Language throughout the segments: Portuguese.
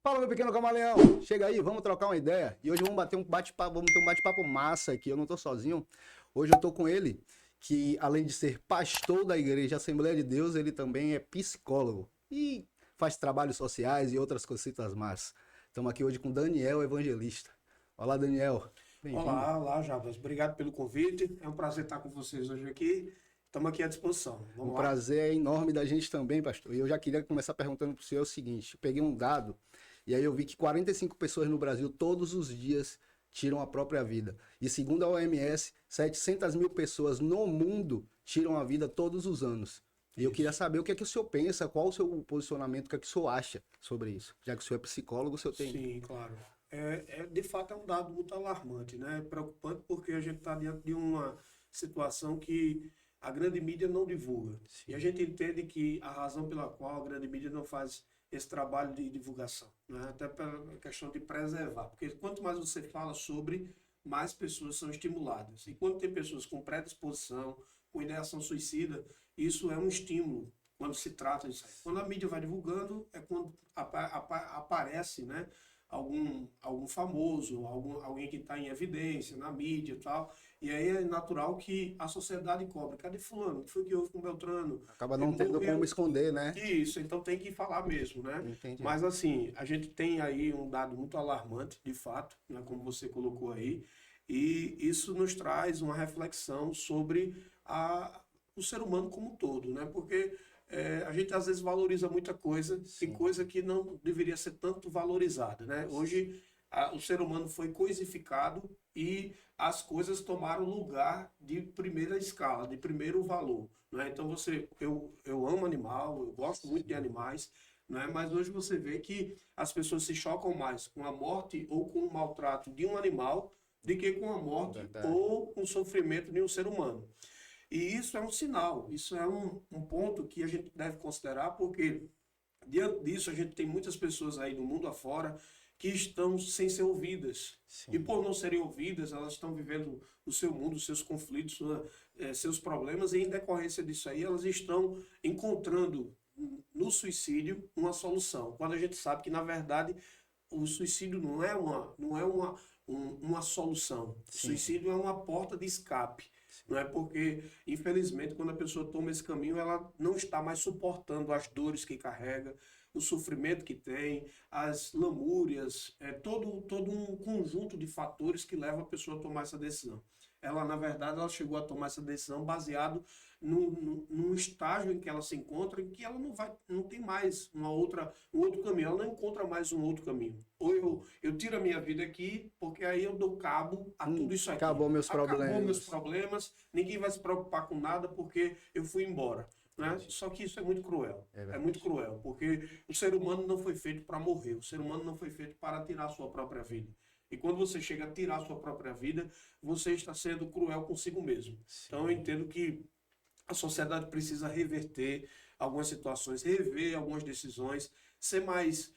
Fala, meu pequeno camaleão. Chega aí, vamos trocar uma ideia. E hoje vamos bater um bate-papo, vamos ter um bate-papo massa aqui. Eu não tô sozinho. Hoje eu tô com ele, que além de ser pastor da Igreja Assembleia de Deus, ele também é psicólogo e faz trabalhos sociais e outras cositas más. Estamos aqui hoje com Daniel Evangelista. Olá, Daniel. Bem-vindo. Olá, olá, Jabas. Obrigado pelo convite. É um prazer estar com vocês hoje aqui. Estamos aqui à disposição. O Vamos lá. prazer é enorme da gente também, pastor. E eu já queria começar perguntando para o senhor o seguinte: eu peguei um dado e aí eu vi que 45 pessoas no Brasil todos os dias tiram a própria vida. E segundo a OMS, 700 mil pessoas no mundo tiram a vida todos os anos. E eu queria Isso. saber o que é que o senhor pensa, qual o seu posicionamento, o que é que o senhor acha sobre isso. Já que o senhor é psicólogo, o senhor tem. Sim, claro. De fato, é um dado muito alarmante, né? Preocupante porque a gente está diante de uma situação que a grande mídia não divulga. E a Sim, gente entende que a razão pela qual a grande mídia não faz esse trabalho de divulgação, né? Até pela questão de preservar. Porque quanto mais você fala sobre, mais pessoas são estimuladas. E quando tem pessoas com predisposição, com ideação suicida, isso é um estímulo quando se trata disso aí. Quando a mídia vai divulgando, é quando aparece, né? Algum famoso, alguém que está em evidência na mídia e tal. E aí é natural que a sociedade cobre. Cadê fulano? O que foi que houve com Beltrano? acaba Ele não tendo como morreu. esconder, né? Isso, então tem que falar mesmo, né? Entendi. Mas assim, a gente tem aí um dado muito alarmante, de fato, né, como você colocou aí, e isso nos traz uma reflexão sobre o ser humano como um todo, né? Porque a gente às vezes valoriza muita coisa e Sim. coisa que não deveria ser tanto valorizada, né? Hoje o ser humano foi coisificado e as coisas tomaram lugar de primeira escala, de primeiro valor, né? Então eu amo animal, eu gosto muito de animais, né? Mas hoje você vê que as pessoas se chocam mais com a morte ou com o maltrato de um animal do que com a morte Verdade. ou com o sofrimento de um ser humano. E isso é um sinal, isso é um ponto que a gente deve considerar, porque diante disso a gente tem muitas pessoas aí do mundo afora que estão sem ser ouvidas. E Sim. por não serem ouvidas, elas estão vivendo o seu mundo, os seus conflitos, seus problemas, e em decorrência disso aí, elas estão encontrando no suicídio uma solução. Quando a gente sabe que, na verdade, o suicídio não é uma solução. O Sim. suicídio é uma porta de escape. Não é porque, infelizmente, quando a pessoa toma esse caminho, ela não está mais suportando as dores que carrega, o sofrimento que tem, as lamúrias, todo um conjunto de fatores que leva a pessoa a tomar essa decisão. Ela, na verdade, ela chegou a tomar essa decisão baseado num estágio em que ela se encontra, em que ela não tem mais um outro caminho, ela não encontra mais um outro caminho. Ou eu tiro a minha vida aqui, porque aí eu dou cabo a tudo isso aqui. Acabou meus Acabou meus problemas. problemas, ninguém vai se preocupar com nada porque eu fui embora. Né? Entendi. Só que isso é muito cruel. É É muito verdade. cruel, porque o ser humano não foi feito para morrer, o ser humano não foi feito para tirar a sua própria vida. E quando você chega a tirar a sua própria vida, você está sendo cruel consigo mesmo. Então eu Sim. entendo que a sociedade precisa reverter algumas situações, rever algumas decisões, ser mais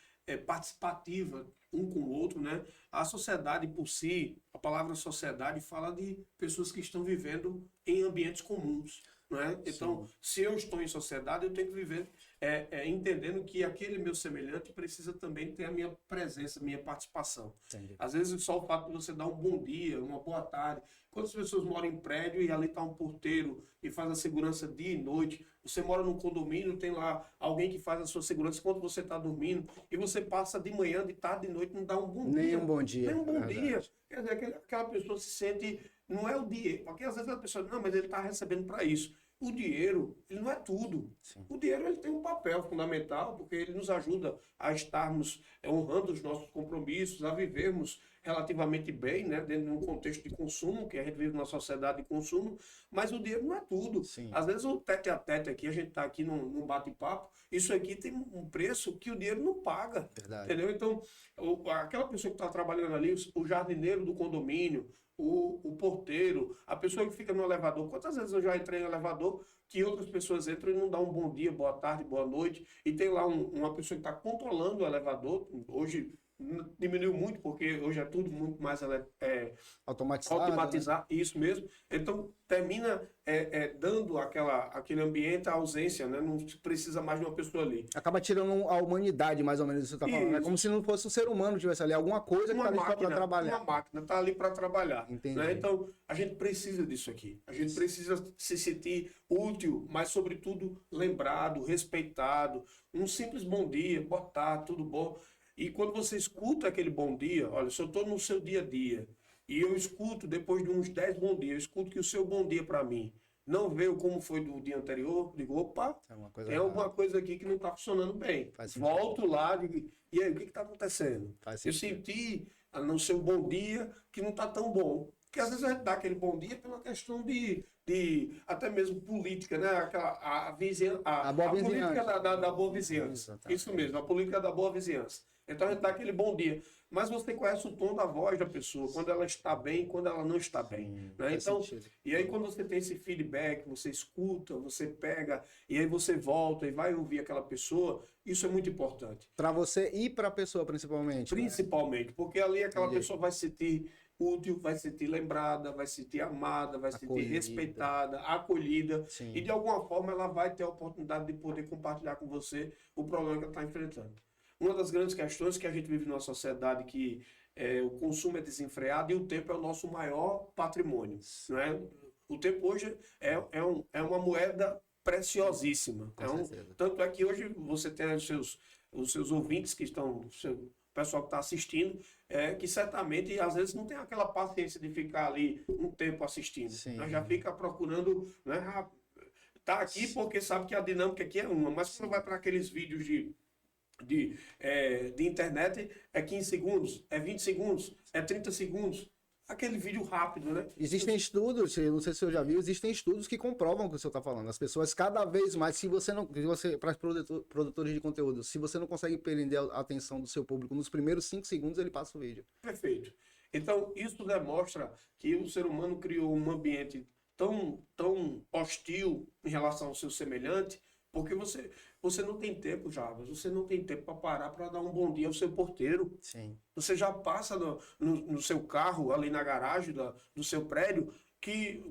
participativa um com o outro, né? A sociedade por si, a palavra sociedade fala de pessoas que estão vivendo em ambientes comuns, né? Então, Sim. se eu estou em sociedade, eu tenho que viver entendendo que aquele meu semelhante precisa também ter a minha presença, a minha participação. Entendi. Às vezes só o fato de você dar um bom dia, uma boa tarde. Quantas pessoas moram em prédio e ali está um porteiro que faz a segurança dia e noite? Você mora num condomínio, tem lá alguém que faz a sua segurança enquanto você está dormindo, e você passa de manhã, de tarde, de noite, não dá um bom Nem um dia. bom Nem dia, um é bom dia. verdade. Quer dizer, aquela pessoa se sente. Não é o dinheiro. Porque às vezes a pessoa, não, mas ele está recebendo para isso. O dinheiro, ele não é tudo. Sim. O dinheiro ele tem um papel fundamental, porque ele nos ajuda a estarmos honrando os nossos compromissos, a vivermos relativamente bem, né, dentro de um contexto de consumo, que a gente vive numa sociedade de consumo, mas o dinheiro não é tudo. Sim, Às vezes o tete a tete aqui, a gente está aqui num bate-papo, isso aqui tem um preço que o dinheiro não paga, verdade. entendeu? Então, aquela pessoa que está trabalhando ali, o jardineiro do condomínio, o porteiro, a pessoa que fica no elevador. Quantas vezes eu já entrei no elevador, que outras pessoas entram e não dão um bom dia, boa tarde, boa noite, e tem lá uma pessoa que está controlando o elevador. Hoje diminuiu muito, porque hoje é tudo muito mais Automatizado, né? automatizar, isso mesmo. Então, termina dando aquele ambiente a ausência, né? Não se precisa mais de uma pessoa ali. Acaba tirando a humanidade, mais ou menos, isso que você tá falando. É Isso. como se não fosse um ser humano que tivesse ali, alguma coisa que tá ali só para trabalhar. Uma máquina está ali para trabalhar. Entendi. Né? Então, a gente precisa disso aqui. A gente precisa se sentir útil, mas, sobretudo, lembrado, respeitado. Um simples bom dia, boa tarde, tudo bom. E quando você escuta aquele bom dia, olha, se eu estou no seu dia a dia, e eu escuto, depois de uns 10 bom dias, eu escuto que o seu bom dia para mim não veio como foi do dia anterior, digo, opa, tem alguma coisa aqui que não está funcionando bem. Volto lá, digo, e aí, o que está acontecendo? Eu senti no seu bom dia que não está tão bom. Porque às vezes a gente dá aquele bom dia pela questão de até mesmo política, né? A política da boa vizinhança. Isso mesmo, a política da boa vizinhança. Então a gente dá aquele bom dia. Mas você conhece o tom da voz da pessoa, quando ela está bem, quando ela não está bem. Né? Então, e aí quando você tem esse feedback, você escuta, você pega, e aí você volta e vai ouvir aquela pessoa, isso é muito importante. Para você e para a pessoa, principalmente. Principalmente, né? Porque ali aquela pessoa vai se sentir útil, vai se sentir lembrada, vai se sentir amada, vai se sentir respeitada, acolhida. Sim. E de alguma forma ela vai ter a oportunidade de poder compartilhar com você o problema que ela está enfrentando. Uma das grandes questões que a gente vive numa sociedade que o consumo é desenfreado e o tempo é o nosso maior patrimônio. Né? O tempo hoje é uma moeda preciosíssima. Tanto é que hoje você tem os seus ouvintes que estão, o pessoal que está assistindo, que certamente às vezes não tem aquela paciência de ficar ali um tempo assistindo. Né? Já fica procurando, né? Tá aqui porque sabe que a dinâmica aqui é uma, mas quando vai para aqueles vídeos de internet, é 15 segundos, é 20 segundos, é 30 segundos. Aquele vídeo rápido, né? Existem estudos, não sei se você já viu, existem estudos que comprovam o que o senhor está falando. As pessoas cada vez mais, para produtores de conteúdo, se você não consegue prender a atenção do seu público nos primeiros 5 segundos, ele passa o vídeo. Perfeito. Então, isso demonstra que o ser humano criou um ambiente tão hostil em relação ao seu semelhante, porque você não tem tempo, Jarbas, você não tem tempo para parar para dar um bom dia ao seu porteiro. Sim. Você já passa no seu carro, ali na garagem do seu prédio,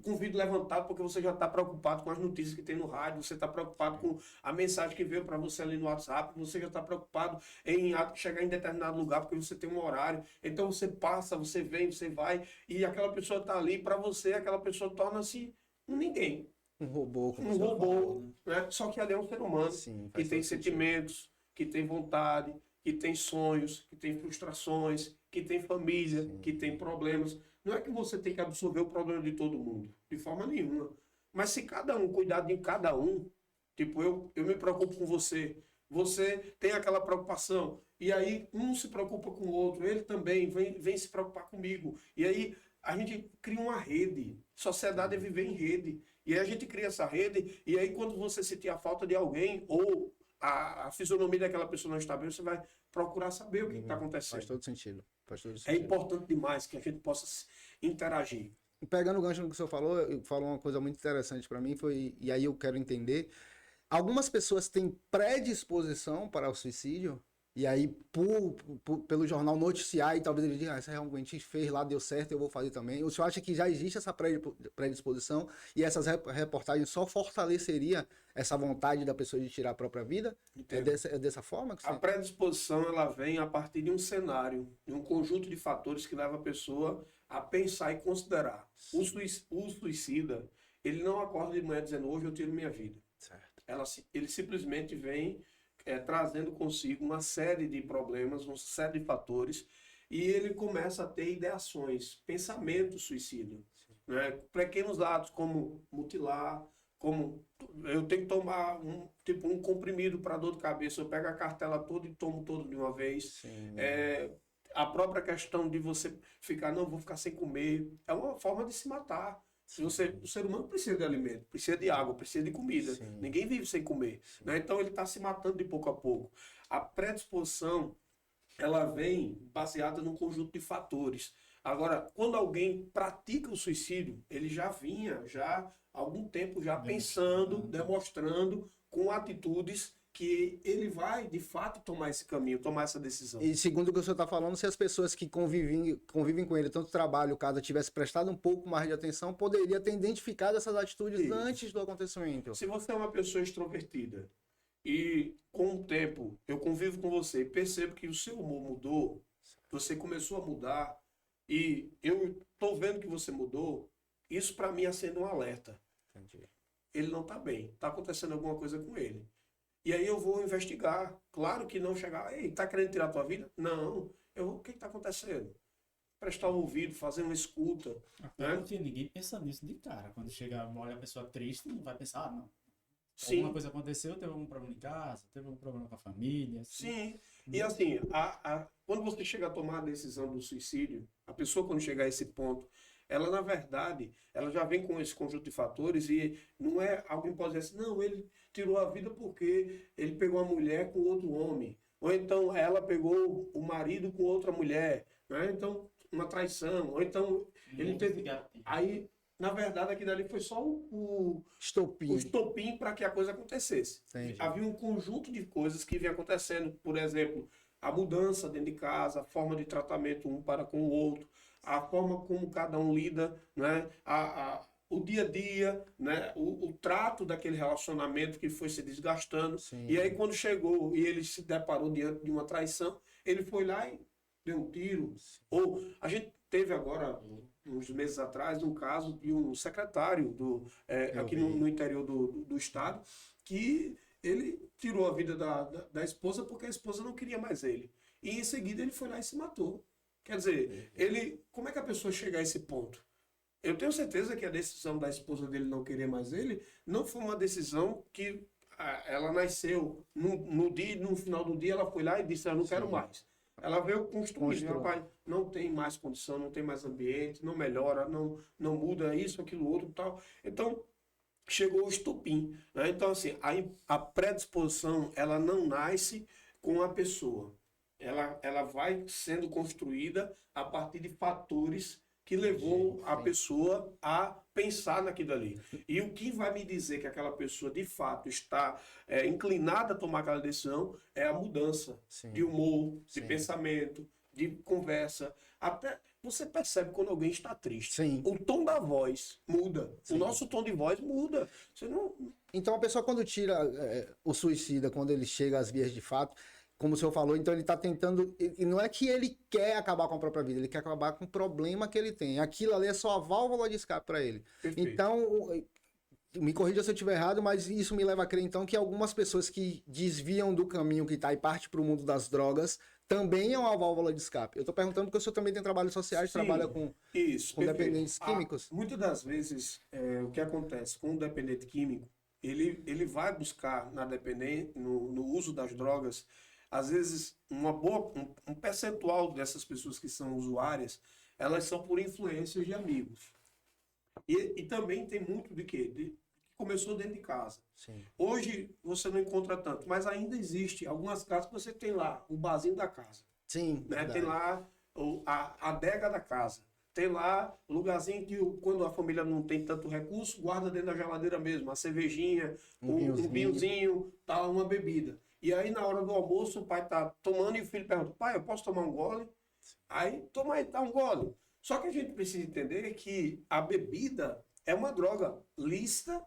com o vidro levantado, porque você já está preocupado com as notícias que tem no rádio, você está preocupado com a mensagem que veio para você ali no WhatsApp, você já está preocupado em chegar em determinado lugar, porque você tem um horário. Então você passa, você vem, você vai, e aquela pessoa está ali, para você, aquela pessoa torna-se um ninguém. Um robô. Um robô, né? Só que ali é um ser humano. Sim, que tem sentimentos, que tem vontade, que tem sonhos, que tem frustrações, que tem família, sim, que tem problemas. Não é que você tem que absorver o problema de todo mundo, de forma nenhuma. Mas se cada um cuidar de cada um, tipo, eu me preocupo com você, você tem aquela preocupação, e aí um se preocupa com o outro, ele também vem se preocupar comigo. E aí a gente cria uma rede. Sociedade é viver em rede. E aí a gente cria essa rede, e aí quando você sentir a falta de alguém, ou a fisionomia daquela pessoa não está bem, você vai procurar saber o que está acontecendo. Faz todo sentido. É importante demais que a gente possa interagir. Pegando o gancho no que o senhor falou uma coisa muito interessante para mim, e aí eu quero entender, algumas pessoas têm predisposição para o suicídio, e aí pelo jornal noticiar, e talvez ele diga, isso realmente fez lá, deu certo, eu vou fazer também. O senhor acha que já existe essa predisposição e essas reportagens só fortaleceria essa vontade da pessoa de tirar a própria vida? É dessa forma que você... A predisposição, ela vem a partir de um cenário, de um conjunto de fatores que leva a pessoa a pensar e considerar. O suicida, ele não acorda de manhã dizendo, hoje eu tiro minha vida. Certo. Ele simplesmente vem trazendo consigo uma série de problemas, uma série de fatores, e ele começa a ter ideações, pensamentos suicidas. Né? Pequenos atos como mutilar, como eu tenho que tomar um comprimido para dor de cabeça, eu pego a cartela toda e tomo todo de uma vez. A própria questão de você ficar, não, vou ficar sem comer, é uma forma de se matar. O ser humano precisa de alimento, precisa de água, precisa de comida. Sim. Ninguém vive sem comer. Né? Então ele está se matando de pouco a pouco. A predisposição, ela vem baseada num conjunto de fatores. Agora, quando alguém pratica o suicídio, ele já vinha, já há algum tempo, já pensando, demonstrando com atitudes que ele vai, de fato, tomar esse caminho, tomar essa decisão. E segundo o que o senhor está falando, se as pessoas que convivem com ele, tanto trabalho, caso tivesse prestado um pouco mais de atenção, poderia ter identificado essas atitudes Isso. antes do acontecimento. Se você é uma pessoa extrovertida e com o tempo eu convivo com você e percebo que o seu humor mudou, você começou a mudar e eu estou vendo que você mudou, isso para mim acende um alerta. Entendi. Ele não está bem, está acontecendo alguma coisa com ele. E aí eu vou investigar. Claro que não chegar, ei, tá querendo tirar a tua vida? Não. O que está acontecendo? Prestar o ouvido, fazer uma escuta. Né? Porque ninguém pensa nisso de cara. Quando chega, olha a pessoa triste, não vai pensar, não. Sim. Alguma coisa aconteceu, teve algum problema em casa, teve algum problema com a família. Assim. Sim. E assim, quando você chega a tomar a decisão do suicídio, a pessoa quando chegar a esse ponto, ela na verdade, ela já vem com esse conjunto de fatores e não é alguém pode dizer assim, não, ele tirou a vida porque ele pegou a mulher com outro homem. Ou então ela pegou o marido com outra mulher. Né? Então, uma traição. Ou então ele teve... Aí, na verdade, aquilo ali foi só o estopim para que a coisa acontecesse. Entendi. Havia um conjunto de coisas que vinha acontecendo. Por exemplo, a mudança dentro de casa, a forma de tratamento um para com o outro, a forma como cada um lida, né? O dia a dia, né? O trato daquele relacionamento que foi se desgastando. Sim. E aí, quando chegou e ele se deparou diante de uma traição, ele foi lá e deu um tiro. Ou a gente teve agora, uns meses atrás, um caso de um secretário aqui no interior do estado, que ele tirou a vida da esposa porque a esposa não queria mais ele. E em seguida ele foi lá e se matou. Quer dizer, como é que a pessoa chega a esse ponto? Eu tenho certeza que a decisão da esposa dele não querer mais ele não foi uma decisão que ela nasceu no final do dia, ela foi lá e disse, eu não quero mais. Ela veio construir, rapaz, não tem mais condição, não tem mais ambiente, não melhora, não muda isso, aquilo, outro e tal. Então, chegou o estopim. Né? Então, assim, a predisposição, ela não nasce com a pessoa. Ela vai sendo construída a partir de fatores que levou a pessoa a pensar naquilo ali. E o que vai me dizer que aquela pessoa, de fato, está inclinada a tomar aquela decisão é a mudança de humor, de pensamento, de conversa. Até você percebe quando alguém está triste. Sim. O tom da voz muda. Sim. O nosso tom de voz muda. Você não... Então, a pessoa, quando tira o suicida, quando ele chega às vias de fato, como o senhor falou, então ele está tentando... E não é que ele quer acabar com a própria vida, ele quer acabar com o problema que ele tem. Aquilo ali é só a válvula de escape para ele. Perfeito. Então, me corrija se eu estiver errado, mas isso me leva a crer, então, que algumas pessoas que desviam do caminho que está e parte para o mundo das drogas também é uma válvula de escape. Eu estou perguntando porque o senhor também tem trabalhos sociais, trabalha com dependentes químicos. Muitas das vezes, o que acontece com o dependente químico, ele vai buscar no uso das drogas, às vezes, um percentual dessas pessoas que são usuárias, elas são por influências de amigos. E também tem muito de quê? Que começou dentro de casa. Sim. Hoje você não encontra tanto, mas ainda existe algumas casas que você tem lá o barzinho da casa. Sim. Né? Tem lá a adega da casa. Tem lá o lugarzinho que quando a família não tem tanto recurso, guarda dentro da geladeira mesmo, a cervejinha, um vinhozinho, tal, uma bebida. E aí, na hora do almoço, o pai tá tomando e o filho pergunta, pai, eu posso tomar um gole? Aí, toma aí, dá um gole. Só que a gente precisa entender que a bebida é uma droga lícita,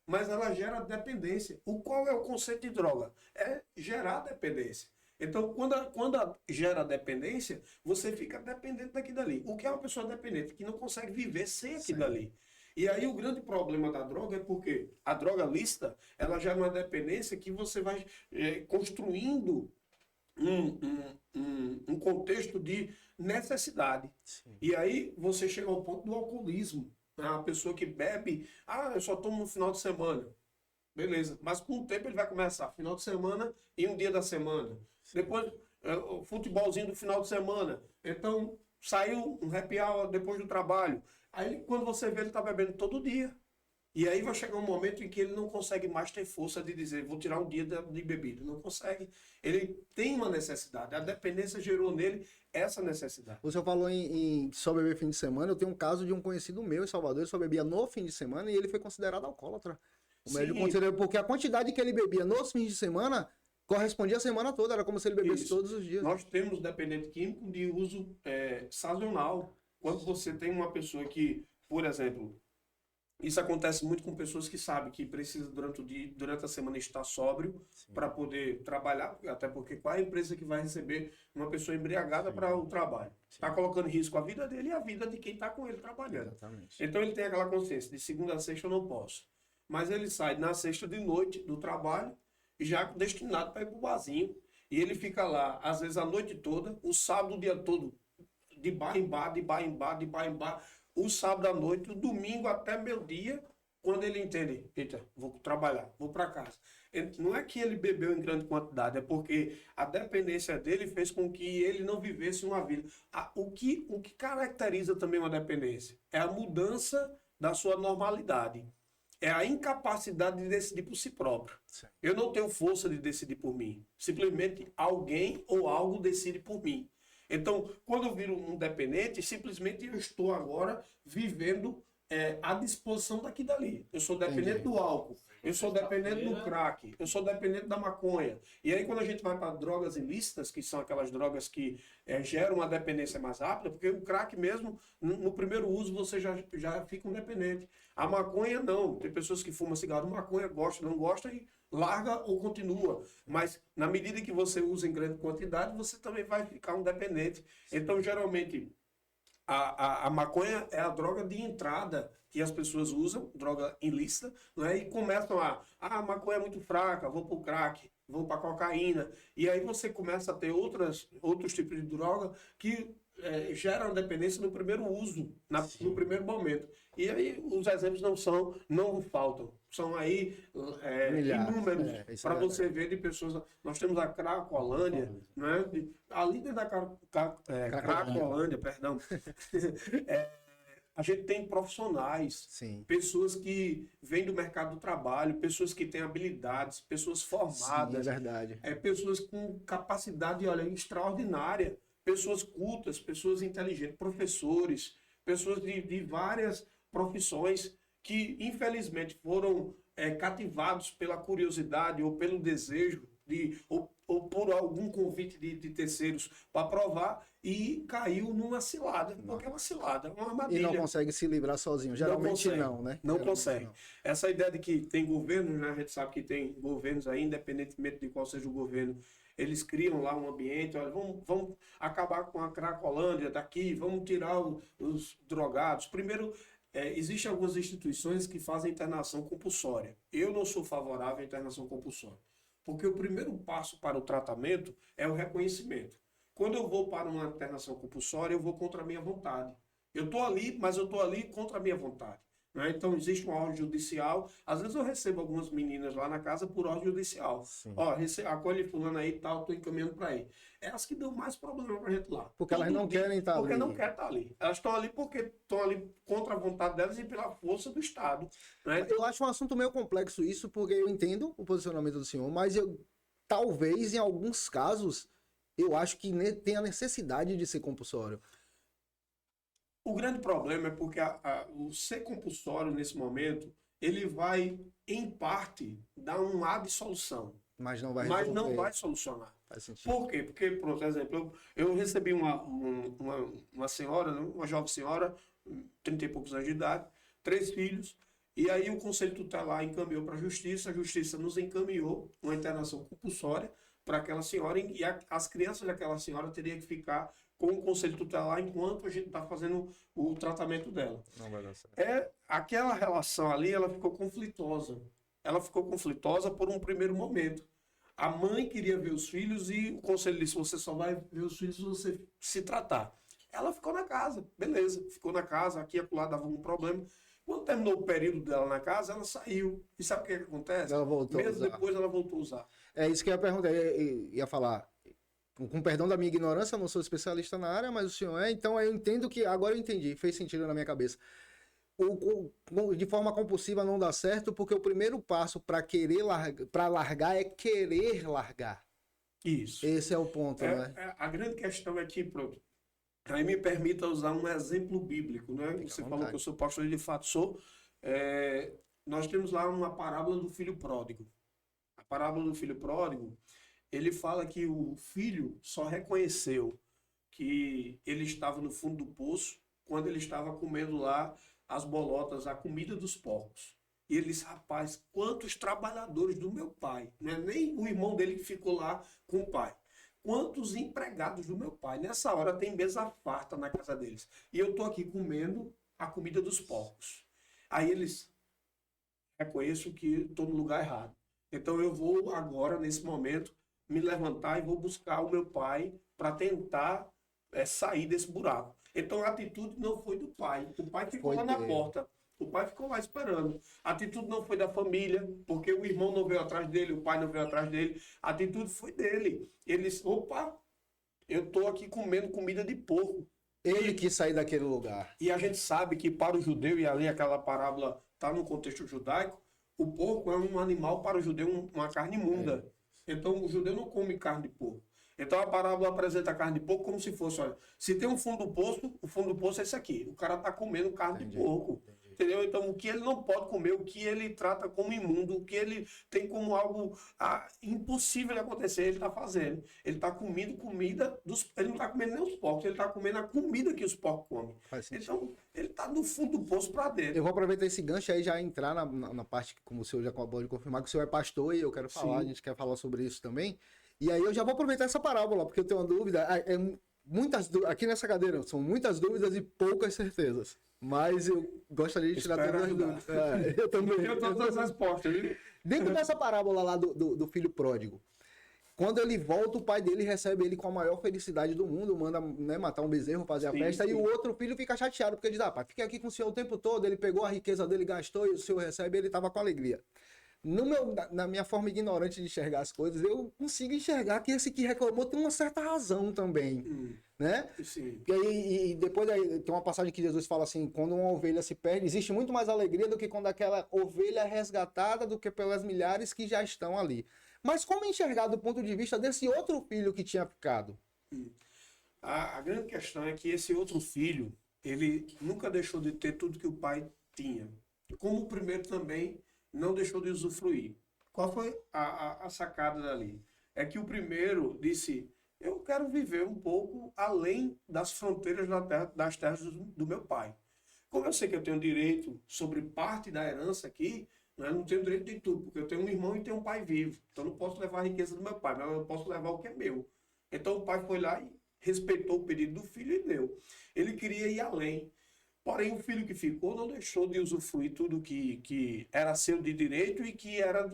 mas ela gera dependência. Qual é o conceito de droga? É gerar dependência. Então, quando gera dependência, você fica dependente daquilo dali. O que é uma pessoa dependente? Que não consegue viver sem aquilo dali. E aí o grande problema da droga é porque a droga lícita, ela gera uma dependência que você vai construindo um contexto de necessidade. Sim. E aí você chega ao ponto do alcoolismo. A pessoa que bebe, eu só tomo no final de semana. Beleza, mas com o tempo ele vai começar final de semana e um dia da semana. Sim. Depois, o futebolzinho do final de semana. Então, saiu um happy hour depois do trabalho. Aí, quando você vê, ele está bebendo todo dia. E aí vai chegar um momento em que ele não consegue mais ter força de dizer, vou tirar um dia de bebida. Não consegue. Ele tem uma necessidade. A dependência gerou nele essa necessidade. O senhor falou em só beber fim de semana. Eu tenho um caso de um conhecido meu em Salvador, ele só bebia no fim de semana e ele foi considerado alcoólatra. O médico Sim. considerou, porque a quantidade que ele bebia nos fins de semana correspondia à semana toda, era como se ele bebesse Isso. todos os dias. Nós temos dependente químico de uso sazonal. Quando você tem uma pessoa que, por exemplo, isso acontece muito com pessoas que sabem que precisa durante o dia, durante a semana estar sóbrio para poder trabalhar, até porque qual é a empresa que vai receber uma pessoa embriagada para o trabalho? Está colocando em risco a vida dele e a vida de quem está com ele trabalhando. Exatamente. Então ele tem aquela consciência, de segunda a sexta eu não posso. Mas ele sai na sexta de noite do trabalho, já destinado para ir para o barzinho, e ele fica lá, às vezes a noite toda, o sábado o dia todo, de bar em bar, de bar em bar, de bar em bar, o sábado à noite, o domingo até meio-dia, quando ele entende, eita, vou trabalhar, vou para casa. Não é que ele bebeu em grande quantidade, é porque a dependência dele fez com que ele não vivesse uma vida. O que caracteriza também uma dependência é a mudança da sua normalidade. É a incapacidade de decidir por si próprio. Eu não tenho força de decidir por mim. Simplesmente alguém ou algo decide por mim. Então, quando eu viro um dependente, simplesmente eu estou agora vivendo à disposição daqui e dali. Eu sou dependente do álcool, eu sou dependente do crack, eu sou dependente da maconha. E aí, quando a gente vai para drogas ilícitas, que são aquelas drogas que geram uma dependência mais rápida, porque o crack mesmo, no primeiro uso, você já fica um dependente. A maconha, não. Tem pessoas que fumam cigarro de maconha, gostam, não gostam e larga ou continua. Mas, na medida que você usa em grande quantidade, você também vai ficar um dependente. Então, geralmente, a maconha é a droga de entrada que as pessoas usam, droga ilícita, né? E começam a maconha é muito fraca, vou para o crack, vou para a cocaína. E aí você começa a ter outros tipos de droga que geram dependência no primeiro uso, no primeiro momento. E aí os exemplos não faltam. São aí inúmeros para você ver de pessoas. Nós temos a Cracolândia, né? A líder da Cracolândia, perdão. A gente tem profissionais, pessoas que vêm do mercado do trabalho, pessoas que têm habilidades, pessoas formadas. Sim, é verdade. Pessoas com capacidade, olha, extraordinária, pessoas cultas, pessoas inteligentes, professores, pessoas de várias profissões que, infelizmente, foram cativados pela curiosidade ou pelo desejo ou por algum convite de terceiros para provar e caiu numa cilada, porque é uma cilada, uma armadilha. E não consegue se livrar sozinho. Geralmente não, né? Não consegue. Essa ideia de que tem governos, né? A gente sabe que tem governos aí, independentemente de qual seja o governo, eles criam lá um ambiente, olha, vamos acabar com a Cracolândia daqui, vamos tirar os drogados. Primeiro, existem algumas instituições que fazem internação compulsória. Eu não sou favorável à internação compulsória, porque o primeiro passo para o tratamento é o reconhecimento. Quando eu vou para uma internação compulsória, eu vou contra a minha vontade. Eu estou ali, mas eu estou ali contra a minha vontade. Né? Então, existe uma ordem judicial. Às vezes eu recebo algumas meninas lá na casa por ordem judicial. Ó, acolhe fulano aí e tal, estou encaminhando para aí. Elas que dão mais problema para a gente lá. Porque elas não querem estar ali. Porque não querem estar ali. Elas estão ali porque estão ali contra a vontade delas e pela força do Estado. Né? Eu acho um assunto meio complexo isso, porque eu entendo o posicionamento do senhor, mas talvez em alguns casos eu acho que tem a necessidade de ser compulsório. O grande problema é porque o ser compulsório nesse momento, ele vai, em parte, dar uma dissolução. Mas não vai Mas não vai solucionar. Faz sentido. Por quê? Porque, por exemplo, eu recebi uma senhora, uma jovem senhora, 30 e poucos anos de idade, 3 filhos, e aí o Conselho Tutelar encaminhou para a Justiça nos encaminhou uma internação compulsória para aquela senhora, e as crianças daquela senhora teriam que ficar com o Conselho Tutelar enquanto a gente está fazendo o tratamento dela. Não vai dar certo. Aquela relação ali, ela ficou conflitosa. Ela ficou conflitosa por um primeiro momento. A mãe queria ver os filhos e o conselho disse, você só vai ver os filhos se você se tratar. Ela ficou na casa, beleza. Ficou na casa, aqui e acolá dava algum problema. Quando terminou o período dela na casa, ela saiu. E sabe o que acontece? Ela voltou Mesmo depois ela voltou a usar. É isso que eu ia perguntar, ia falar. Com perdão da minha ignorância, eu não sou especialista na área, mas o senhor é, então eu entendo que, agora eu entendi, fez sentido na minha cabeça. de forma compulsiva não dá certo, porque o primeiro passo para querer para largar é querer largar. Isso. Esse é o ponto, né? A grande questão é que, pronto, aí me permita usar um exemplo bíblico, né? Fica à Você falou vontade. que eu sou pastor e de fato sou. Nós temos lá uma parábola do filho pródigo. A parábola do filho pródigo, ele fala que o filho só reconheceu que ele estava no fundo do poço quando ele estava comendo lá as bolotas, a comida dos porcos. E ele disse, rapaz, quantos trabalhadores do meu pai, não é nem o irmão dele que ficou lá com o pai, quantos empregados do meu pai, nessa hora tem mesa farta na casa deles. E eu estou aqui comendo a comida dos porcos. Aí eles, reconheço que estou no lugar errado. Então eu vou agora, nesse momento, me levantar e vou buscar o meu pai para tentar sair desse buraco. Então a atitude não foi do pai. O pai ficou lá na porta. O pai ficou lá esperando. A atitude não foi da família, porque o irmão não veio atrás dele, o pai não veio atrás dele. A atitude foi dele. Ele disse, opa, eu estou aqui comendo comida de porco. Ele quis sair daquele lugar. E a gente sabe que para o judeu, e ali aquela parábola está no contexto judaico, o porco é um animal para o judeu, uma carne imunda. Então o judeu não come carne de porco. Então a parábola apresenta a carne de porco como se fosse, olha, se tem um fundo do poço, o fundo do poço é esse aqui. O cara está comendo carne de porco. Entendeu? Então, o que ele não pode comer, o que ele trata como imundo, o que ele tem como algo impossível de acontecer, ele está fazendo. Ele está comendo comida ele não está comendo nem os porcos, ele está comendo a comida que os porcos comem. Então, ele está no fundo do poço para dentro. Eu vou aproveitar esse gancho aí já entrar na parte que, como o senhor já acabou de confirmar, que o senhor é pastor e eu quero falar, a gente quer falar sobre isso também. E aí eu já vou aproveitar essa parábola, porque eu tenho uma dúvida. Aqui nessa cadeira são muitas dúvidas e poucas certezas. Mas eu gostaria de tirar todas as dúvidas. Eu também. Eu tenho todas as respostas, viu? Dentro dessa parábola lá do filho pródigo, quando ele volta, o pai dele recebe ele com a maior felicidade do mundo, manda, né, matar um bezerro, fazer a festa, e o outro filho fica chateado, porque ele diz, pai, fiquei aqui com o senhor o tempo todo, ele pegou a riqueza dele, gastou, e o senhor recebe, ele estava com alegria. Na minha forma ignorante de enxergar as coisas, eu consigo enxergar que esse que reclamou tem uma certa razão também, né? Sim. E depois tem uma passagem que Jesus fala assim, quando uma ovelha se perde, existe muito mais alegria do que quando aquela ovelha é resgatada do que pelas milhares que já estão ali. Mas como enxergar do ponto de vista desse outro filho que tinha ficado? A grande questão é que esse outro filho, ele nunca deixou de ter tudo que o pai tinha. Como o primeiro também não deixou de usufruir. Qual foi a sacada dali? É que o primeiro disse, eu quero viver um pouco além das fronteiras das terras do meu pai. Como eu sei que eu tenho direito sobre parte da herança aqui, eu não tenho direito de tudo, porque eu tenho um irmão e tenho um pai vivo. Então eu não posso levar a riqueza do meu pai, mas eu posso levar o que é meu. Então o pai foi lá e respeitou o pedido do filho e deu. Ele queria ir além. Porém, o filho que ficou não deixou de usufruir tudo que era seu de direito e que era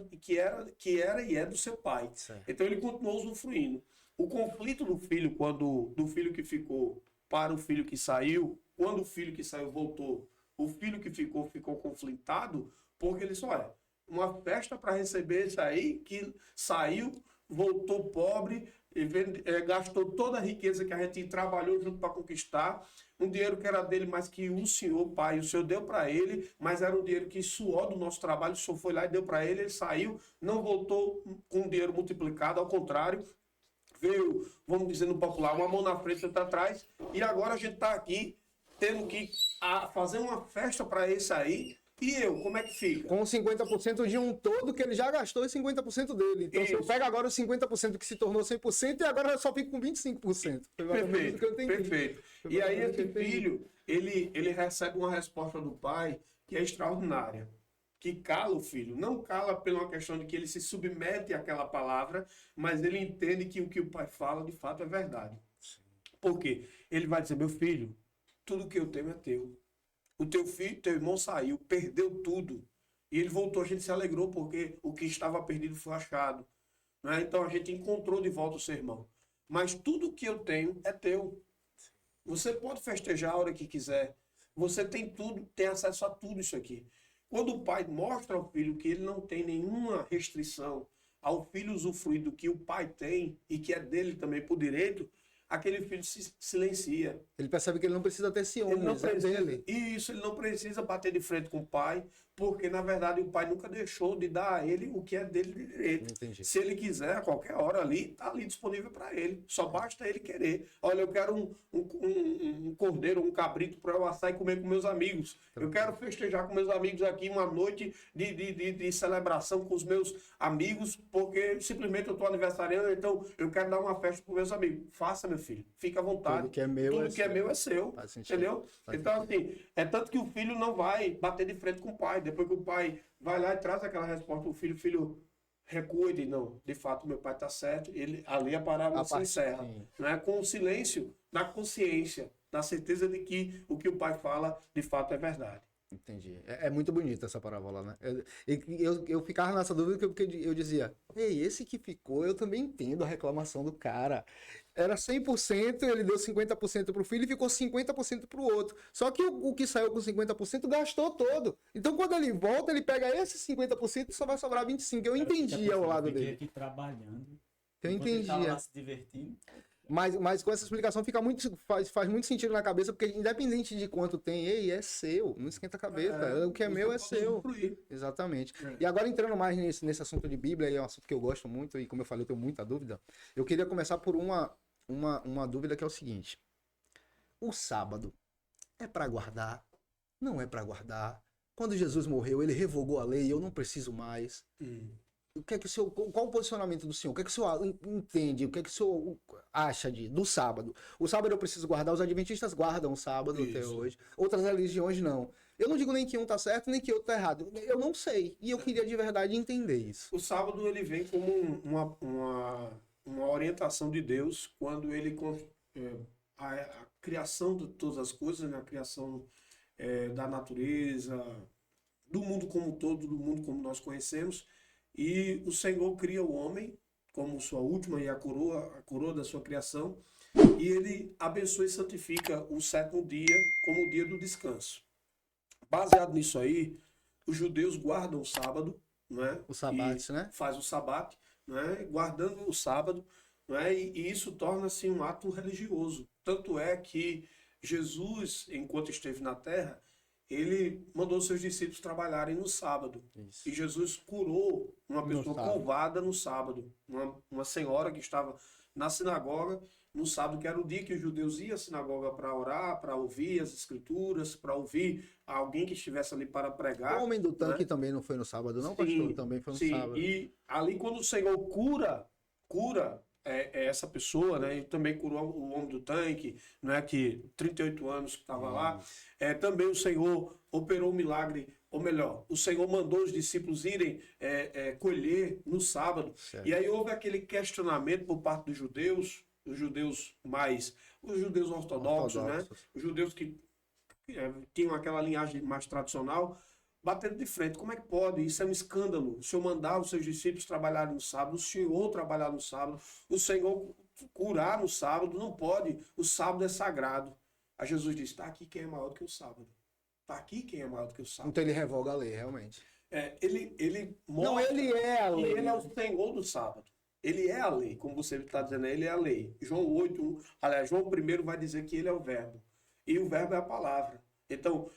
e é do seu pai. Certo. Então ele continuou usufruindo. O conflito do filho, do filho que ficou para o filho que saiu, quando o filho que saiu voltou, o filho que ficou conflitado, porque ele disse, olha, uma festa para receber isso aí, que saiu, voltou pobre, gastou toda a riqueza que a gente trabalhou junto para conquistar, um dinheiro que era dele, mas que o senhor, pai, o senhor deu para ele, mas era um dinheiro que suor do nosso trabalho, o senhor foi lá e deu para ele, ele saiu, não voltou com o dinheiro multiplicado, ao contrário, veio, vamos dizer no popular, uma mão na frente e outra atrás, e agora a gente está aqui tendo que fazer uma festa para esse aí. E eu, como é que fica? Com 50% de um todo que ele já gastou e 50% dele. Então, se eu pego agora os 50% que se tornou 100% e agora eu só fico com 25%. Perfeito. E aí esse filho, ele recebe uma resposta do pai que é extraordinária. Que cala o filho. Não cala pela questão de que ele se submete àquela palavra, mas ele entende que o que o pai fala, de fato, é verdade. Por quê? Ele vai dizer, meu filho, tudo que eu tenho é teu. O teu filho, teu irmão saiu, perdeu tudo. E ele voltou, a gente se alegrou porque o que estava perdido foi achado. Né? Então a gente encontrou de volta o seu irmão. Mas tudo que eu tenho é teu. Você pode festejar a hora que quiser. Você tem tudo, tem acesso a tudo isso aqui. Quando o pai mostra ao filho que ele não tem nenhuma restrição ao filho usufruir do que o pai tem e que é dele também por direito, aquele filho se silencia. Ele percebe que ele não precisa ter Ele ciúmes, não é precisa, dele. isso, ele não precisa bater de frente com o pai, porque na verdade o pai nunca deixou de dar a ele o que é dele de direito. Entendi. Se ele quiser, a qualquer hora ali, tá ali disponível para ele. Só basta ele querer. Olha, eu quero um cordeiro, um cabrito para eu assar e comer com meus amigos. Eu quero festejar com meus amigos aqui uma noite de celebração com os meus amigos, porque simplesmente eu estou aniversariando, então eu quero dar uma festa para meus amigos. Faça, meu filho. Fica à vontade. Tudo que é meu Tudo é que é seu. meu é seu. Faz sentido. Entendeu? Faz Então, assim, é tanto que o filho não vai bater de frente com o pai. Depois que o pai vai lá e traz aquela resposta, o filho recua e diz, não, de fato meu pai está certo. Ali a parábola se encerra. Né? Com o silêncio, na consciência, na certeza de que o que o pai fala, de fato, é verdade. Entendi. É muito bonita essa parábola, né? Eu ficava nessa dúvida porque eu dizia, ei, esse que ficou, eu também entendo a reclamação do cara. Era 100%, ele deu 50% pro filho e ficou 50% pro outro. Só que o que saiu com 50% gastou todo. Então quando ele volta, ele pega esse 50% e só vai sobrar 25%. Eu entendia o lado dele. Aqui trabalhando. Eu enquanto ele tava entendia. lá se divertindo. Mas com essa explicação faz muito sentido na cabeça, porque independente de quanto tem, ei, é seu, não esquenta a cabeça. O que é meu é seu. Exatamente. E agora entrando mais nesse assunto de Bíblia, é um assunto que eu gosto muito, e como eu falei, eu tenho muita dúvida. Eu queria começar por uma dúvida que é o seguinte: o sábado é para guardar? Não é para guardar? Quando Jesus morreu, ele revogou a lei, eu não preciso mais. O que é que qual o posicionamento do senhor? O que é que o senhor entende? O que é que o senhor acha do sábado? O sábado eu preciso guardar, os adventistas guardam o sábado até hoje. Outras religiões não. Eu não digo nem que um tá certo, nem que outro tá errado. Eu não sei. E eu queria de verdade entender isso. O sábado ele vem como uma orientação de Deus quando ele a criação de todas as coisas, né? A criação da natureza, do mundo como um todo, do mundo como nós conhecemos. E o Senhor cria o homem como sua última e a coroa da sua criação. E ele abençoa e santifica o sétimo dia como o dia do descanso. Baseado nisso aí, os judeus guardam o sábado, né? O sabate, né? Faz o sabate, né? Guardando o sábado, né? E isso torna-se um ato religioso. Tanto é que Jesus, enquanto esteve na terra, ele mandou seus discípulos trabalharem no sábado. Isso. E Jesus curou uma pessoa curvada no sábado. Uma senhora que estava na sinagoga no sábado, que era o dia que os judeus iam à sinagoga para orar, para ouvir as escrituras, para ouvir alguém que estivesse ali para pregar. O homem do tanque, né? Também não foi no sábado, não, pastor? Também foi no sábado. E ali quando o Senhor cura essa pessoa, né? E também curou o homem do tanque, né? Que 38 anos que estava lá. Também o Senhor operou um milagre, ou melhor, o Senhor mandou os discípulos irem colher no sábado. Certo. E aí houve aquele questionamento por parte dos judeus ortodoxos, né? Os judeus que tinham aquela linhagem mais tradicional, batendo de frente. Como é que pode? Isso é um escândalo. O Senhor mandar os seus discípulos trabalharem no sábado, o Senhor trabalhar no sábado, o Senhor curar no sábado, não pode. O sábado é sagrado. Aí Jesus disse, está aqui quem é maior do que o sábado. Está aqui quem é maior do que o sábado. Então ele revoga a lei, realmente. Ele mostra ele é a lei. Que ele é o Senhor do sábado. Ele é a lei, como você está dizendo, ele é a lei. João 1 vai dizer que ele é o verbo. E o verbo é a palavra. Então,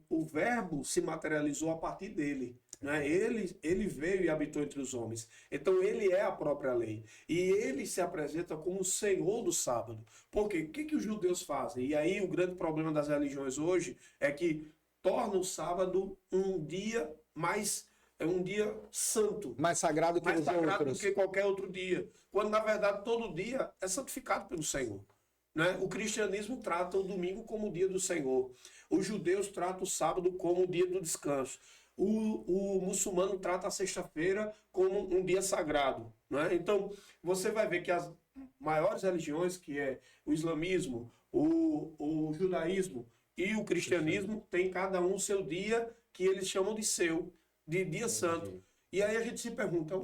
o verbo se materializou a partir dele. Né? Ele veio e habitou entre os homens. Então, ele é a própria lei. E ele se apresenta como o Senhor do sábado. Porque o que os judeus fazem? E aí, o grande problema das religiões hoje é que torna o sábado um dia mais... É um dia santo. Mais sagrado do que qualquer outro dia. Quando, na verdade, todo dia é santificado pelo Senhor. Né? O cristianismo trata o domingo como o dia do Senhor. Os judeus tratam o sábado como o dia do descanso. O muçulmano trata a sexta-feira como um dia sagrado. Né? Então, você vai ver que as maiores religiões, que é o islamismo, o judaísmo e o cristianismo, tem cada um o seu dia que eles chamam de seu. De dia santo. E aí a gente se pergunta,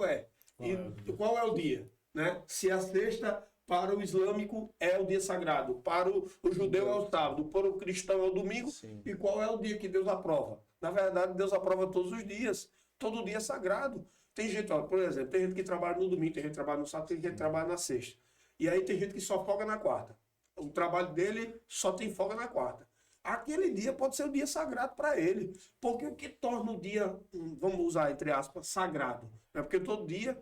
qual é o dia? Né? Se a sexta para o islâmico é o dia sagrado, para o judeu é o sábado, para o cristão é o domingo, e qual é o dia que Deus aprova? Na verdade, Deus aprova todos os dias, todo dia é sagrado. Tem gente, por exemplo, tem gente que trabalha no domingo, tem gente que trabalha no sábado, tem gente que trabalha na sexta. E aí tem gente que só folga na quarta. O trabalho dele só tem folga na quarta. Aquele dia pode ser um dia sagrado para ele. Porque o que torna o dia, vamos usar entre aspas, sagrado? É porque todo dia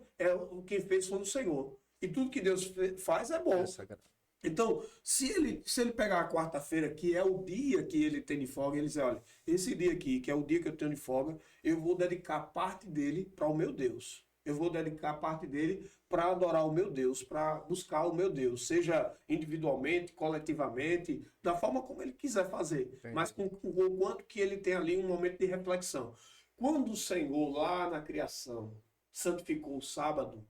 quem fez foi o Senhor. E tudo que Deus faz é bom. Então, se ele pegar a quarta-feira, que é o dia que ele tem de folga, ele diz, olha, esse dia aqui, que é o dia que eu tenho de folga, eu vou dedicar parte dele para o meu Deus. Eu vou dedicar parte dele para adorar o meu Deus, para buscar o meu Deus, seja individualmente, coletivamente, da forma como ele quiser fazer, Entendi. mas com o quanto que ele tem ali um momento de reflexão. Quando o Senhor, lá na criação, santificou o sábado,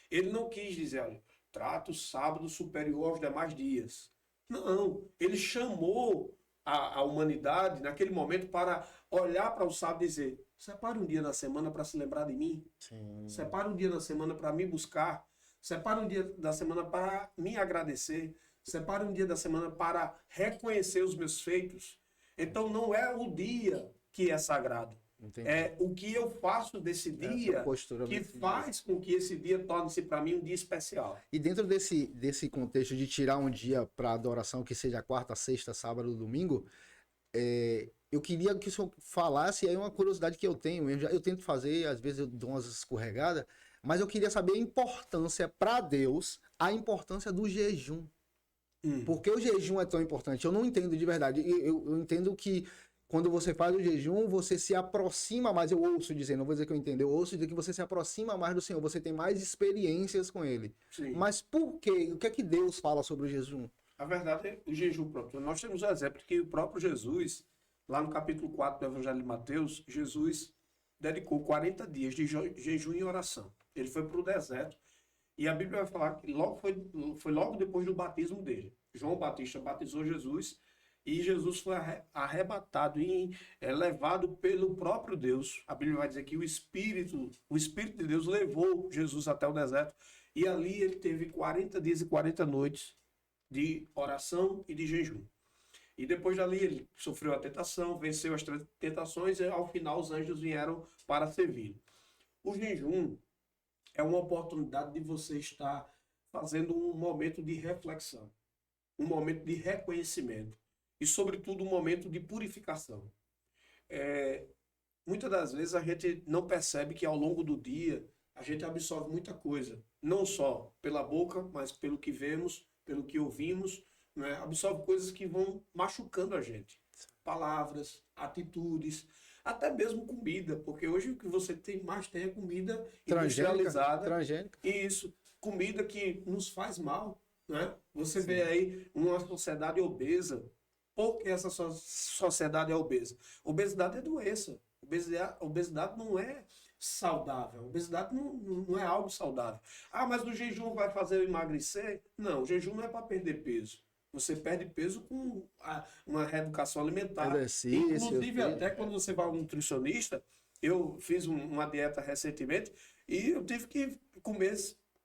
ele não quis dizer, olha, trata o sábado superior aos demais dias. Não, ele chamou a humanidade naquele momento para olhar para o sábado e dizer, separe um dia na semana para se lembrar de mim. Sim. Separe um dia na semana para me buscar. Separe um dia da semana para me agradecer. Separe um dia da semana para reconhecer os meus feitos. Então não é o dia que é sagrado. Entendi. É o que eu faço desse dia postura que muito faz com que esse dia torne-se para mim um dia especial. E dentro desse contexto de tirar um dia para adoração, que seja quarta, sexta, sábado, domingo, eu queria que o senhor falasse, aí uma curiosidade que eu tenho, eu tento fazer, às vezes eu dou umas escorregadas, mas eu queria saber a importância para Deus, a importância do jejum. Por que o jejum é tão importante? Eu não entendo de verdade. Eu entendo que quando você faz o jejum, você se aproxima mais, eu ouço dizer, não vou dizer que eu entendo, eu ouço dizer que você se aproxima mais do Senhor, você tem mais experiências com Ele. Sim. Mas por quê? O que é que Deus fala sobre o jejum? A verdade é o jejum próprio. Nós temos um exemplo que o próprio Jesus, lá no capítulo 4 do Evangelho de Mateus, Jesus dedicou 40 dias de jejum e oração. Ele foi para o deserto e a Bíblia vai falar que foi logo depois do batismo dele. João Batista batizou Jesus e Jesus foi arrebatado e levado pelo próprio Deus. A Bíblia vai dizer que o Espírito de Deus levou Jesus até o deserto e ali ele teve 40 dias e 40 noites de oração e de jejum. E depois dali ele sofreu a tentação, venceu as tentações e ao final os anjos vieram para servir. O jejum é uma oportunidade de você estar fazendo um momento de reflexão, um momento de reconhecimento e, sobretudo, um momento de purificação. Muitas das vezes a gente não percebe que ao longo do dia a gente absorve muita coisa, não só pela boca, mas pelo que vemos, pelo que ouvimos, né? Absorve coisas que vão machucando a gente. Palavras, atitudes, até mesmo comida, porque hoje o que você mais tem é comida industrializada. Transgênica. Isso, comida que nos faz mal, né? Você vê aí uma sociedade obesa. Por que essa sociedade é obesa? Obesidade é doença. Obesidade não é saudável. Obesidade não é algo saudável. Ah, mas o jejum vai fazer eu emagrecer? Não, o jejum não é para perder peso. Você perde peso com uma reeducação alimentar. Exercício, inclusive, até quando você vai ao nutricionista, eu fiz uma dieta recentemente e eu tive que comer.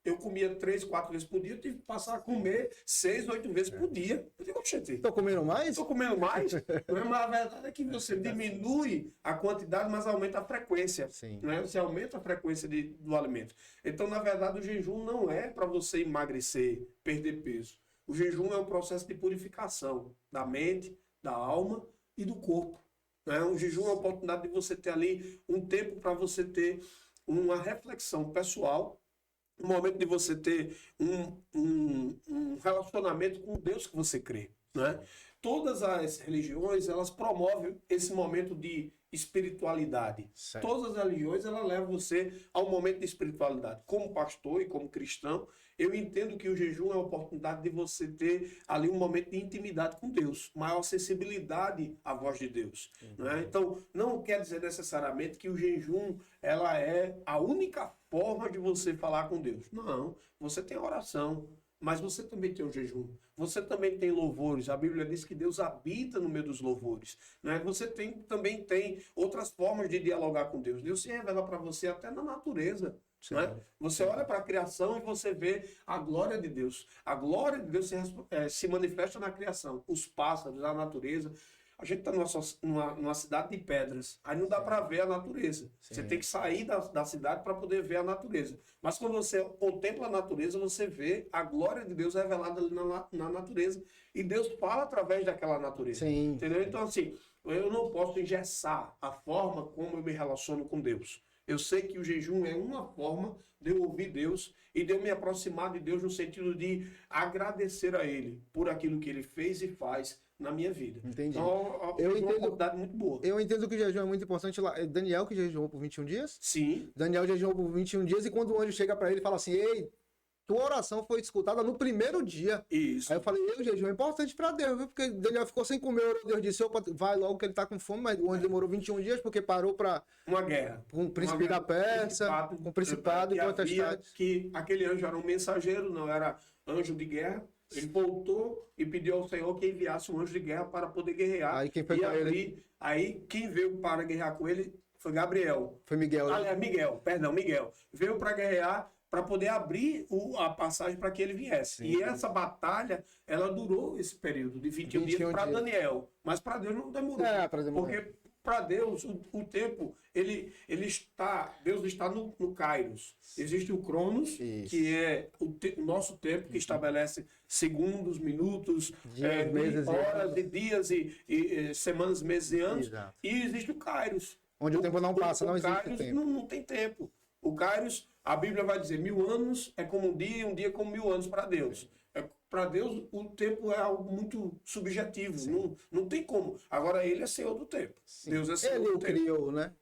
Eu comia 3, 4 vezes por dia, eu tive que passar a comer 6, 8 vezes por dia. Eu digo, oxente, Tô comendo mais? estou comendo mais? Mas a verdade é que você diminui a quantidade, mas aumenta a frequência. Sim. Né? Você aumenta a frequência do alimento. Então, na verdade, o jejum não é para você emagrecer, perder peso. O jejum é um processo de purificação da mente, da alma e do corpo. Né? O jejum é uma oportunidade de você ter ali um tempo para você ter uma reflexão pessoal, um momento de você ter um relacionamento com Deus que você crê. Né? Todas as religiões, elas promovem esse momento de espiritualidade. Certo. Todas as religiões, elas levam você ao momento de espiritualidade. Como pastor e como cristão, eu entendo que o jejum é a oportunidade de você ter ali um momento de intimidade com Deus, maior sensibilidade à voz de Deus. Né? Então, não quer dizer necessariamente que o jejum ela é a única forma de você falar com Deus. Não, você tem oração, mas você também tem o jejum. Você também tem louvores. A Bíblia diz que Deus habita no meio dos louvores. Né? Você também tem outras formas de dialogar com Deus. Deus se revela para você até na natureza. Né? Você olha para a criação e você vê a glória de Deus. A glória de Deus se manifesta na criação. Os pássaros, a natureza. A gente está numa cidade de pedras. Aí não dá para ver a natureza. Sim. Você tem que sair da cidade para poder ver a natureza. Mas quando você contempla a natureza, você vê a glória de Deus revelada ali na natureza. E Deus fala através daquela natureza. Sim. Entendeu? Então, assim, eu não posso engessar a forma como eu me relaciono com Deus. Eu sei que o jejum é uma forma de eu ouvir Deus e de eu me aproximar de Deus no sentido de agradecer a Ele por aquilo que Ele fez e faz na minha vida. Entendi. Então, Eu é uma entendo- oportunidade muito boa. Eu entendo que o jejum é muito importante lá. É Daniel que jejuou por 21 dias? Sim, Daniel jejuou por 21 dias e quando o anjo chega pra ele e fala assim, ei, tua oração foi escutada no primeiro dia. isso. Aí eu falei, o jejum é importante pra Deus, viu? Porque Daniel ficou sem comer, Deus disse, opa, vai logo que ele tá com fome, mas o anjo demorou 21 dias porque parou pra, Uma guerra. com o príncipe da Pérsia, com o principado e que potestades. que aquele anjo era um mensageiro, não era anjo de guerra. Ele voltou e pediu ao Senhor que enviasse um anjo de guerra para poder guerrear. Aí quem foi e com ele? abrir. Aí quem veio para guerrear com ele foi Gabriel. Foi Miguel. né? Aliás, Miguel. Veio para guerrear para poder abrir a passagem para que ele viesse. Sim. E essa batalha, ela durou esse período de 21 dias 21 para dias. Daniel. Mas para Deus não demorou. É, pra demorar. Porque para Deus, o tempo, Deus está no Kairos. Existe o Cronos, Isso. que é o nosso tempo, que estabelece segundos, minutos, Dias, meses e horas, anos. e dias, e semanas, meses e anos. Exato. E existe o Kairos. Onde o tempo não passa, não existe Kairos tempo. não tem tempo. O Kairos, a Bíblia vai dizer, 1000 anos é como um dia, e um dia é como 1000 anos para Deus. Para Deus, o tempo é algo muito subjetivo. Não tem como. Agora, ele é Senhor do tempo. Deus é Senhor Ele do o tempo. criou, né?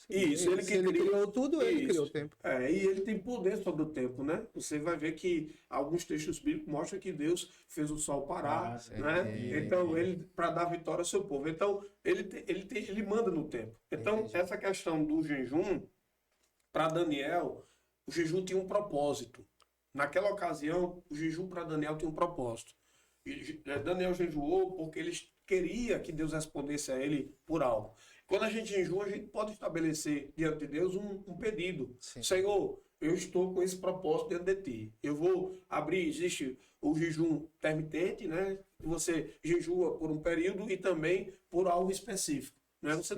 Isso, ele Se ele criou tudo, ele Isso. criou o tempo. É, e ele tem poder sobre o tempo, né? Você vai ver que alguns textos bíblicos mostram que Deus fez o sol parar, sim. né? Então, ele para dar vitória ao seu povo. Então, ele manda no tempo. Então, Entendi. essa questão do jejum, para Daniel, o jejum tinha um propósito. Naquela ocasião, o jejum para Daniel tinha um propósito. E Daniel jejuou porque ele queria que Deus respondesse a ele por algo. Quando a gente jejua, a gente pode estabelecer diante de Deus um pedido. Sim. Senhor, eu estou com esse propósito diante de ti. Eu vou abrir, existe o jejum intermitente, né? Você jejua por um período e também por algo específico. Né? Você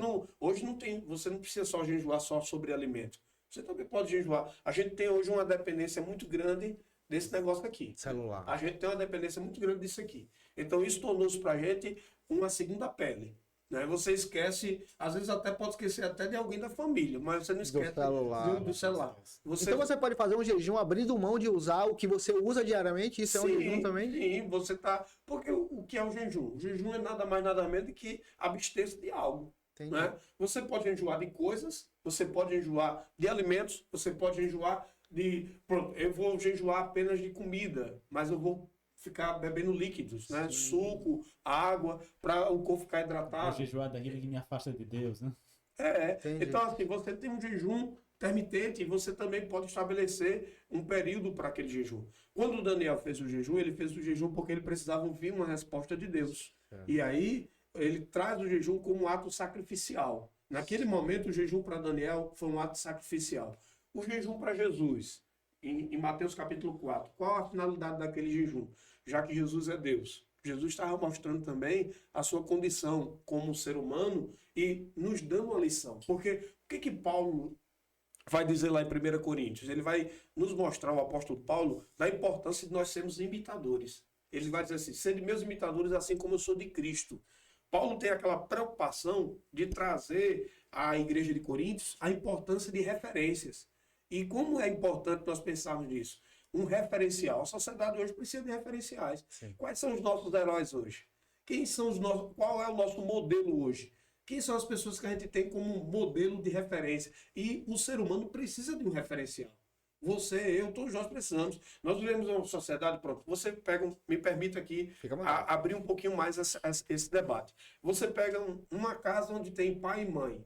não precisa só jejuar só sobre alimento. Você também pode jejuar. A gente tem hoje uma dependência muito grande desse negócio aqui. Celular. A gente tem uma dependência muito grande disso aqui. Então, isso tornou-se para a gente uma segunda pele. Né? Você esquece, às vezes até pode esquecer até de alguém da família, mas você não esquece celular. do celular. Então você pode fazer um jejum abrindo mão de usar o que você usa diariamente, isso é um jejum também? Sim, você tá. Porque o que é o jejum? O jejum é nada mais, nada menos do que abster-se de algo. Entendi. Né? Você pode enjoar de coisas, você pode enjoar de alimentos, você pode enjoar de. Pronto, eu vou jejuar apenas de comida, mas eu vou ficar bebendo líquidos, né? Suco, água, para o corpo ficar Vou hidratado. jejuar daquilo que me afasta de Deus, né? Entendi. Então, assim, você tem um jejum intermitente e você também pode estabelecer um período para aquele jejum. Quando o Daniel fez o jejum, ele fez o jejum porque ele precisava ouvir uma resposta de Deus. E aí, ele traz o jejum como um ato sacrificial. Naquele momento, o jejum para Daniel foi um ato sacrificial. O jejum para Jesus, em Mateus capítulo 4, qual a finalidade daquele jejum? Já que Jesus é Deus. Jesus estava mostrando também a sua condição como ser humano e nos dando uma lição. Porque o que Paulo vai dizer lá em 1 Coríntios? Ele vai nos mostrar, o apóstolo Paulo, da importância de nós sermos imitadores. Ele vai dizer assim, sede meus imitadores assim como eu sou de Cristo. Paulo tem aquela preocupação de trazer à igreja de Coríntios a importância de referências. E como é importante nós pensarmos nisso? Um referencial. A sociedade hoje precisa de referenciais. Sim. Quais são os nossos heróis hoje? Qual é o nosso modelo hoje? Quem são as pessoas que a gente tem como modelo de referência? E o ser humano precisa de um referencial. Você, eu, todos nós precisamos. Nós vivemos uma sociedade, pronto. Você pega, me permita aqui Fica à vontade. abrir um pouquinho mais esse debate. Você pega uma casa onde tem pai e mãe.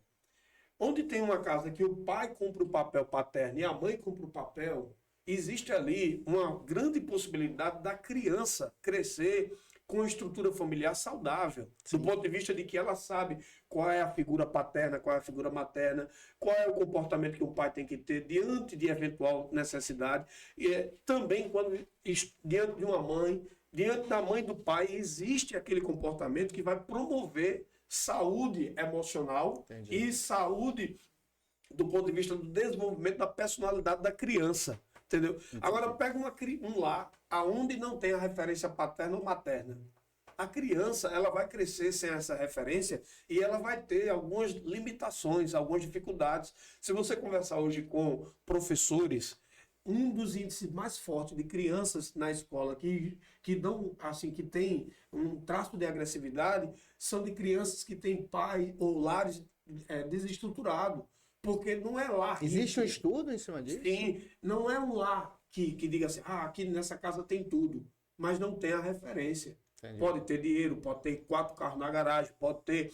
Onde tem uma casa que o pai cumpre o papel paterno e a mãe cumpre o papel, existe ali uma grande possibilidade da criança crescer com uma estrutura familiar saudável, do ponto de vista de que ela sabe qual é a figura paterna, qual é a figura materna, qual é o comportamento que o pai tem que ter diante de eventual necessidade, e também quando diante de uma mãe, diante da mãe e do pai, existe aquele comportamento que vai promover saúde emocional Entendi. e saúde do ponto de vista do desenvolvimento da personalidade da criança. Entendeu? Agora, pega um lar aonde não tem a referência paterna ou materna. A criança, ela vai crescer sem essa referência e ela vai ter algumas limitações, algumas dificuldades. Se você conversar hoje com professores, um dos índices mais fortes de crianças na escola que dão, assim, que tem um traço de agressividade são de crianças que têm pai ou lares desestruturados. Porque não é lá. Existe um estudo em cima disso? Sim, não é um lar que diga assim, aqui nessa casa tem tudo, mas não tem a referência. Entendi. Pode ter dinheiro, pode ter 4 carros na garagem, pode ter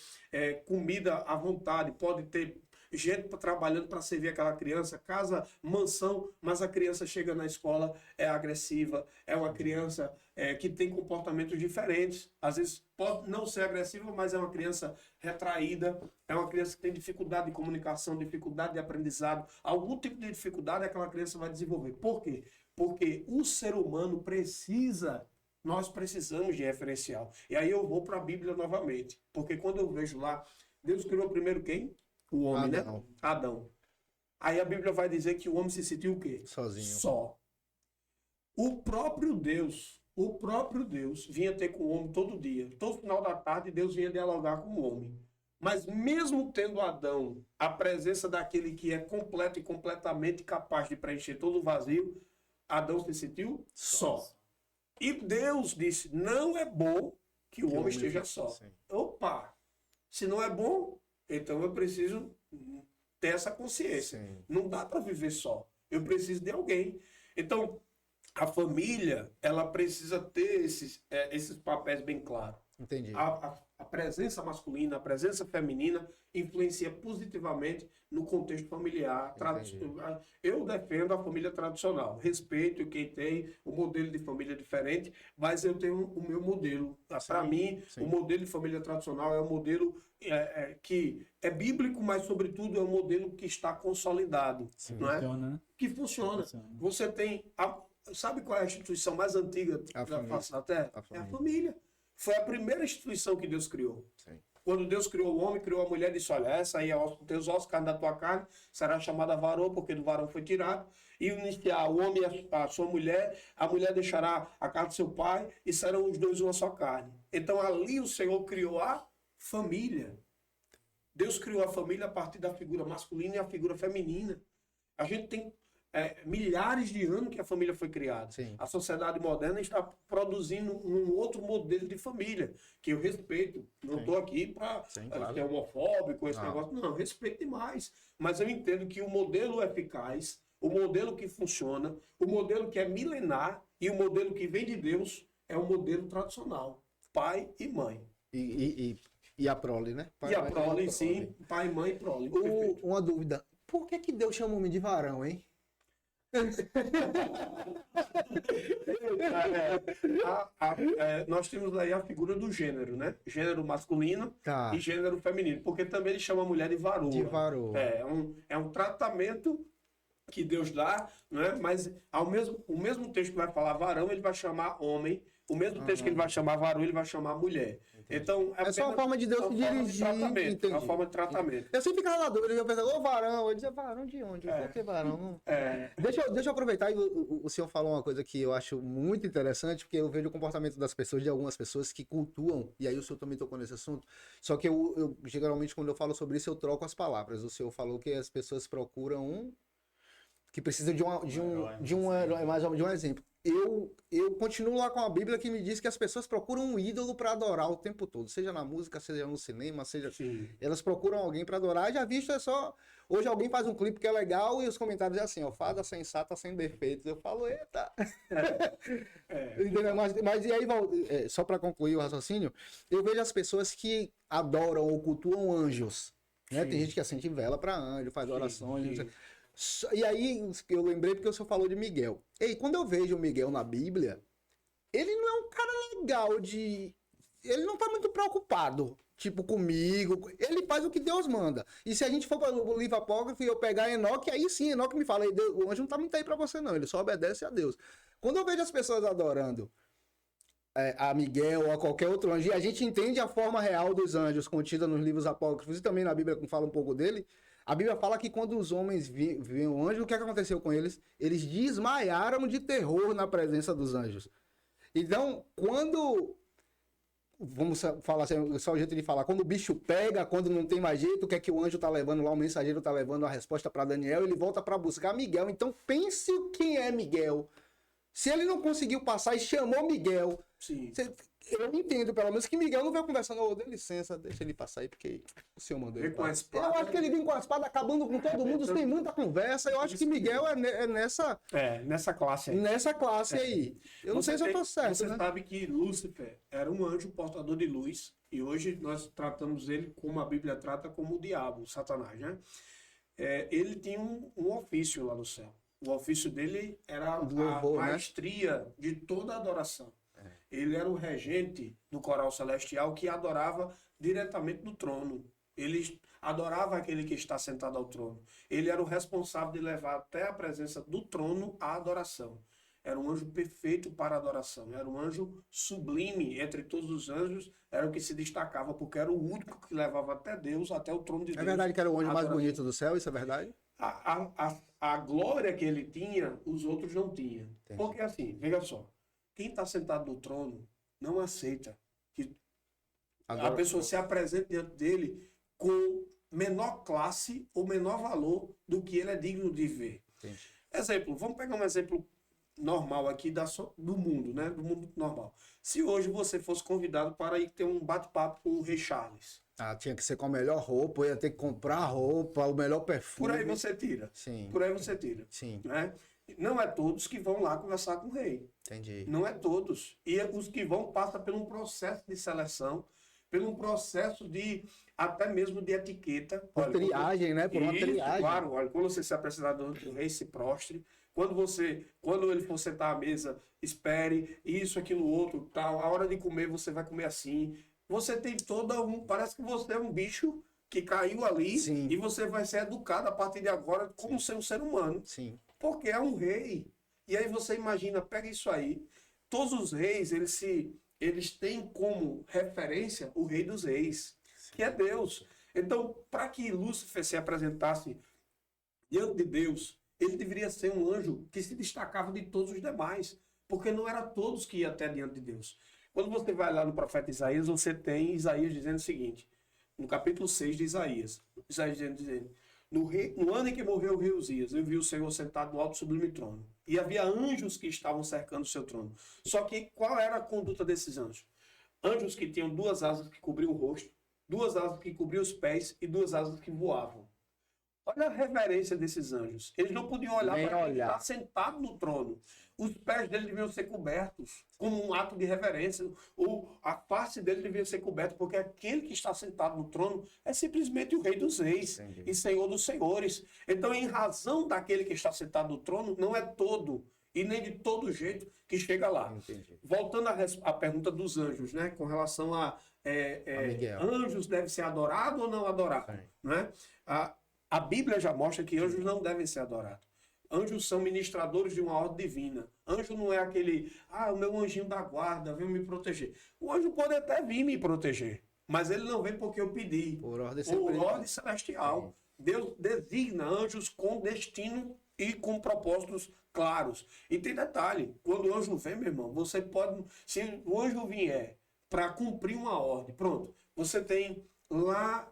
comida à vontade, pode ter gente trabalhando para servir aquela criança, casa, mansão, mas a criança chega na escola, é agressiva, é uma criança que tem comportamentos diferentes. Às vezes pode não ser agressiva, mas é uma criança retraída, é uma criança que tem dificuldade de comunicação, dificuldade de aprendizado. Algum tipo de dificuldade aquela criança vai desenvolver. Por quê? Porque o ser humano nós precisamos de referencial. E aí eu vou para a Bíblia novamente. Porque quando eu vejo lá, Deus criou primeiro quem? O homem, Adão. né? Adão. Aí a Bíblia vai dizer que o homem se sentiu o quê? Sozinho. Só. O próprio Deus vinha ter com o homem todo dia. Todo final da tarde, Deus vinha dialogar com o homem. Mas mesmo tendo Adão, a presença daquele que é completo e completamente capaz de preencher todo o vazio, Adão se sentiu só. E Deus disse, não é bom que o homem esteja só. Sim. Opa! Se não é bom, então eu preciso ter essa consciência. Sim. Não dá para viver só. Eu preciso de alguém. Então, a família, ela precisa ter esses papéis bem claros. Entendi. A presença masculina, a presença feminina influencia positivamente no contexto familiar. Eu defendo a família tradicional. Respeito quem tem o modelo de família diferente, mas eu tenho o meu modelo. Para mim, sim. o modelo de família tradicional é um modelo que é bíblico, mas, sobretudo, é um modelo que está consolidado. Não é? Funciona, né? Que funciona. Você tem... Sabe qual é a instituição mais antiga da face da Terra? É a família. Foi a primeira instituição que Deus criou. Sim. Quando Deus criou o homem, criou a mulher e disse, olha, essa aí é os teus ossos, carne da tua carne, será chamada varão, porque do varão foi tirado. E iniciar o homem e a sua mulher, a mulher deixará a casa do seu pai e serão os dois uma só carne. Então ali o Senhor criou a família. Deus criou a família a partir da figura masculina e a figura feminina. A gente tem milhares de anos que a família foi criada. Sim. A sociedade moderna está produzindo um outro modelo de família, que eu respeito. Não estou aqui para ser homofóbico, esse negócio. Não, respeito demais. Mas eu entendo que o modelo eficaz, o modelo que funciona, o modelo que é milenar e o modelo que vem de Deus é o modelo tradicional. Pai e mãe. E a prole, né? E a prole, sim. Pai, mãe e prole. Uma dúvida. Por que Deus chama o homem de varão, hein? Nós temos aí a figura do gênero, né? Gênero masculino e gênero feminino. Porque também ele chama a mulher de varoa. De varoa. É um tratamento que Deus dá, né? Mas o mesmo texto que vai falar varão, ele vai chamar homem. O mesmo texto que ele vai chamar varão, ele vai chamar mulher. Então, é só uma forma de Deus se dirigir. É uma forma de tratamento. Eu sempre ficava na dúvida, eu pensava, varão. Eu dizia, varão de onde? Por que varão? Deixa eu aproveitar, e o senhor falou uma coisa que eu acho muito interessante, porque eu vejo o comportamento das pessoas, de algumas pessoas que cultuam, e aí o senhor também tocou nesse assunto, só que eu geralmente, quando eu falo sobre isso, eu troco as palavras. O senhor falou que as pessoas procuram que precisa de um exemplo. Eu continuo lá com a Bíblia que me diz que as pessoas procuram um ídolo para adorar o tempo todo, seja na música, seja no cinema, elas procuram alguém para adorar. Já visto hoje alguém faz um clipe que é legal e os comentários é assim, fada sensata sem defeitos. Eu falo, eita. Mas e aí, só para concluir o raciocínio, eu vejo as pessoas que adoram ou cultuam anjos, né? Tem gente que acende vela para anjo, faz orações, e aí, eu lembrei porque o senhor falou de Miguel. Quando eu vejo o Miguel na Bíblia, ele não é um cara legal ele não tá muito preocupado, tipo, comigo. Ele faz o que Deus manda. E se a gente for para o livro apócrifo e eu pegar Enoque, aí sim, Enoque me fala, o anjo não tá muito aí para você não, ele só obedece a Deus. Quando eu vejo as pessoas adorando a Miguel ou a qualquer outro anjo, e a gente entende a forma real dos anjos contida nos livros apócrifos e também na Bíblia, que fala um pouco dele, a Bíblia fala que quando os homens viam o anjo, o que aconteceu com eles? Eles desmaiaram de terror na presença dos anjos. Então, quando... Vamos falar assim, só o jeito de falar. Quando o bicho pega, quando não tem mais jeito, o que é que o anjo tá levando lá? O mensageiro tá levando a resposta para Daniel, ele volta para buscar Miguel. Então, pense quem é Miguel. Se ele não conseguiu passar e chamou Miguel, Sim. eu entendo, pelo menos, que Miguel não vai conversando, ô, dê licença, deixa ele passar aí, porque o senhor mandou ele. Vem com a espada. Eu acho que ele vem com a espada acabando com todo mundo, tem muita conversa. Eu acho que Miguel é nessa classe aí. nessa classe aí. Eu não sei se eu tô certo, Você né? sabe que Lúcifer era um anjo portador de luz, e hoje nós tratamos ele como a Bíblia trata como o diabo, o Satanás, né? Ele tinha um ofício lá no céu. O ofício dele era Louvor, a né? maestria de toda a adoração. Ele era o regente do coral celestial que adorava diretamente no trono. Ele adorava aquele que está sentado ao trono. Ele era o responsável de levar até a presença do trono a adoração. Era um anjo perfeito para a adoração. Era um anjo sublime entre todos os anjos. Era o que se destacava, porque era o único que levava até Deus, até o trono de Deus. É verdade que era o anjo mais Adoração. bonito do céu, isso é verdade? A glória que ele tinha, os outros não tinham. Entendi. Porque assim, veja só, quem está sentado no trono não aceita que a pessoa se apresente diante dele com menor classe ou menor valor do que ele é digno de ver. Entendi. Exemplo, vamos pegar um exemplo normal aqui do mundo, né? Do mundo normal. Se hoje você fosse convidado para ir ter um bate-papo com o Rei Charles, Ah, tinha que ser com a melhor roupa, ia ter que comprar roupa, o melhor perfume. por aí você tira. Sim, Por aí você tira. sim, Né? Não é todos que vão lá conversar com o rei. entendi. Não é todos. E os que vão passam por um processo de seleção, por um processo de, até mesmo de etiqueta. Por triagem, né? Por uma Isso, triagem. claro. Olha, quando você se apresentar diante do rei, se prostre. Quando ele for sentar à mesa, espere isso, aquilo, outro, tal. A hora de comer, você vai comer assim. Você tem parece que você é um bicho que caiu ali. Sim. E você vai ser educado a partir de agora como ser um ser humano. Sim. Porque é um rei. E aí você imagina, pega isso aí. Todos os reis, eles têm como referência o rei dos reis, que é Deus. Então, para que Lúcifer se apresentasse diante de Deus, ele deveria ser um anjo que se destacava de todos os demais. Porque não era todos que iam até diante de Deus. Quando você vai lá no profeta Isaías, você tem Isaías dizendo o seguinte, no capítulo 6 de Isaías dizendo no ano em que morreu o rei Uzias, eu vi o Senhor sentado no alto sublime trono. E havia anjos que estavam cercando o seu trono. Só que qual era a conduta desses anjos? Anjos que tinham 2 asas que cobriam o rosto, 2 asas que cobriam os pés e 2 asas que voavam. Olha a reverência desses anjos. Eles não podiam olhar Nem para quem olhar. está sentado no trono. Os pés dele deviam ser cobertos, como um ato de reverência. A face dele devia ser coberta, porque aquele que está sentado no trono é simplesmente o Rei dos Reis Entendi. e Senhor dos Senhores. Então, em razão daquele que está sentado no trono, não é todo e nem de todo jeito que chega lá. Entendi. Voltando à pergunta dos anjos, né, com relação a Miguel. anjos devem ser adorados ou não adorados, Sim. né? A Bíblia já mostra que anjos não devem ser adorados. Anjos são ministradores de uma ordem divina. Anjo não é aquele, o meu anjinho da guarda veio me proteger. O anjo pode até vir me proteger, mas ele não vem porque eu pedi. Por ordem Por ordem celestial. Deus designa anjos com destino e com propósitos claros. E tem detalhe, quando o anjo vem, meu irmão, você pode, se o anjo vier para cumprir uma ordem, pronto, você tem lá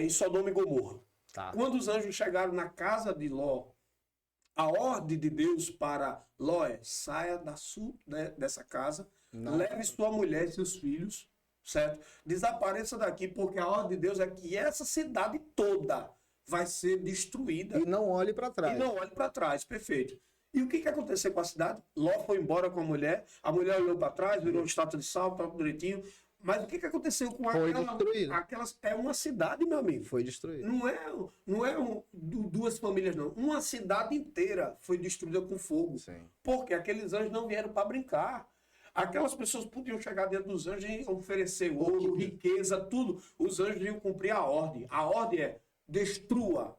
em Sodoma e Gomorra. Tá. Quando os anjos chegaram na casa de Ló, a ordem de Deus para Ló saia dessa casa, Não. leve sua mulher e seus filhos, certo? Desapareça daqui, porque a ordem de Deus é que essa cidade toda vai ser destruída. E não olhe para trás. E não olhe para trás, perfeito. E o que aconteceu com a cidade? Ló foi embora com a mulher olhou para trás, virou uma estátua de sal, tudo direitinho. Mas o que aconteceu com Foi destruído. é uma cidade, meu amigo. Foi destruído. Não é duas famílias, não. Uma cidade inteira foi destruída com fogo. Sim. Porque aqueles anjos não vieram para brincar. Aquelas pessoas podiam chegar dentro dos anjos e oferecer ouro, riqueza, tudo. Os anjos iam cumprir a ordem. A ordem é destrua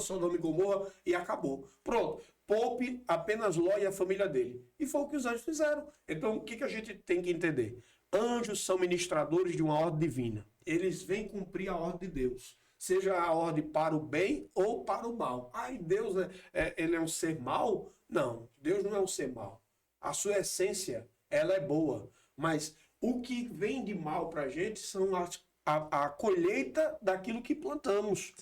Sodoma e Gomorra e acabou. Pronto. poupe apenas Ló e a família dele. E foi o que os anjos fizeram. Então, o que a gente tem que entender? Anjos são ministradores de uma ordem divina. Eles vêm cumprir a ordem de Deus. Seja a ordem para o bem ou para o mal. Ai, Deus, ele é um ser mau? Não, Deus não é um ser mau. A sua essência, ela é boa. Mas o que vem de mal para a gente são a colheita daquilo que plantamos.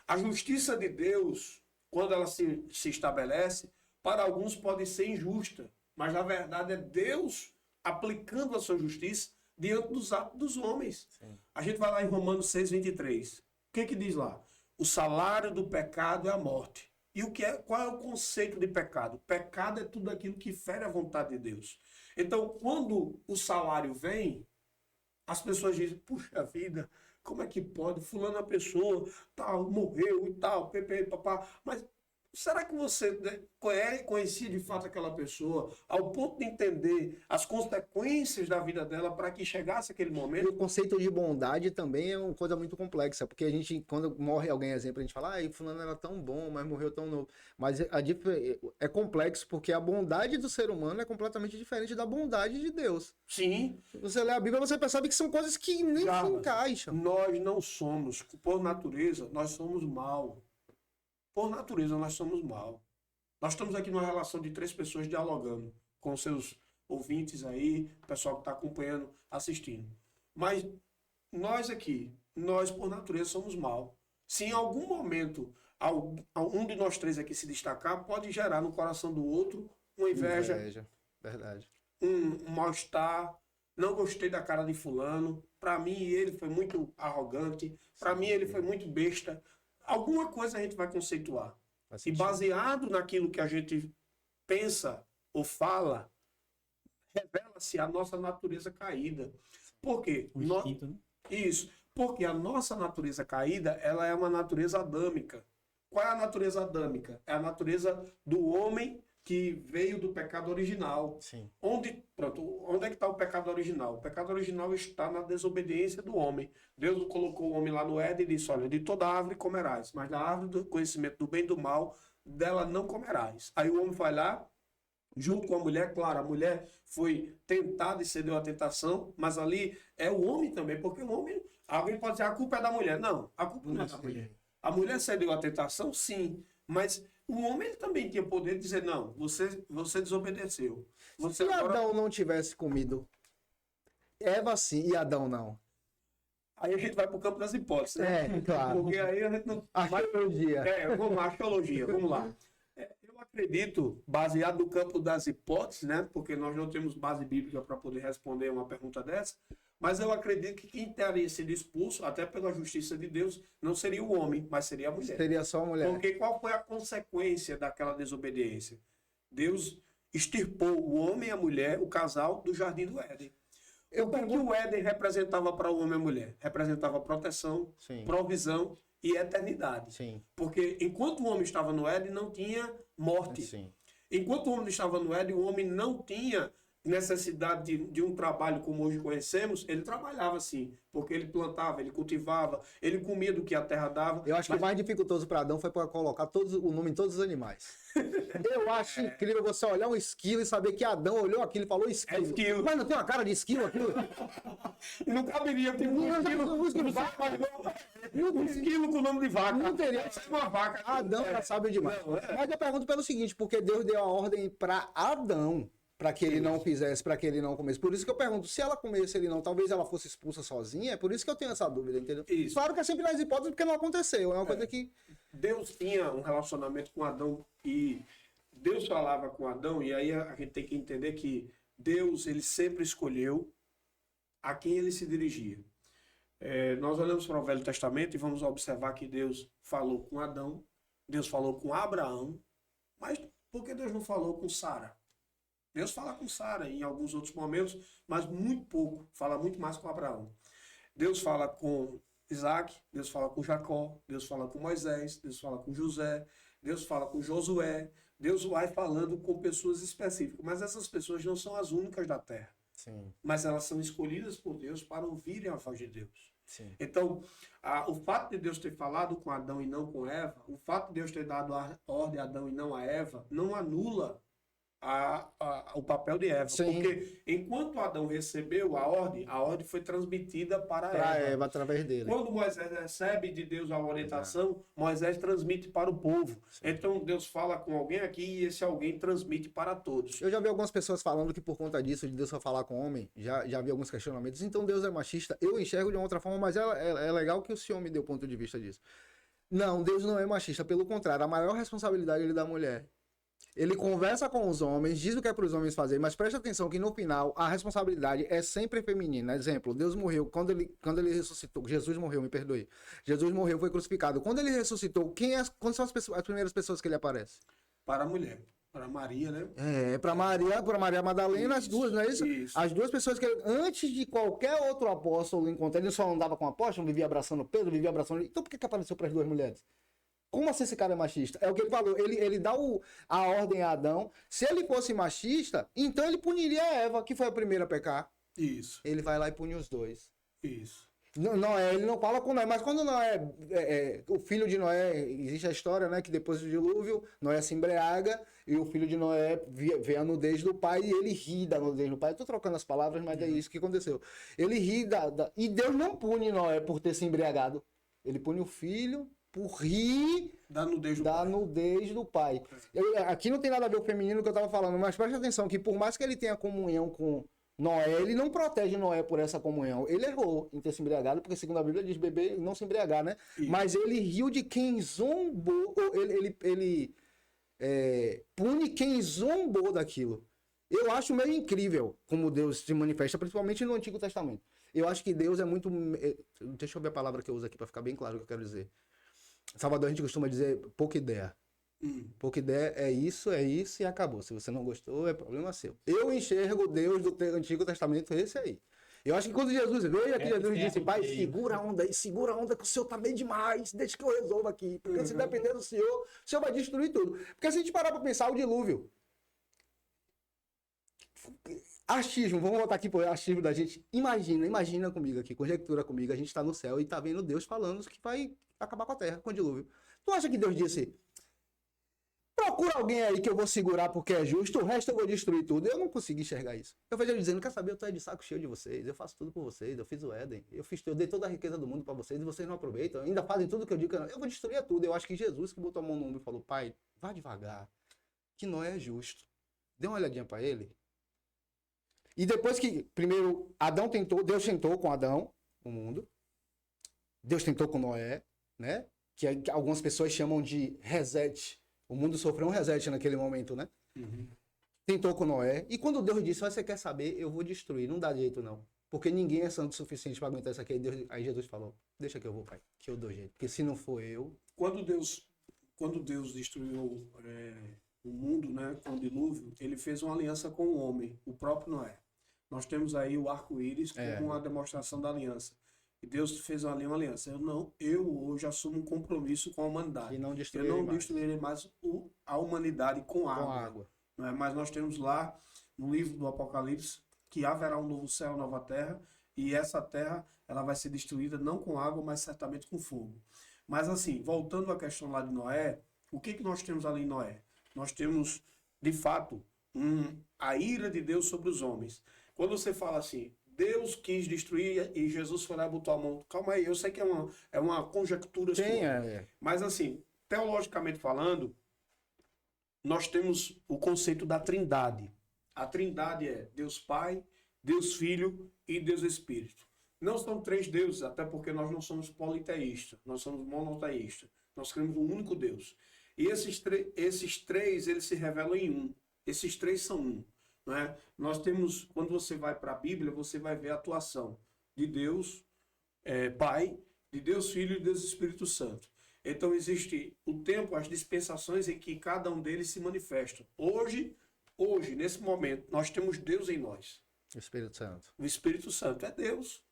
A justiça de Deus, quando ela se estabelece, para alguns pode ser injusta. Mas, na verdade, é Deus aplicando a sua justiça diante dos atos dos homens. Sim. A gente vai lá em Romanos 6:23. O que diz lá? O salário do pecado é a morte. E qual é o conceito de pecado? Pecado é tudo aquilo que fere a vontade de Deus. Então, quando o salário vem, as pessoas dizem, puxa vida, como é que pode? Fulana pessoa, tal, morreu e tal, pepe, papá. Mas será que você conhecia de fato aquela pessoa ao ponto de entender as consequências da vida dela para que chegasse aquele E momento? o conceito de bondade também é uma coisa muito complexa, porque a gente, quando morre alguém, exemplo, a gente fala, fulano era tão bom, mas morreu tão novo. Mas é complexo porque a bondade do ser humano é completamente diferente da bondade de Deus. Sim. Você lê a Bíblia, você percebe que são coisas que nem se encaixam. Nós não somos, por natureza, nós somos mal. Por natureza, nós somos mal. Nós estamos aqui numa relação de 3 pessoas dialogando com seus ouvintes aí, o pessoal que está acompanhando, assistindo. Mas nós aqui, nós por natureza somos mal. Se em algum momento um de nós 3 aqui se destacar, pode gerar no coração do outro uma inveja. Verdade. Um mal-estar. Não gostei da cara de fulano. Para mim, ele foi muito arrogante. Para mim, ele foi muito besta. Alguma coisa a gente vai conceituar. E baseado naquilo que a gente pensa ou fala, revela-se a nossa natureza caída. Por quê? O instinto, né? Isso. Porque a nossa natureza caída, ela é uma natureza adâmica. Qual é a natureza adâmica? É a natureza do homem que veio do pecado original. Sim. Onde é que está o pecado original? O pecado original está na desobediência do homem. Deus colocou o homem lá no Éden e disse, olha, de toda árvore comerás, mas da árvore do conhecimento do bem e do mal, dela não comerás. Aí o homem vai lá, junto com a mulher, claro, a mulher foi tentada e cedeu à tentação, mas ali é o homem também, porque o homem, alguém pode dizer, a culpa é da mulher. Não, a culpa não é da mulher. A mulher cedeu à tentação, sim, mas o homem ele também tinha poder de dizer, não, você desobedeceu. Se Adão não tivesse comido, Eva sim e Adão não. Aí a gente vai para o campo das hipóteses, né? É, claro. Porque aí a gente não... Arqueologia. Vamos lá, arqueologia, vamos lá. Eu acredito, baseado no campo das hipóteses, né? Porque nós não temos base bíblica para poder responder uma pergunta dessa, mas eu acredito que quem teria sido expulso, até pela justiça de Deus, não seria o homem, mas seria a mulher. Seria só a mulher. Porque qual foi a consequência daquela desobediência? Deus extirpou o homem e a mulher, o casal, do jardim do Éden. O que o Éden representava para o homem e a mulher? Representava proteção, Sim. provisão e eternidade. Sim. Porque enquanto o homem estava no Éden, não tinha morte. Sim. Enquanto o homem estava no Éden, o homem não tinha necessidade de um trabalho como hoje conhecemos. Ele trabalhava sim, porque ele plantava, ele cultivava, ele comia do que a terra dava. Eu acho que o mais dificultoso para Adão foi para colocar o nome em todos os animais. Eu acho incrível você olhar um esquilo e saber que Adão olhou aquilo e falou esquilo. Esquilo. Mas não tem uma cara de esquilo aquilo? E não caberia com um esquilo com o nome de vaca. Não teria. Uma vaca. Adão já sabe demais. Não, Mas eu pergunto pelo seguinte, porque Deus deu a ordem para Adão, para que ele não fizesse, para que ele não comesse. Por isso que eu pergunto, se ela comesse, ele não, talvez ela fosse expulsa sozinha, é por isso que eu tenho essa dúvida, entendeu? Isso. Claro que é sempre nas hipóteses, porque não aconteceu, é uma coisa que... Deus tinha um relacionamento com Adão e Deus falava com Adão, e aí a gente tem que entender que Deus, ele sempre escolheu a quem ele se dirigia. Nós olhamos para o Velho Testamento e vamos observar que Deus falou com Adão, Deus falou com Abraão, mas por que Deus não falou com Sara? Deus fala com Sara em alguns outros momentos, mas muito pouco, fala muito mais com Abraão. Deus fala com Isaac, Deus fala com Jacó, Deus fala com Moisés, Deus fala com José, Deus fala com Josué, Deus vai falando com pessoas específicas, mas essas pessoas não são as únicas da terra. Sim, mas elas são escolhidas por Deus para ouvirem a voz de Deus. sim. Então, o fato de Deus ter falado com Adão e não com Eva, o fato de Deus ter dado a ordem a Adão e não a Eva, não anula o papel de Eva. Sim. Porque enquanto Adão recebeu a ordem foi transmitida para Pra Eva. Eva através dele. Quando Moisés recebe de Deus a orientação, Moisés transmite para o povo. Então Deus fala com alguém aqui e esse alguém transmite para todos. Eu já vi algumas pessoas falando que por conta disso, de Deus só falar com homem, já vi alguns questionamentos. Então Deus é machista. Eu enxergo de uma outra forma, mas é legal que o senhor me deu ponto de vista disso. Não, Deus não é machista. Pelo contrário, a maior responsabilidade ele dá à mulher. Ele conversa com os homens, diz o que é para os homens fazer, mas preste atenção que no final a responsabilidade é sempre feminina. Exemplo, Deus morreu, quando ele ressuscitou, Jesus morreu, me perdoe. Jesus morreu, foi crucificado. Quando ele ressuscitou, quais são as primeiras pessoas que ele aparece? Para a mulher. Para Maria, né? Para Maria Madalena, as duas, não é isso? Isso. As duas pessoas que antes de qualquer outro apóstolo encontrar, ele só andava com o apóstolo, vivia abraçando Pedro, vivia abraçando. Então por que apareceu para as duas mulheres? Como assim esse cara é machista? É o que ele falou. Ele dá a ordem a Adão. Se ele fosse machista, então ele puniria a Eva, que foi a primeira a pecar. Isso. Ele vai lá e pune os dois. Isso. Noé, ele não fala com Noé, mas quando Noé, o filho de Noé, existe a história, né, que depois do dilúvio, Noé se embriaga e o filho de Noé vê a nudez do pai e ele ri da nudez do pai. Eu tô trocando as palavras, mas é isso que aconteceu. Ele ri e Deus não pune Noé por ter se embriagado. Ele pune o filho por rir Da nudez do da pai. nudez do pai. Aqui não tem nada a ver com o feminino que eu tava falando, mas preste atenção que por mais que ele tenha comunhão com Noé, ele não protege Noé por essa comunhão. Ele errou em ter se embriagado, porque segundo a Bíblia diz beber e não se embriagar, né? Isso. Mas ele riu de quem zombou, ele pune quem zombou daquilo. Eu acho meio incrível como Deus se manifesta, principalmente no Antigo Testamento. Eu acho que Deus é muito... Deixa eu ver a palavra que eu uso aqui para ficar bem claro o que eu quero dizer. Salvador, a gente costuma dizer pouca ideia. Pouca ideia é isso e acabou. Se você não gostou, é problema seu. Eu enxergo Deus do Antigo Testamento esse aí. Eu acho que quando Jesus veio aqui, Jesus disse, pai, segura a onda aí, segura a onda que o senhor tá bem demais, deixa que eu resolva aqui. Porque se depender do senhor, o senhor vai destruir tudo. Porque se a gente parar pra pensar, o dilúvio... Achismo, vamos voltar aqui pro achismo da gente. Imagina comigo aqui, conjectura comigo, a gente tá no céu e tá vendo Deus falando que vai acabar com a terra, com o dilúvio. Tu acha que Deus disse, procura alguém aí que eu vou segurar porque é justo, o resto eu vou destruir tudo? Eu não consegui enxergar isso. Eu vejo ele dizendo, quer saber, eu tô de saco cheio de vocês, eu faço tudo por vocês, eu fiz o Éden, eu dei toda a riqueza do mundo pra vocês e vocês não aproveitam, ainda fazem tudo que eu digo, eu vou destruir tudo. Eu acho que Jesus que botou a mão no ombro e falou, pai, vá devagar, que Noé é justo. Dê uma olhadinha pra ele. E depois que, primeiro, Deus tentou com Adão, o mundo. Deus tentou com Noé, né? Que algumas pessoas chamam de reset. O mundo sofreu um reset naquele momento, né? Tentou com Noé. E quando Deus disse, você quer saber, eu vou destruir. Não dá jeito, não. Porque ninguém é santo o suficiente para aguentar isso aqui. Aí Jesus falou, deixa que eu vou, pai. Que eu dou jeito. Porque se não for eu... Quando Deus destruiu o mundo, né, com o dilúvio, ele fez uma aliança com o homem, o próprio Noé. Nós temos aí o arco-íris como uma demonstração da aliança. E Deus fez ali uma aliança. Eu hoje assumo um compromisso com a humanidade. E não Eu não destruirei mais a humanidade com água. Não é? Mas nós temos lá, no livro do Apocalipse, que haverá um novo céu, nova terra, e essa terra ela vai ser destruída não com água, mas certamente com fogo. Mas assim, voltando à questão lá de Noé, o que nós temos ali em Noé? Nós temos, de fato, a ira de Deus sobre os homens. Quando você fala assim, Deus quis destruir e Jesus foi lá e botou a mão. Calma aí, eu sei que é uma conjectura sua. Mas assim, teologicamente falando, nós temos o conceito da trindade. A trindade é Deus Pai, Deus Filho e Deus Espírito. Não são três deuses, até porque nós não somos politeístas, nós somos monoteístas. Nós cremos um único Deus. E esses três, eles se revelam em um. Esses três são um. Não é? Nós temos, quando você vai para a Bíblia, você vai ver a atuação de Deus Pai, de Deus Filho e de Deus Espírito Santo. Então existe o tempo, as dispensações em que cada um deles se manifesta. Hoje, nesse momento, nós temos Deus em nós. O Espírito Santo. O Espírito Santo é Deus.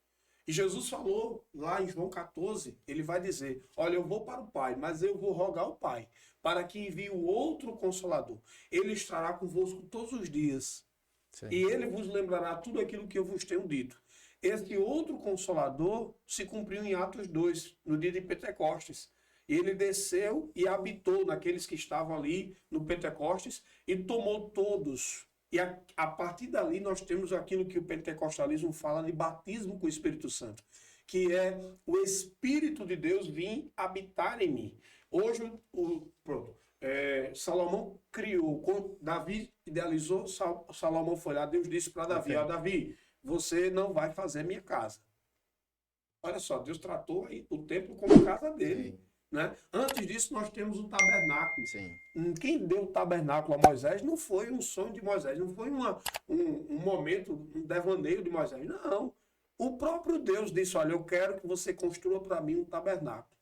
E Jesus falou lá em João 14, ele vai dizer, olha, eu vou para o Pai, mas eu vou rogar ao Pai, para que envie o outro Consolador. Ele estará convosco todos os dias, Sim. E ele vos lembrará tudo aquilo que eu vos tenho dito. Esse outro Consolador se cumpriu em Atos 2, no dia de Pentecostes. Ele desceu e habitou naqueles que estavam ali no Pentecostes e tomou todos. E a partir dali nós temos aquilo que o pentecostalismo fala de batismo com o Espírito Santo, que é o Espírito de Deus vir habitar em mim. Hoje, Salomão criou, quando Davi idealizou, Salomão foi lá, Deus disse para Davi, ó, Davi, você não vai fazer minha casa. Olha só, Deus tratou aí o templo como casa dele. Sim. Né? Antes disso, nós temos o tabernáculo. Sim. Quem deu o tabernáculo a Moisés não foi um sonho de Moisés, não foi um momento, um devaneio de Moisés. Não. O próprio Deus disse, olha, eu quero que você construa para mim um tabernáculo.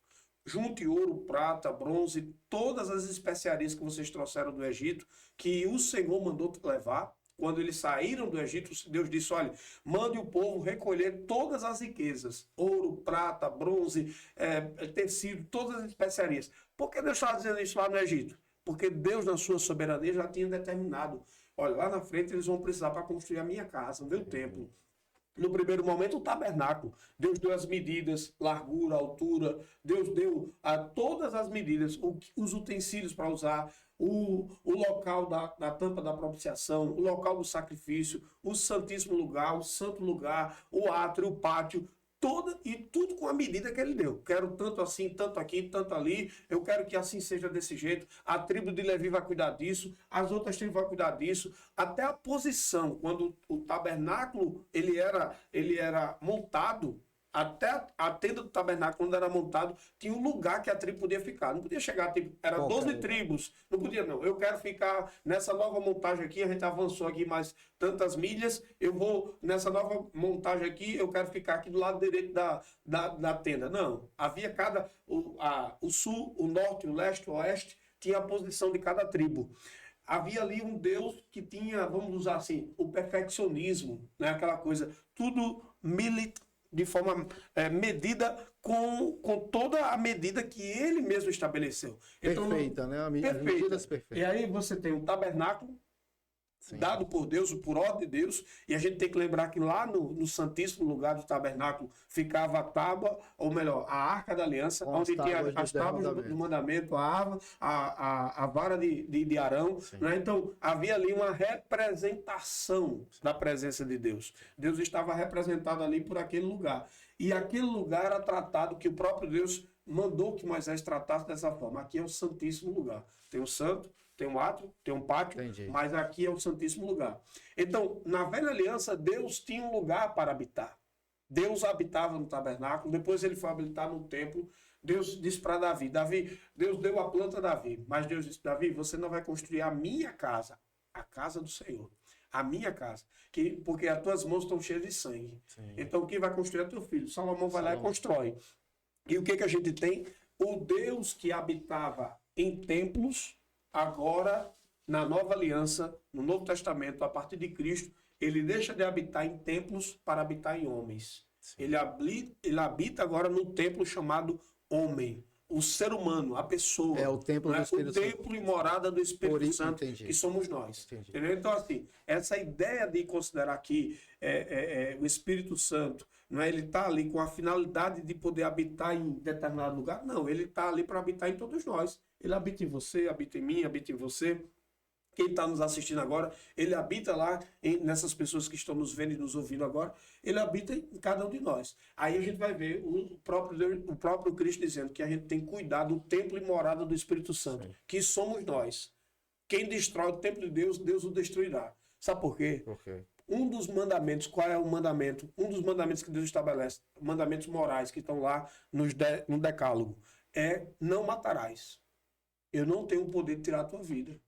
Junte ouro, prata, bronze, todas as especiarias que vocês trouxeram do Egito, que o Senhor mandou levar. Quando eles saíram do Egito, Deus disse, olha, mande o povo recolher todas as riquezas, ouro, prata, bronze, tecido, todas as especiarias. Por que Deus estava dizendo isso lá no Egito? Porque Deus, na sua soberania, já tinha determinado, olha, lá na frente eles vão precisar para construir a minha casa, o meu templo. No primeiro momento, o tabernáculo. Deus deu as medidas, largura, altura. Deus deu todas as medidas, os utensílios para usar, o local da tampa da propiciação, o local do sacrifício, o santíssimo lugar, o santo lugar, o átrio, o pátio, tudo com a medida que ele deu. Quero tanto assim, tanto aqui, tanto ali, eu quero que assim seja desse jeito. A tribo de Levi vai cuidar disso, as outras tribos vão cuidar disso. Até a posição, quando o tabernáculo ele era montado, até a tenda do tabernáculo, quando era montado, tinha um lugar que a tribo podia ficar. Não podia chegar, era 12 tribos. Não podia, não. Eu quero ficar nessa nova montagem aqui, a gente avançou aqui mais tantas milhas, eu vou nessa nova montagem aqui, eu quero ficar aqui do lado direito da tenda. Não. Havia o sul, o norte, o leste, o oeste, tinha a posição de cada tribo. Havia ali um Deus que tinha, vamos usar assim, o perfeccionismo, né? Aquela coisa, tudo de forma medida com toda a medida que ele mesmo estabeleceu. Perfeita, então, né? As perfeita. medidas perfeitas. E aí você tem um tabernáculo, Sim. dado por Deus, por ordem de Deus, e a gente tem que lembrar que lá no santíssimo lugar do tabernáculo ficava a tábua, ou melhor, a arca da aliança, Com onde tinha as as tábuas do mandamento, a vara de Arão. Né? Então, havia ali uma representação da presença de Deus. Deus estava representado ali por aquele lugar. E aquele lugar era tratado que o próprio Deus mandou que Moisés tratasse dessa forma. Aqui é o santíssimo lugar. Tem o santo, tem um átrio, tem um pátio, Entendi. mas aqui é o santíssimo lugar. Então, na velha aliança, Deus tinha um lugar para habitar. Deus habitava no tabernáculo, depois ele foi habitar no templo. Deus disse para Davi, Deus deu a planta a Davi, mas Deus disse, Davi, você não vai construir a minha casa, a casa do Senhor. A minha casa, porque as tuas mãos estão cheias de sangue. Sim. Então, quem vai construir é teu filho. Salomão vai lá e constrói. E o que a gente tem? O Deus que habitava em templos, agora, na nova aliança, no Novo Testamento, a partir de Cristo, ele deixa de habitar em templos para habitar em homens. Ele habita agora num templo chamado homem. O ser humano, a pessoa. É o templo do Espírito Santo. O templo e morada do Espírito Santo, entendi. que somos nós. Entendi. Entendeu? Então, assim, essa ideia de considerar que o Espírito Santo, não é, ele está ali com a finalidade de poder habitar em determinado lugar, não, ele está ali para habitar em todos nós. Ele habita em você, habita em mim, habita em você. Quem está nos assistindo agora, ele habita lá nessas pessoas que estão nos vendo e nos ouvindo agora, ele habita em cada um de nós. Aí a gente vai ver o próprio Cristo dizendo que a gente tem que cuidar do templo e morada do Espírito Santo, que somos nós. Quem destrói o templo de Deus, Deus o destruirá. Sabe por quê? Por quê? Um dos mandamentos, qual é o mandamento? Um dos mandamentos que Deus estabelece, mandamentos morais que estão lá no decálogo, é não matarás. Eu não tenho o poder de tirar a tua vida.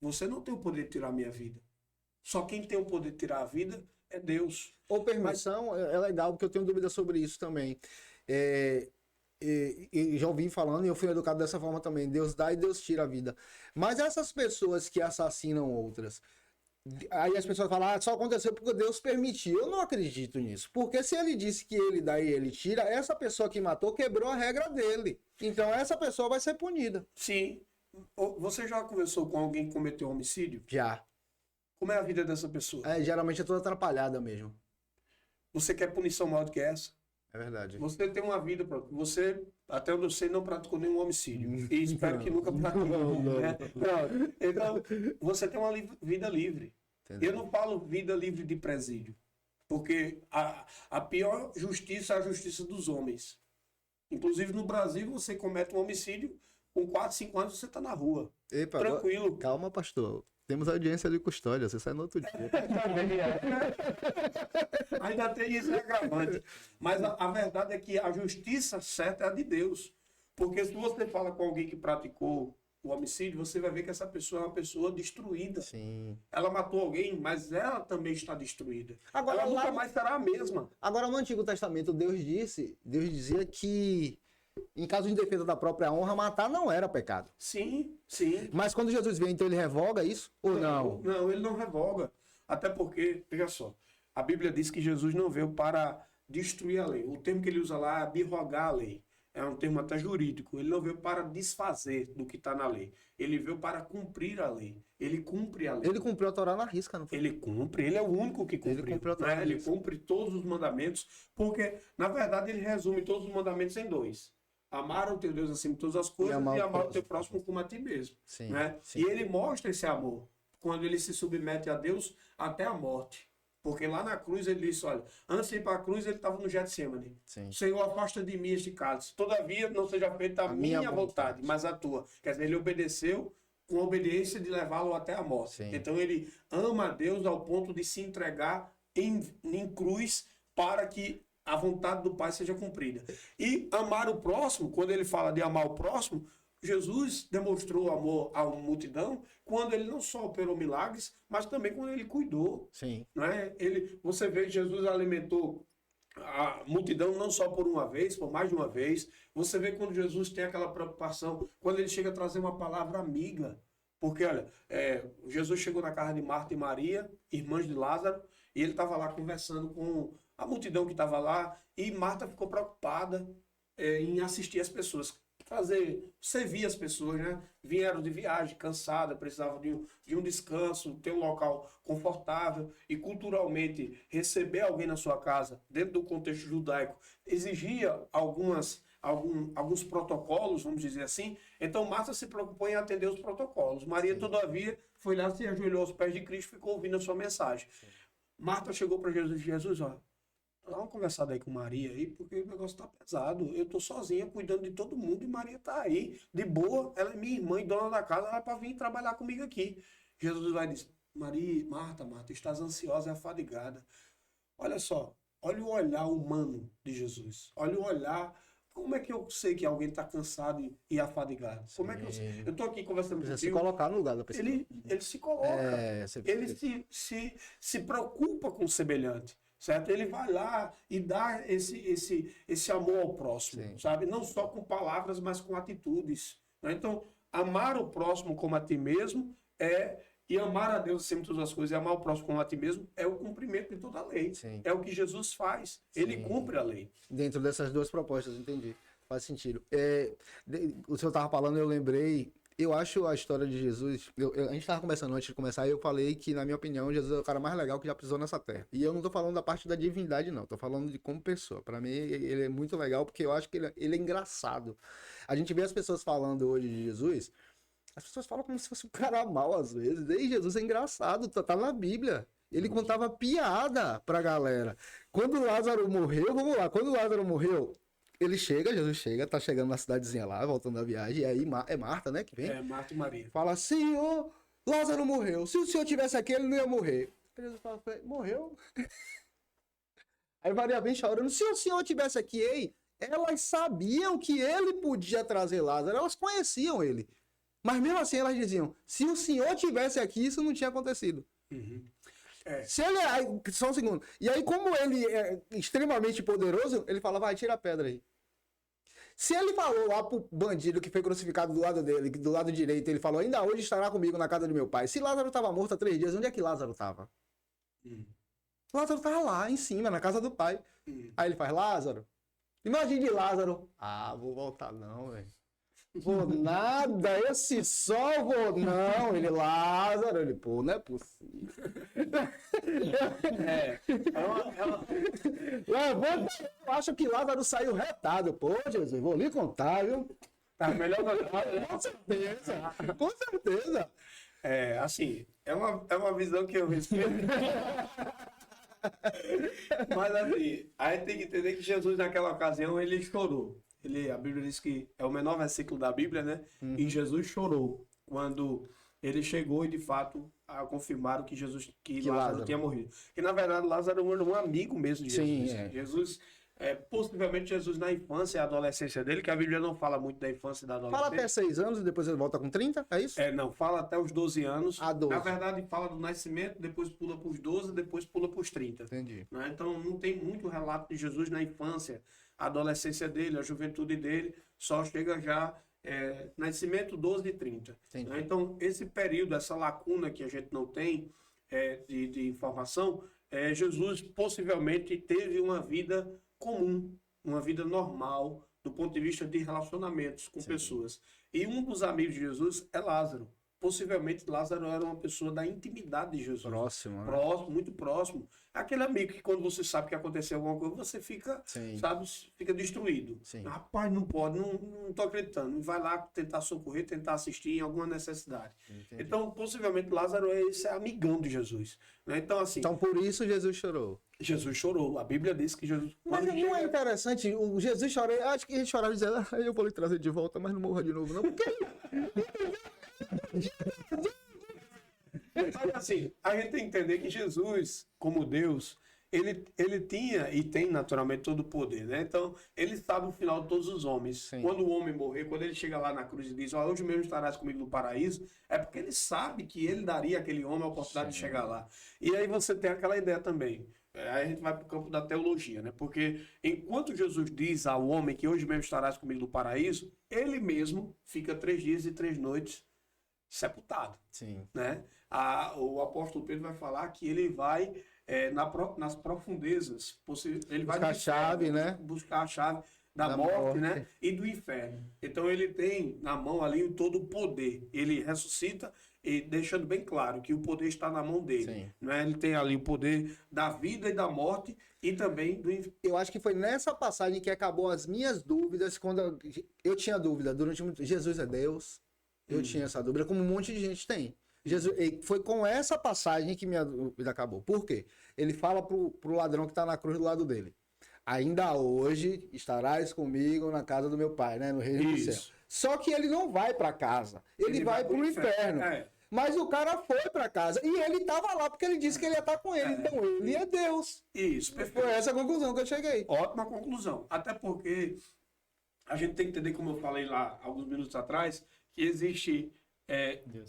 Você não tem o poder de tirar a minha vida. Só quem tem o poder de tirar a vida é Deus. Ou permissão, é legal, porque eu tenho dúvida sobre isso também. E já ouvi falando, e eu fui educado dessa forma também. Deus dá e Deus tira a vida. Mas essas pessoas que assassinam outras, aí as pessoas falam, só aconteceu porque Deus permitiu. Eu não acredito nisso. Porque se ele disse que ele dá e ele tira, essa pessoa que matou quebrou a regra dele. Então essa pessoa vai ser punida. Sim. Você já conversou com alguém que cometeu homicídio? Já. Como é a vida dessa pessoa? Geralmente é toda atrapalhada mesmo. Você quer punição maior do que essa? É verdade. Você tem uma vida, pronto. Você, até onde eu sei, não praticou nenhum homicídio. E espero que nunca pratique. Não. Né? Pronto. Então, você tem uma vida livre. Entendeu? Eu não falo vida livre de presídio. Porque a pior justiça é a justiça dos homens. Inclusive, no Brasil, você comete um homicídio, com 4, 5 anos você está na rua. Epa, Tranquilo. calma, pastor. Temos audiência de custódia, você sai no outro dia. Ainda tem isso agravante. Mas a verdade é que a justiça certa é a de Deus. Porque se você fala com alguém que praticou o homicídio, você vai ver que essa pessoa é uma pessoa destruída. Sim. Ela matou alguém, mas ela também está destruída. Agora, Ela nunca lá- mais será a mesma. Agora, no Antigo Testamento, Deus dizia que, em caso de defesa da própria honra, matar não era pecado. Sim, sim. Mas quando Jesus vem, então ele revoga isso? Ou não? Não, ele não revoga. Até porque, veja só, a Bíblia diz que Jesus não veio para destruir a lei. O termo que ele usa lá é abrogar a lei. É um termo até jurídico. Ele não veio para desfazer do que está na lei. Ele veio para cumprir a lei. Ele cumpre a lei. Ele cumpriu a Torá na risca, não foi? Ele cumpre, ele é o único que cumpriu. Ele cumpriu a Torá Né? na Ele risca. cumpre todos os mandamentos, porque, na verdade, ele resume todos os mandamentos em 2. Amar o teu Deus acima de todas as coisas e amar o teu próximo como a ti mesmo. Sim, Né? sim. E ele mostra esse amor quando ele se submete a Deus até a morte. Porque lá na cruz ele disse, olha, antes de ir para a cruz ele estava no Getsemane. Sim. Senhor, afasta de mim este cálice. Todavia não seja feita a minha vontade, mas a tua. Quer dizer, ele obedeceu com a obediência de levá-lo até a morte. Sim. Então ele ama a Deus ao ponto de se entregar em cruz para que a vontade do Pai seja cumprida. E amar o próximo, quando ele fala de amar o próximo, Jesus demonstrou amor à multidão quando ele não só operou milagres, mas também quando ele cuidou. Sim. Não é? Você vê que Jesus alimentou a multidão não só por uma vez, por mais de uma vez. Você vê quando Jesus tem aquela preocupação, quando ele chega a trazer uma palavra amiga. Porque, olha, Jesus chegou na casa de Marta e Maria, irmãs de Lázaro, e ele estava lá conversando com a multidão que estava lá, e Marta ficou preocupada em assistir as pessoas, servir as pessoas, né? Vieram de viagem, cansada, precisavam de um descanso, ter um local confortável e culturalmente receber alguém na sua casa, dentro do contexto judaico, exigia alguns protocolos, vamos dizer assim. Então Marta se preocupou em atender os protocolos. Maria, todavia, foi lá, se ajoelhou aos pés de Cristo e ficou ouvindo a sua mensagem. Sim. Marta chegou para Jesus e disse, Jesus, ó, dá uma conversada aí com Maria aí, porque o negócio tá pesado. Eu tô sozinha cuidando de todo mundo e Maria tá aí, de boa. Ela é minha irmã e dona da casa, ela é para vir trabalhar comigo aqui. Jesus vai dizer, Marta, estás ansiosa e afadigada. Olha só, olha o olhar humano de Jesus. Olha o olhar. Como é que eu sei que alguém está cansado e afadigado? Como é que eu sei? Eu tô aqui conversando com Precisa se colocar no lugar da pessoa. Ele se coloca. Ele se preocupa com o semelhante. Certo? Ele vai lá e dá esse amor ao próximo, Sim. sabe? Não só com palavras, mas com atitudes. Né? Então, amar o próximo como a ti mesmo e amar a Deus acima de todas as coisas e amar o próximo como a ti mesmo é o cumprimento de toda a lei. Sim. É o que Jesus faz. Sim. Ele cumpre a lei. Dentro dessas duas propostas, entendi. Faz sentido. O senhor estava falando, eu lembrei. Eu acho a história de Jesus. A gente estava conversando antes de começar e eu falei que, na minha opinião, Jesus é o cara mais legal que já pisou nessa terra. E eu não estou falando da parte da divindade, não. Estou falando de como pessoa. Para mim, ele é muito legal porque eu acho que ele é engraçado. A gente vê as pessoas falando hoje de Jesus, as pessoas falam como se fosse um cara mau às vezes. E Jesus é engraçado, tá na Bíblia. Ele contava piada pra galera. Quando Lázaro morreu, vamos lá, quando Lázaro morreu. Jesus chega, tá chegando na cidadezinha lá, voltando da viagem, e aí é Marta, né, que vem? É, Marta e Maria. Fala, Senhor, Lázaro morreu. Se o senhor tivesse aqui, ele não ia morrer. Jesus fala, morreu? Aí Maria vem chorando, se o senhor tivesse aqui, ei, elas sabiam que ele podia trazer Lázaro, elas conheciam ele. Mas mesmo assim elas diziam, se o senhor tivesse aqui, isso não tinha acontecido. Uhum. Se ele só um segundo. E aí, como ele é extremamente poderoso, ele fala, vai, tira a pedra aí. Se ele falou lá pro bandido que foi crucificado do lado dele, do lado direito, ele falou, ainda hoje estará comigo na casa de meu pai. Se Lázaro estava morto há 3 dias, onde é que Lázaro estava? Lázaro estava lá, em cima, na casa do pai. Aí ele faz, Lázaro, imagine Lázaro. Ah, vou voltar não, velho. Vou nada, esse sol vou não. Ele, Lázaro, ele, pô, não é possível. Eu acho que Lázaro saiu retado. Pô, Jesus, vou lhe contar, viu? Tá melhor não. Com certeza, com certeza. Assim, é uma visão que eu respeito. Mas assim, a gente tem que entender que Jesus naquela ocasião ele chorou. A Bíblia diz que é o menor versículo da Bíblia, né? E Jesus chorou quando ele chegou e de fato confirmaram que Lázaro tinha morrido. E na verdade Lázaro era um amigo mesmo de Jesus. Sim, é. Jesus, possivelmente Jesus na infância e adolescência dele, que a Bíblia não fala muito da infância e da Fala adolescência. até 6 anos e depois ele volta com 30, é isso? Não, fala até os 12 anos. 12. Na verdade, fala do nascimento, depois pula para os 12, depois pula para os 30. Entendi. Né? Então, não tem muito relato de Jesus na infância, a adolescência dele, a juventude dele, só chega já nascimento 12 e 30. Né? Então, esse período, essa lacuna que a gente não tem de informação, Jesus possivelmente teve uma vida comum, uma vida normal, do ponto de vista de relacionamentos com pessoas. E um dos amigos de Jesus é Lázaro. Possivelmente Lázaro era uma pessoa da intimidade de Jesus. Próximo, né? Próximo, muito próximo. Aquele amigo que quando você sabe que aconteceu alguma coisa, você fica, sabe, fica destruído. Sim. Rapaz, não pode, não tô acreditando. Vai lá tentar socorrer, tentar assistir em alguma necessidade. Entendi. Então, possivelmente Lázaro é esse amigão de Jesus. Né? Então, assim, Então por isso Jesus chorou. Jesus chorou. A Bíblia diz que Jesus... Mas quando não é chega- interessante, o Jesus chorou, acho que ele chorava dizendo, eu vou lhe trazer de volta, mas não morra de novo, não. Porque Mas assim, a gente tem que entender que Jesus, como Deus, ele tinha e tem naturalmente todo o poder, né? Então, ele sabe o final de todos os homens. Sim. Quando o homem morrer, quando ele chega lá na cruz e diz, hoje mesmo estarás comigo no paraíso, é porque ele sabe que ele daria àquele homem a oportunidade de chegar lá. E aí você tem aquela ideia também. Aí a gente vai para o campo da teologia, né? Porque enquanto Jesus diz ao homem que hoje mesmo estarás comigo no paraíso, ele mesmo fica 3 dias e 3 noites sepultado, sim. né? O apóstolo Pedro vai falar que ele vai nas profundezas, ele vai Buscar a no chave, inferno, né? buscar a chave da morte, né? E do inferno. Então ele tem na mão ali todo o poder. Ele ressuscita e deixando bem claro que o poder está na mão dele. Sim. Né? Ele tem ali o poder da vida e da morte e também do inferno. Eu acho que foi nessa passagem que acabou as minhas dúvidas, quando eu tinha dúvida durante muito Jesus é Deus. Eu tinha essa dúvida, como um monte de gente tem. Jesus, e foi com essa passagem que minha dúvida acabou. Por quê? Ele fala pro ladrão que está na cruz do lado dele. Ainda hoje estarás comigo na casa do meu pai, né? No reino do céu. Só que ele não vai para casa. Ele vai pro inferno. Mas o cara foi para casa. E ele estava lá porque ele disse que ele ia estar com ele. Então ele é Deus. Isso, perfeito. Foi essa a conclusão que eu cheguei. Ótima conclusão. Até porque a gente tem que entender, como eu falei lá alguns minutos atrás, que existe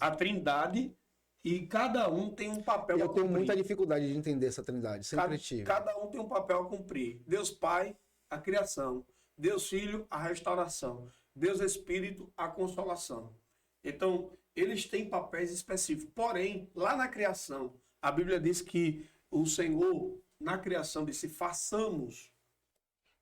a Trindade e cada um tem um papel Eu a tenho cumprir. muita dificuldade de entender essa trindade. Sempre tive. Cada um tem um papel a cumprir. Deus Pai, a criação. Deus Filho, a restauração. Deus Espírito, a consolação. Então, eles têm papéis específicos. Porém, lá na criação, a Bíblia diz que o Senhor, na criação, disse, façamos.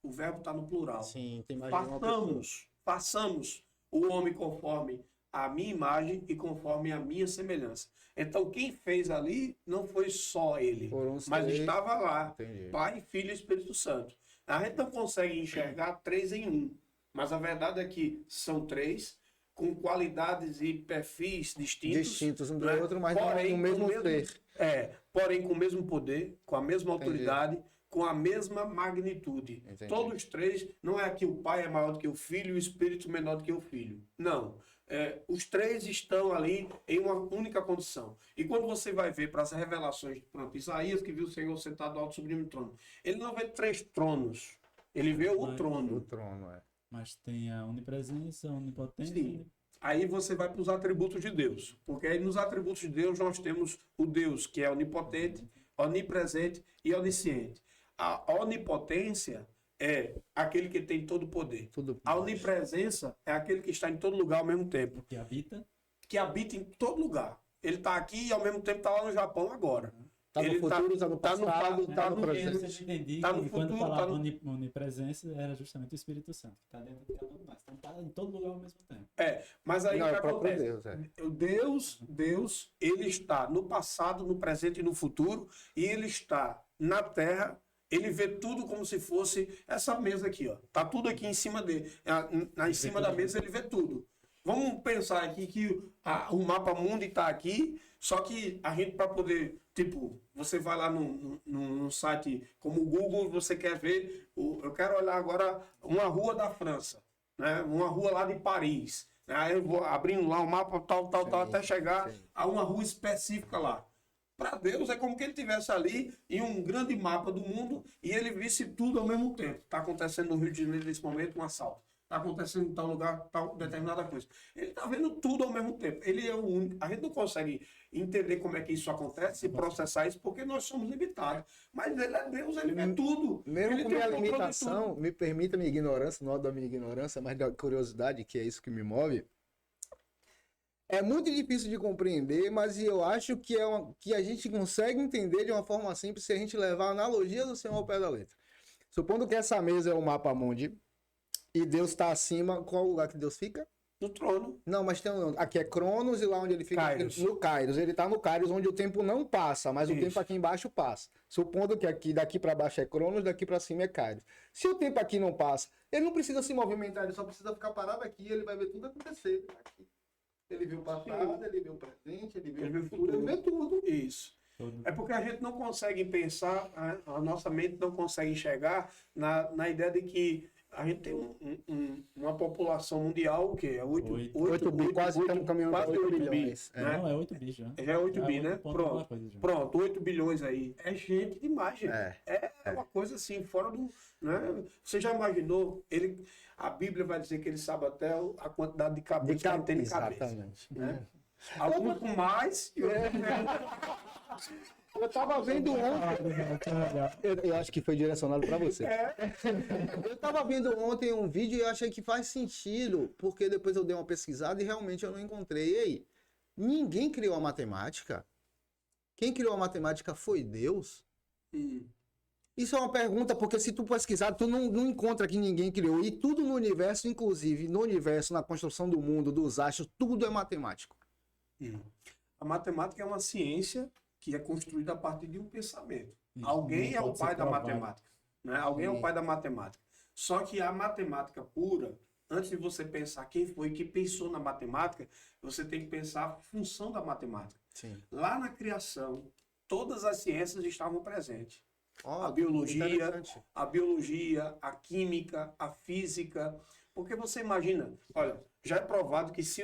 O verbo está no plural. Sim, tem mais de uma pessoa. Façamos o homem conforme a minha imagem e conforme a minha semelhança. Então, quem fez ali não foi só ele, Foram mas seis. estava lá. Entendi. Pai, Filho e Espírito Santo. A gente não consegue enxergar 3 em 1, mas a verdade é que são 3 com qualidades e perfis distintos Um do né? outro, mas Porém, no mesmo com o ser. porém com o mesmo poder, com a mesma autoridade, com a mesma magnitude. Entendi. Todos 3, não é que o Pai é maior do que o Filho e o Espírito menor do que o Filho. Não. Os 3 estão ali em uma única condição. E quando você vai ver para as revelações, pronto, Isaías que viu o Senhor sentado alto sublime trono, ele não vê 3 tronos, ele vê o trono. O trono, é. Mas tem a onipresença, a onipotência. Sim. Aí você vai para os atributos de Deus. Porque aí nos atributos de Deus nós temos o Deus que é onipotente, onipresente e onisciente. A onipotência é aquele que tem todo o poder. Tudo. A onipresença é aquele que está em todo lugar ao mesmo tempo. Que habita. Que habita em todo lugar. Ele está aqui e ao mesmo tempo está lá no Japão agora. Tá no Ele futuro, tá no tá no passado, pa- tá tá no no presente. Eu sempre entendi Tá no que quando futuro, falava tá no- onipresença era justamente o Espírito Santo, que está dentro de cada um de nós. Então tá em todo lugar ao mesmo tempo. Mas aí Não, o que é o próprio acontece? Deus, é. Deus, ele está no passado, no presente e no futuro, e ele está na terra, ele vê tudo como se fosse essa mesa aqui, ó. Tá tudo aqui em cima dele. Em cima da mesa ele vê tudo. Vamos pensar aqui que o mapa mundi está aqui, só que a gente para poder, tipo, você vai lá num site como o Google, você quer ver, eu quero olhar agora uma rua da França, né? Uma rua lá de Paris. Aí eu vou abrindo lá o mapa, tal, até chegar sim. a uma rua específica lá. Para Deus é como que ele estivesse ali em um grande mapa do mundo e ele visse tudo ao mesmo tempo. Está acontecendo no Rio de Janeiro nesse momento um assalto. Está acontecendo em tal lugar, tal determinada coisa. Ele está vendo tudo ao mesmo tempo. Ele é o único. A gente não consegue entender como é que isso acontece e processar isso porque nós somos limitados. Mas ele é Deus, ele vê tudo. Mesmo Ele com tem minha o controle de limitação, tudo. me permita minha ignorância, não da minha ignorância, mas da curiosidade, que é isso que me move. É muito difícil de compreender, mas eu acho que que a gente consegue entender de uma forma simples se a gente levar a analogia do Senhor ao pé da letra. Supondo que essa mesa é o mapa mundi e Deus está acima, qual lugar que Deus fica? No trono. Não, mas tem aqui é Cronos e lá onde ele fica Kairos. no Kairos. Ele tá no Kairos onde o tempo não passa, mas o Isso. tempo aqui embaixo passa. Supondo que aqui daqui para baixo é Cronos, daqui para cima é Kairos. Se o tempo aqui não passa, ele não precisa se movimentar, ele só precisa ficar parado aqui, ele vai ver tudo acontecer aqui. Ele viu o passado, ele viu o presente, ele viu o futuro, ele vê tudo. Isso. É porque a gente não consegue pensar, a nossa mente não consegue enxergar na ideia de que a gente tem uma população mundial, o quê? É 8 bi, quase estamos caminhando para 8 bilhões. né? Não, é 8 bis já. Já é 8 bi, né? 8 ponto alguma Pronto. coisa já. Pronto, 8 bilhões aí. É gente demais, gente. É uma coisa assim, fora do. Né? Você já imaginou? A Bíblia vai dizer que ele sabe até a quantidade de cabeças que ele tem de cabeça. Exatamente. Né? Alguns com mais e outros com menos. Eu tava vendo ontem. Eu acho que foi direcionado para você. Eu tava vendo ontem um vídeo e eu achei que faz sentido, porque depois eu dei uma pesquisada e realmente eu não encontrei. E aí, ninguém criou a matemática? Quem criou a matemática foi Deus? Isso é uma pergunta, porque se tu pesquisar, tu não encontra que ninguém criou. E tudo no universo, inclusive no universo, na construção do mundo, dos astros, tudo é matemático. A matemática é uma ciência que é construída a partir de um pensamento. Isso, Alguém não é o pode ser pai da provado. matemática. Né? Alguém é o pai da matemática. Só que a matemática pura, antes de você pensar quem foi que pensou na matemática, você tem que pensar a função da matemática. Sim. Lá na criação, todas as ciências estavam presentes. Ó, A biologia, interessante. a química, a física. Porque você imagina, olha, já é provado que se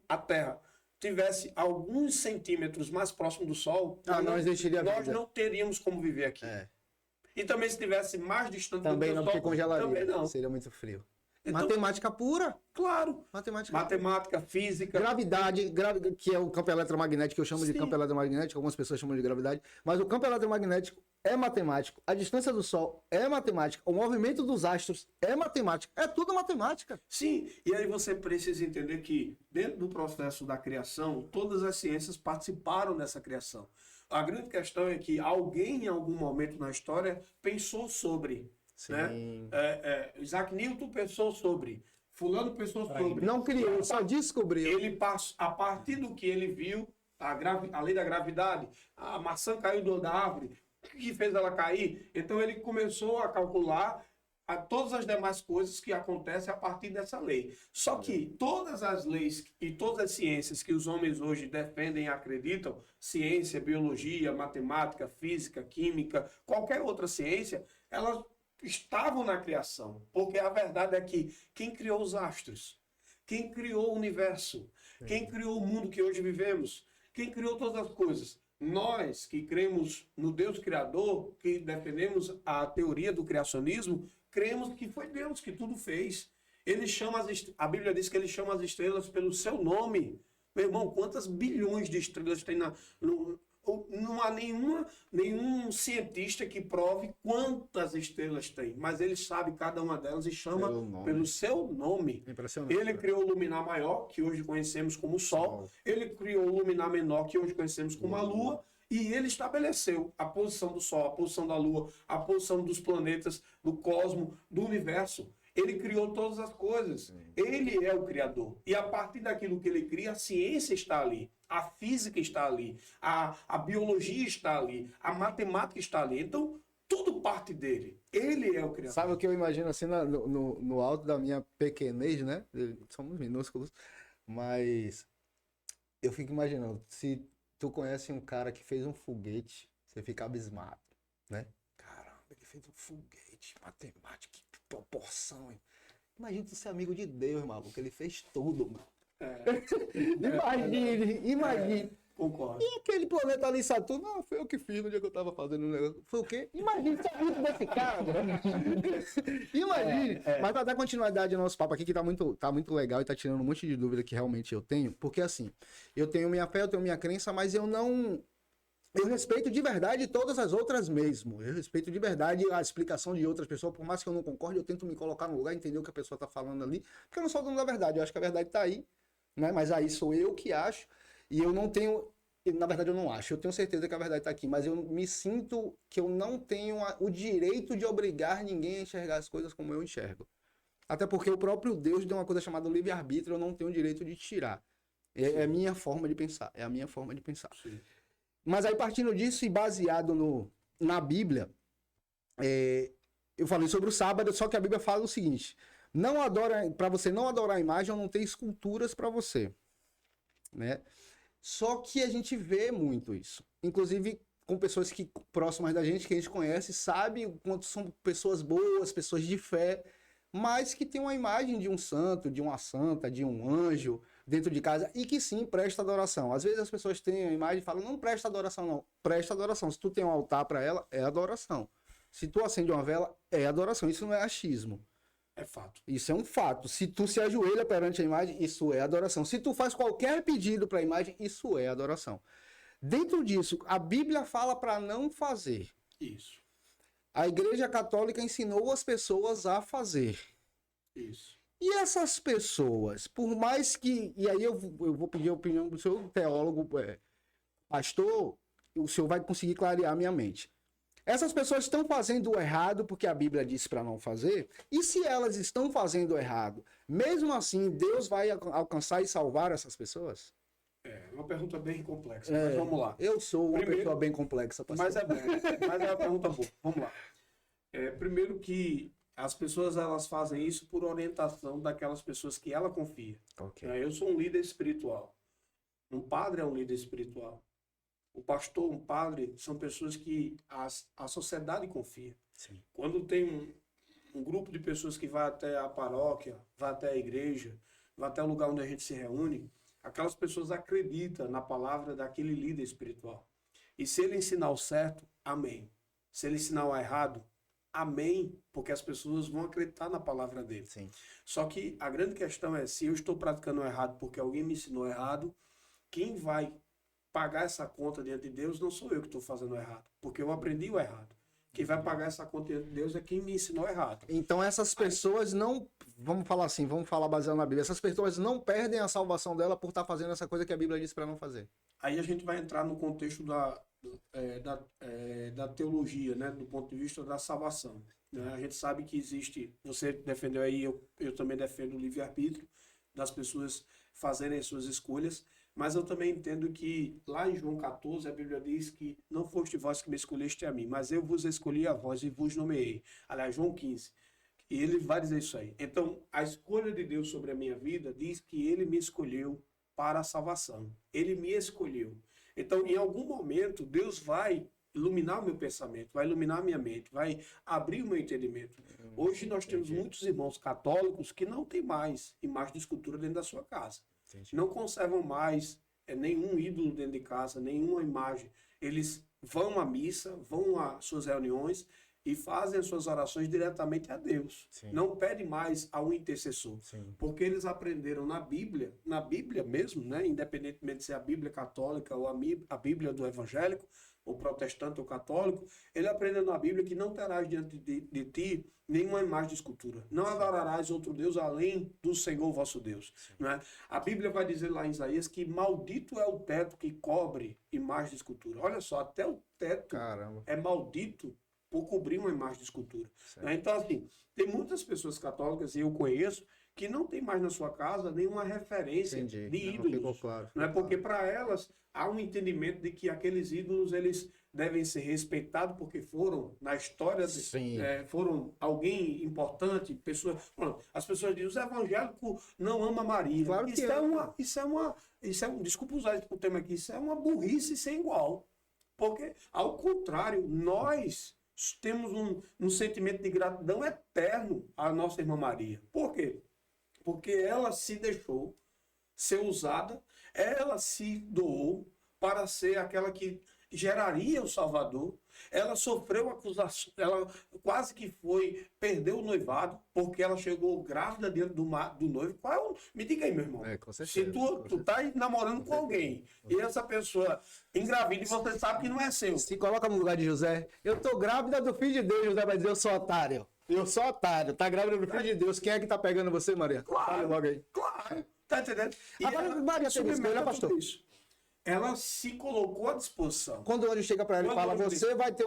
a Terra tivesse alguns centímetros mais próximo do Sol, Não existiria nós vida. não teríamos como viver aqui. É. E também se estivesse mais distante Também do não, Sol, porque congelaria. também não. Seria muito frio. Então, Matemática pura. claro, Matemática. matemática, física, Gravidade, que é o campo eletromagnético, que eu chamo de Sim. campo eletromagnético, algumas pessoas chamam de gravidade, mas o campo eletromagnético é matemático, a distância do Sol é matemática, o movimento dos astros é matemática, é tudo matemática. sim. E aí você precisa entender que dentro do processo da criação, todas as ciências participaram dessa criação. A grande questão é que alguém em algum momento na história pensou sobre. Né? Isaac Newton pensou sobre. Fulano pensou sobre. Não criou, só descobriu. Ele passou, a partir do que ele viu, a lei da gravidade, a maçã caiu da árvore, o que fez ela cair? Então ele começou a calcular todas as demais coisas que acontecem a partir dessa lei. Só que todas as leis e todas as ciências que os homens hoje defendem e acreditam, ciência, biologia, matemática, física, química, qualquer outra ciência, elas estavam na criação. Porque a verdade é que quem criou os astros, quem criou o universo, quem criou o mundo que hoje vivemos, quem criou todas as coisas, nós que cremos no Deus Criador, que defendemos a teoria do criacionismo, cremos que foi Deus que tudo fez. Ele chama a Bíblia diz que ele chama as estrelas pelo seu nome. Meu irmão, quantas bilhões de estrelas tem não há nenhum cientista que prove quantas estrelas tem, mas ele sabe cada uma delas e chama pelo seu nome. Impressionante. Ele criou o luminar maior, que hoje conhecemos como o Sol. Ele criou o luminar menor, que hoje conhecemos como a Lua. E ele estabeleceu a posição do Sol, a posição da Lua, a posição dos planetas, do cosmos, do universo. Ele criou todas as coisas. Ele é o Criador. E a partir daquilo que ele cria, a ciência está ali, a física está ali, a biologia está ali, a matemática está ali. Então, tudo parte dele. Ele é o Criador. Sabe o que eu imagino assim no alto da minha pequenez, né? Somos minúsculos, mas eu fico imaginando, se tu conhece um cara que fez um foguete, você fica abismado, né? Caramba, ele fez um foguete, matemática, que proporção, hein? Imagina tu ser amigo de Deus, maluco, ele fez tudo, mano. Imagine. Concordo. E aquele planeta ali em Saturno? Não, foi eu que fiz no dia que eu tava fazendo o negócio. Foi o quê? Imagine ser amigo desse cara, mano. Imagine. Mas pra dar continuidade ao nosso papo aqui, que tá muito legal e tá tirando um monte de dúvida que realmente eu tenho, porque assim, eu tenho minha fé, eu tenho minha crença, mas eu respeito de verdade todas as outras mesmo. Eu respeito de verdade a explicação de outras pessoas, por mais que eu não concorde, eu tento me colocar no lugar, entender o que a pessoa tá falando ali, porque eu não sou dono da verdade, eu acho que a verdade tá aí, né? Mas aí sou eu que acho, e eu não tenho, na verdade eu não acho, eu tenho certeza que a verdade tá aqui, mas eu me sinto que eu não tenho o direito de obrigar ninguém a enxergar as coisas como eu enxergo. Até porque o próprio Deus deu uma coisa chamada livre-arbítrio, eu não tenho o direito de tirar. É a minha forma de pensar, é a minha forma de pensar. Sim. Mas aí, partindo disso e baseado na Bíblia, eu falei sobre o sábado, só que a Bíblia fala o seguinte: para você não adorar a imagem, eu não tenho esculturas para você, né? Só que a gente vê muito isso, inclusive com pessoas próximas da gente, que a gente conhece, sabe o quanto são pessoas boas, pessoas de fé, mas que tem uma imagem de um santo, de uma santa, de um anjo dentro de casa, e que sim, presta adoração. Às vezes as pessoas têm a imagem e falam, não presta adoração não, presta adoração. Se tu tem um altar para ela, é adoração. Se tu acende uma vela, é adoração. Isso não é achismo. É fato. Isso é um fato. Se tu se ajoelha perante a imagem, isso é adoração. Se tu faz qualquer pedido para a imagem, isso é adoração. Dentro disso, a Bíblia fala para não fazer. Isso. A Igreja Católica ensinou as pessoas a fazer. Isso. E essas pessoas, por mais que... E aí eu vou pedir a opinião do seu teólogo, pastor, o senhor vai conseguir clarear a minha mente. Essas pessoas estão fazendo o errado porque a Bíblia disse para não fazer? E se elas estão fazendo o errado, mesmo assim, Deus vai alcançar e salvar essas pessoas? É uma pergunta bem complexa, mas vamos lá. Eu sou uma pessoa bem complexa, pastor. Mas é uma pergunta boa. Vamos lá. Primeiro que as pessoas elas fazem isso por orientação daquelas pessoas que ela confia. Okay. Eu sou um líder espiritual. Um padre é um líder espiritual. O pastor, um padre, são pessoas que a sociedade confia. Sim. Quando tem um grupo de pessoas que vai até a paróquia, vai até a igreja, vai até o lugar onde a gente se reúne, aquelas pessoas acreditam na palavra daquele líder espiritual. E se ele ensinar o certo, amém. Se ele ensinar o errado, amém, porque as pessoas vão acreditar na palavra dele. Sim. Só que a grande questão é, se eu estou praticando o errado porque alguém me ensinou errado, quem vai pagar essa conta diante de Deus não sou eu que estou fazendo errado, porque eu aprendi o errado. Quem vai pagar essa conta diante de Deus é quem me ensinou errado. Então essas pessoas não, vamos falar baseado na Bíblia, essas pessoas não perdem a salvação dela por estar fazendo essa coisa que a Bíblia diz para não fazer. Aí a gente vai entrar no contexto da teologia, né, do ponto de vista da salvação. Né? A gente sabe que existe, você defendeu aí, eu também defendo o livre-arbítrio das pessoas fazerem as suas escolhas, mas eu também entendo que lá em João 14 a Bíblia diz que não foste vós que me escolheste a mim, mas eu vos escolhi a vós e vos nomeei. Aliás, João 15. E ele vai dizer isso aí. Então, a escolha de Deus sobre a minha vida diz que ele me escolheu para a salvação. Ele me escolheu. Então, em algum momento, Deus vai iluminar o meu pensamento, vai iluminar a minha mente, vai abrir o meu entendimento. Hoje nós temos muitos irmãos católicos que não têm mais imagem de escultura dentro da sua casa. Entendi. Não conservam mais nenhum ídolo dentro de casa, nenhuma imagem. Eles vão à missa, vão às suas reuniões e fazem as suas orações diretamente a Deus. Sim. Não pede mais ao intercessor. Sim. Porque eles aprenderam na Bíblia mesmo, né? Independentemente de ser a Bíblia católica ou a Bíblia do evangélico, ou protestante ou católico, ele aprendeu na Bíblia que não terás diante de ti nenhuma imagem de escultura. Não adorarás outro Deus além do Senhor vosso Deus. Né? A Bíblia vai dizer lá em Isaías que maldito é o teto que cobre imagem de escultura. Olha só, até o teto Caramba. é maldito por cobrir uma imagem de escultura. Né? Então, assim, tem muitas pessoas católicas, e eu conheço, que não tem mais na sua casa nenhuma referência Entendi. de Não, ídolos. ficou claro. Não é porque para elas há um entendimento de que aqueles ídolos eles devem ser respeitados porque foram na história Sim. foram alguém importante, pessoas. Pronto, as pessoas dizem os evangélicos não amam Maria. Claro que Isso é um, desculpa usar o termo aqui, isso é uma burrice sem igual. Porque ao contrário, nós temos um sentimento de gratidão eterno à nossa irmã Maria. Por quê? Porque ela se deixou ser usada, ela se doou para ser aquela que geraria o Salvador. Ela sofreu acusação, ela quase que perdeu o noivado, porque ela chegou grávida dentro do noivo. Me diga aí, meu irmão. Com certeza. Se tu tá namorando com alguém e essa pessoa engravida e você sabe que não é seu. Se coloca no lugar de José. Eu tô grávida do filho de Deus, José vai dizer, eu sou otário. Eu sou otário. Tá grávida do filho de Deus. Quem é que tá pegando você, Maria? Claro. Fale logo aí. Claro. Tá entendendo? E Agora, ela Maria teve submete escolha, a pastor? tudo isso. Ela se colocou à disposição. Quando o anjo chega pra ela e Quando fala, o anjo você vai ter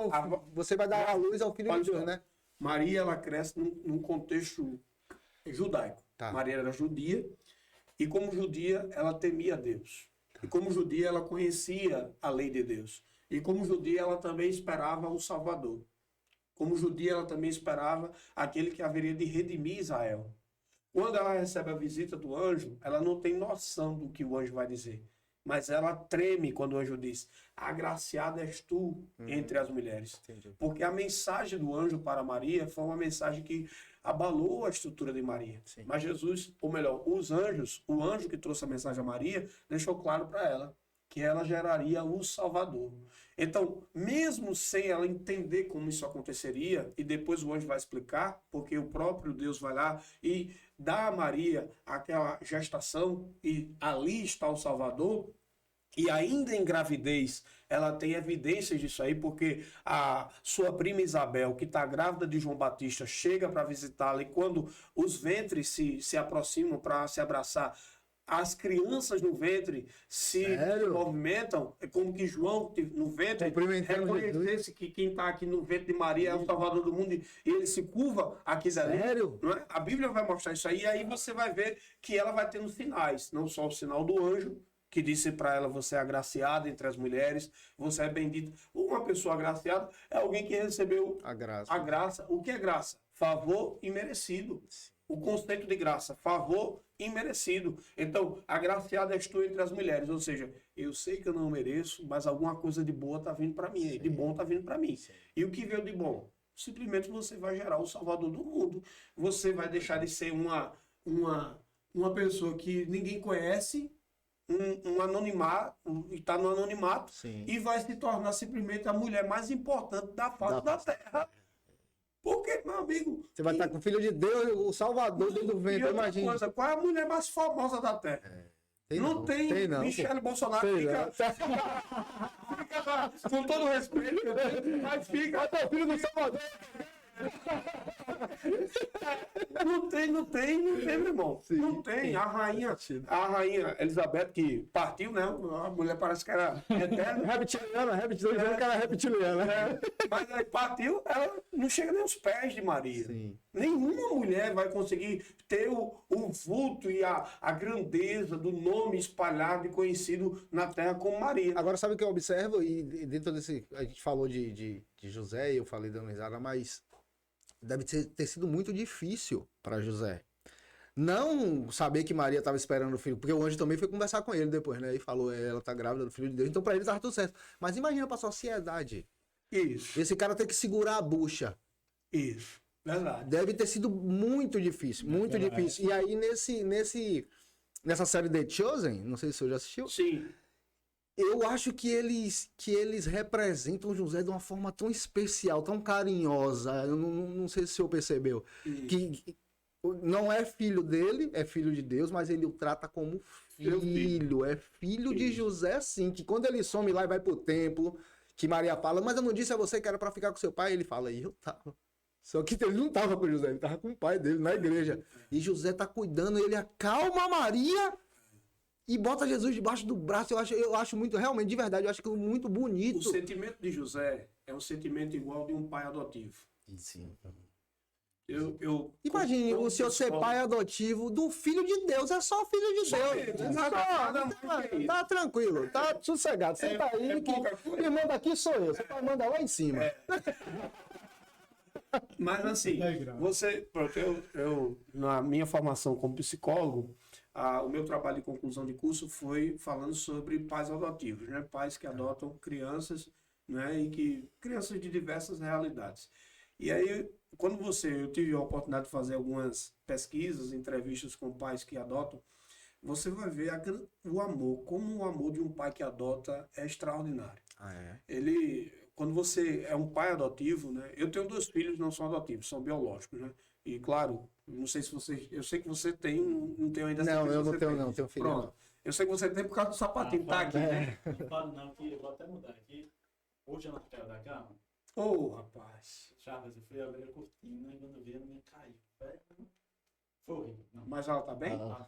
você vai dar a luz ao filho Olha de Deus, só. né? Maria, ela cresce num contexto judaico. Tá. Maria era judia e como judia, ela temia Deus. E como judia, ela conhecia a lei de Deus. E como judia, ela também esperava o Salvador. Como judia, ela também esperava aquele que haveria de redimir Israel. Quando ela recebe a visita do anjo, ela não tem noção do que o anjo vai dizer. Mas ela treme quando o anjo diz, agraciada és tu entre as mulheres. Entendi. Porque a mensagem do anjo para Maria foi uma mensagem que abalou a estrutura de Maria. Sim. Mas Jesus, ou melhor, o anjo que trouxe a mensagem a Maria, deixou claro para ela que ela geraria o Salvador. Então, mesmo sem ela entender como isso aconteceria, e depois o anjo vai explicar, porque o próprio Deus vai lá e dá a Maria aquela gestação, e ali está o Salvador, e ainda em gravidez, ela tem evidências disso aí, porque a sua prima Isabel, que está grávida de João Batista, chega para visitá-la, e quando os ventres se aproximam para se abraçar, as crianças no ventre se movimentam, é como que João no ventre reconhecesse que quem está aqui no ventre de Maria é o Salvador do mundo e ele se curva aqui dali. Sério? Não é? A Bíblia vai mostrar isso aí, e aí você vai ver que ela vai tendo sinais, não só o sinal do anjo, que disse para ela, você é agraciada entre as mulheres, você é bendita. Uma pessoa agraciada é alguém que recebeu A graça. a graça. O que é graça? Favor imerecido. O conceito de graça, favor imerecido. Então, agraciada és tu entre as mulheres. Ou seja, eu sei que eu não mereço, mas alguma coisa de boa está vindo para mim. Sim. De bom está vindo para mim. Sim. E o que veio de bom? Simplesmente você vai gerar o Salvador do mundo. Você vai deixar de ser uma pessoa que ninguém conhece, um anonimato, está no anonimato, Sim. e vai se tornar simplesmente a mulher mais importante da face da terra. Porque, meu amigo... Você vai estar com o filho de Deus, o Salvador dentro do E ventre, outra imagina. coisa, qual é a mulher mais famosa da Terra? Não tem não, Michele Bolsonaro Tem fica com todo respeito, mas fica Até o filho do Salvador. não tem, meu irmão. Sim. Não tem. A rainha Elizabeth, que partiu, né? A mulher parece que era eterna. Reptiliana, dizendo que era reptiliana. Mas aí partiu, ela não chega nem aos pés de Maria. Sim. Nenhuma mulher vai conseguir ter o vulto e a grandeza do nome espalhado e conhecido na terra como Maria. Agora, sabe o que eu observo? E dentro desse. A gente falou de José e eu falei dando risada, mas deve ter sido muito difícil para José. Não saber que Maria estava esperando o filho, porque o anjo também foi conversar com ele depois, né? E falou, ela tá grávida do filho de Deus. Então, para ele estava tudo certo. Mas imagina para a sociedade. Isso, Esse cara ter que segurar a bucha. isso. Verdade. Deve ter sido muito difícil, muito difícil. E aí, nessa série The Chosen, não sei se você já assistiu, Sim. Eu acho que eles representam José de uma forma tão especial, tão carinhosa. Eu não sei se o senhor percebeu. Que não é filho dele, é filho de Deus, mas ele o trata como Meu filho. É filho de Isso. José, sim. Que quando ele some lá e vai pro templo, que Maria fala, mas eu não disse a você que era pra ficar com seu pai? Ele fala, e eu tava. Só que ele não tava com José, ele tava com o pai dele na igreja. E José tá cuidando, ele acalma Maria e bota Jesus debaixo do braço. Eu acho muito, realmente, de verdade, eu acho que é muito bonito. O sentimento de José é um sentimento igual de um pai adotivo. Sim. Imagine como o senhor ser psicólogo- pai adotivo do filho de Deus, é só filho de Só Deus. ele, É nada mais que isso. tá tranquilo, tá sossegado. Você tá aí, é pouca coisa. quem manda aqui sou eu, você vai mandar lá em cima. Mas assim, Legal. pronto, na minha formação como psicólogo, o meu trabalho de conclusão de curso foi falando sobre pais adotivos, né? Pais que adotam crianças, né? Crianças de diversas realidades. E aí, eu tive a oportunidade de fazer algumas pesquisas, entrevistas com pais que adotam, você vai ver o amor, como o amor de um pai que adota é extraordinário. Quando você é um pai adotivo, né? Eu tenho 2 filhos, não são adotivos, são biológicos, né? E claro, não sei se você, eu sei que você tem, não tenho ainda Não, certeza eu se não você tenho, tem. não, tenho filho. Pronto. Não. Eu sei que você tem por causa do sapatinho, tá aqui, né? Não falo não, que eu vou até mudar aqui. Hoje eu não quero da cama. Ô, rapaz. Chaves, eu fui abrir a cortina e quando eu vi, a minha caiu. Foi horrível. Não. Mas ela tá bem? Ah,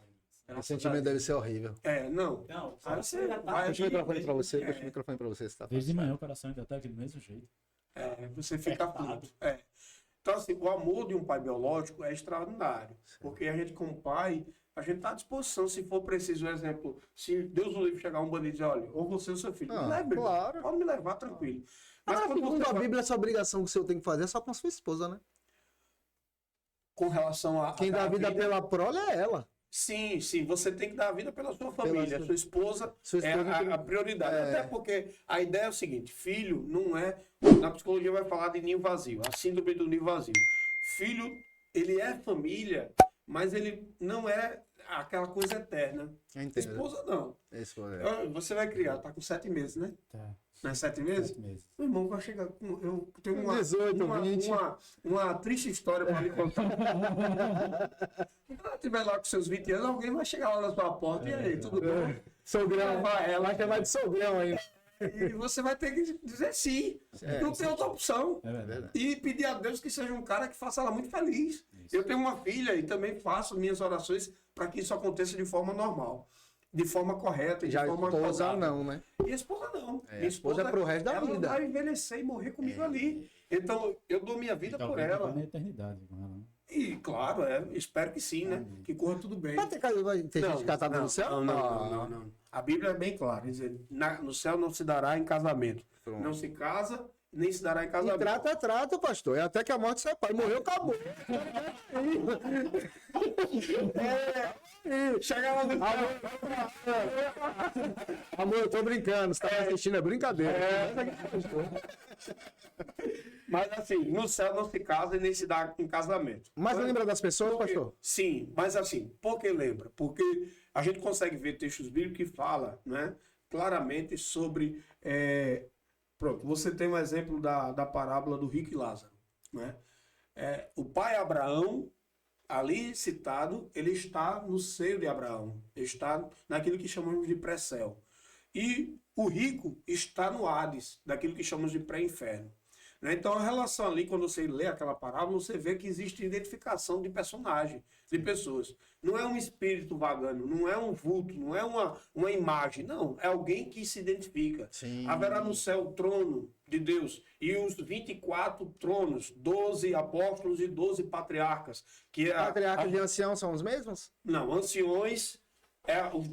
O sentimento deve ser horrível. Não. não, Aí você já tá vai- Puxa o microfone pra você, É. puxa o microfone pra você. Tá Desde de manhã o coração ainda tá aqui do mesmo jeito. Você fica Apertado. puto. Então, assim, o amor de um pai biológico é extraordinário. Porque a gente, como pai, a gente está à disposição, se for preciso, um exemplo, se Deus o livre chegar um bandido e dizer, olha, ou você ou seu filho, me leve, irmão. claro. Pode me levar, tranquilo. Mas Mas quando segundo você a vai- Bíblia, essa obrigação que o senhor tem que fazer é só com a sua esposa, né? com relação a... Quem dá vida pela prole é ela. Sim, você tem que dar a vida pela sua família. sua- Sua esposa Sua é esposa tem- a prioridade. é. Até porque a ideia é o seguinte: filho não é. Na psicologia vai falar de ninho vazio, a síndrome do ninho vazio. Filho, ele é família, mas ele não é aquela coisa eterna. Eu entendo. Esposa não. Esse foi. Você vai criar, tá com 7 meses, né? Tá. Não é 7 meses? 7 meses. Meu irmão vai chegar com. Eu tenho uma, 18, 20. uma triste história para lhe contar. Quando ela estiver lá com seus 20 anos, alguém vai chegar lá na sua porta. E aí, tudo bom? Sogrão. Vai, ela Vai chamar de sogrão ainda. E você vai ter que dizer sim. Não tem outra opção. É verdade. E pedir a Deus que seja um cara que faça ela muito feliz. Eu tenho uma filha e também faço minhas orações para que isso aconteça de forma normal. De forma correta, de Já a forma esposa saudável. não, né? E a esposa não. É, Minha a esposa é pro resto da ela vida. vai envelhecer e morrer comigo ali. Então, eu dou minha vida por Talvez ela. na eternidade com ela. Né? E, claro, espero que sim, né? Que corra tudo bem. Vai ter gente casada no céu? Não. A Bíblia é bem clara. Quer dizer, no céu não se dará em casamento. Pronto. Não se casa, nem se dará em E casamento. trata é trato, pastor. É até que a morte separe. Morreu, acabou. Chega lá no Amor, eu tô brincando. Você tá me assistindo, é brincadeira. Mas assim, no céu não se casa e nem se dá em casamento. Mas lembra das pessoas, pastor? Sim, mas assim, por que lembra? Porque a gente consegue ver textos bíblicos que falam, né, claramente sobre... Pronto, você tem um exemplo da parábola do rico e Lázaro. Né? O pai Abraão, ali citado, ele está no seio de Abraão. Ele está naquilo que chamamos de pré-céu. E o rico está no Hades, daquilo que chamamos de pré-inferno. Né? Então, a relação ali, quando você lê aquela parábola, você vê que existe identificação de personagem, de pessoas. Não é um espírito vagando, não é um vulto, não é uma imagem, não. É alguém que se identifica. Sim. Haverá no céu o trono de Deus e os 24 tronos, 12 apóstolos e 12 patriarcas. Que Patriarcas de ancião são os mesmos? Não, anciões os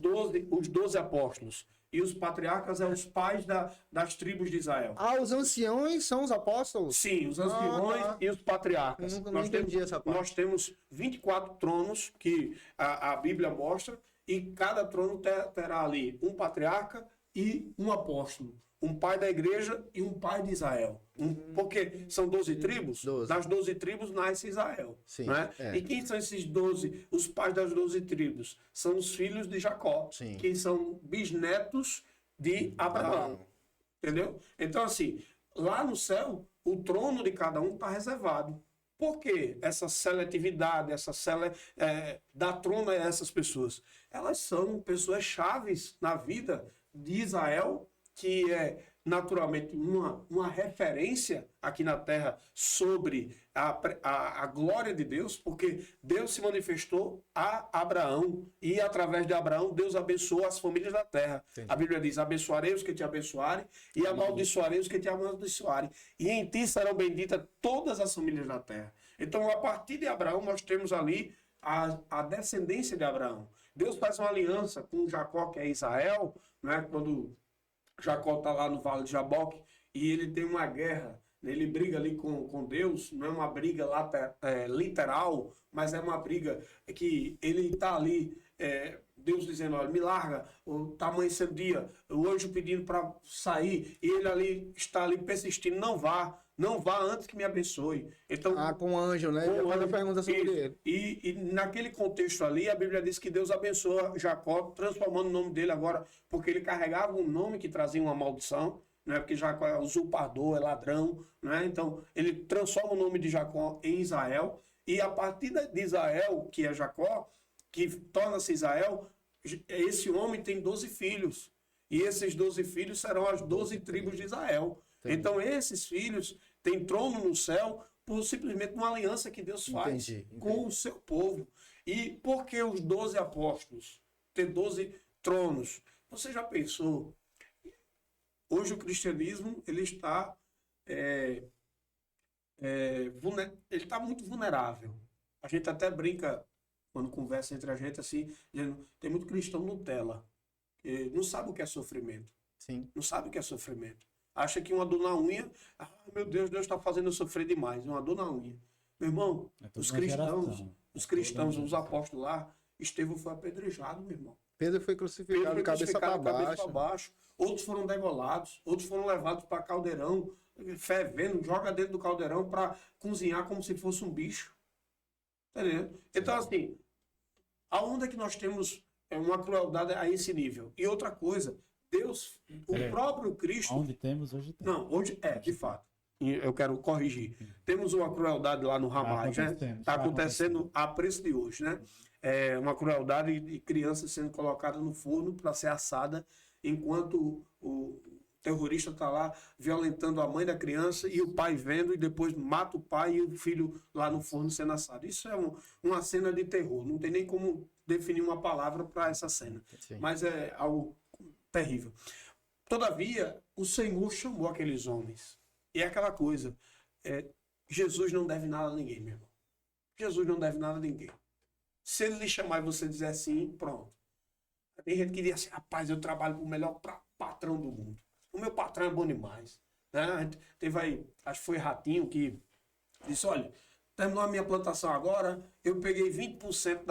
12 apóstolos. E os patriarcas são os pais das tribos de Israel. Ah, os anciões são os apóstolos? Sim, os anciões tá. e os patriarcas. Não entendi essa parte. Nós temos 24 tronos que a Bíblia mostra, e cada trono terá ali um patriarca e um apóstolo. Um pai da igreja e um pai de Israel. Porque são 12 tribos, 12. das 12 tribos nasce Israel. Sim, Né? é. E quem são esses 12? Os pais das 12 tribos são os filhos de Jacó, Sim. que são bisnetos de Abraão. Entendeu? Então, assim, lá no céu, o trono de cada um está reservado. Por quê? Essa seletividade, dar trono a essas pessoas? Elas são pessoas chaves na vida de Israel, que é naturalmente uma referência aqui na terra sobre a glória de Deus, porque Deus se manifestou a Abraão e através de Abraão Deus abençoou as famílias da terra. Entendi. A Bíblia diz: abençoarei os que te abençoarem e amaldiçoarei os que te amaldiçoarem, e em ti serão benditas todas as famílias da terra. Então, a partir de Abraão, nós temos ali a descendência de Abraão. Deus faz uma aliança com Jacó, que é Israel, né? Quando Jacó está lá no Vale de Jaboque e ele tem uma guerra, ele briga ali com Deus, não é uma briga literal, mas é uma briga que ele está ali, Deus dizendo: olha, me larga, está amanhecendo o dia, o anjo pedindo para sair, e ele ali está ali persistindo: não vá antes que me abençoe. Então, Com o anjo, né? Já faz a pergunta sobre ele. e naquele contexto ali, a Bíblia diz que Deus abençoa Jacó, transformando o nome dele agora, porque ele carregava um nome que trazia uma maldição, né? Porque Jacó é usurpador, é ladrão, né? Então, ele transforma o nome de Jacó em Israel, e a partir de Israel, que é Jacó, que torna-se Israel, esse homem tem 12 filhos, e esses 12 filhos serão as 12 tribos de Israel. Entendi. Então, esses filhos têm trono no céu por simplesmente uma aliança que Deus faz Entendi. com o seu povo. E por que os 12 apóstolos ter 12 tronos? Você já pensou? Hoje o cristianismo ele está ele está muito vulnerável. A gente até brinca quando conversa entre a gente assim, dizendo: tem muito cristão Nutella, que não sabe o que é sofrimento. Sim. Não sabe o que é sofrimento. Acha que uma dor na unha, meu Deus está fazendo eu sofrer demais, uma dor na unha. Meu irmão, os cristãos, os apóstolos lá, Estevão foi apedrejado, meu irmão. Pedro foi crucificado, cabeça para baixo. Outros foram degolados, outros foram levados para caldeirão, fervendo, joga dentro do caldeirão para cozinhar como se fosse um bicho. Entendeu? Então, assim, aonde é que nós temos uma crueldade a esse nível? E outra coisa, Deus, o próprio Cristo... Onde temos, hoje tem. Não, hoje de fato. E eu quero corrigir. Temos uma crueldade lá no Hamas, né? Está acontecendo a preço de hoje, né? É uma crueldade de criança sendo colocada no forno para ser assada, enquanto o terrorista está lá violentando a mãe da criança e o pai vendo, e depois mata o pai e o filho lá no forno sendo assado. Isso é uma cena de terror. Não tem nem como definir uma palavra para essa cena. Sim. Mas é algo terrível. Todavia, o Senhor chamou aqueles homens. E é aquela coisa, Jesus não deve nada a ninguém, meu irmão. Jesus não deve nada a ninguém. Se ele lhe chamar e você dizer sim, pronto. Tem gente que diz assim: rapaz, eu trabalho para o melhor patrão do mundo. O meu patrão é bom demais. Né? A gente teve aí, acho que foi Ratinho que disse: olha, terminou a minha plantação agora, eu peguei 20%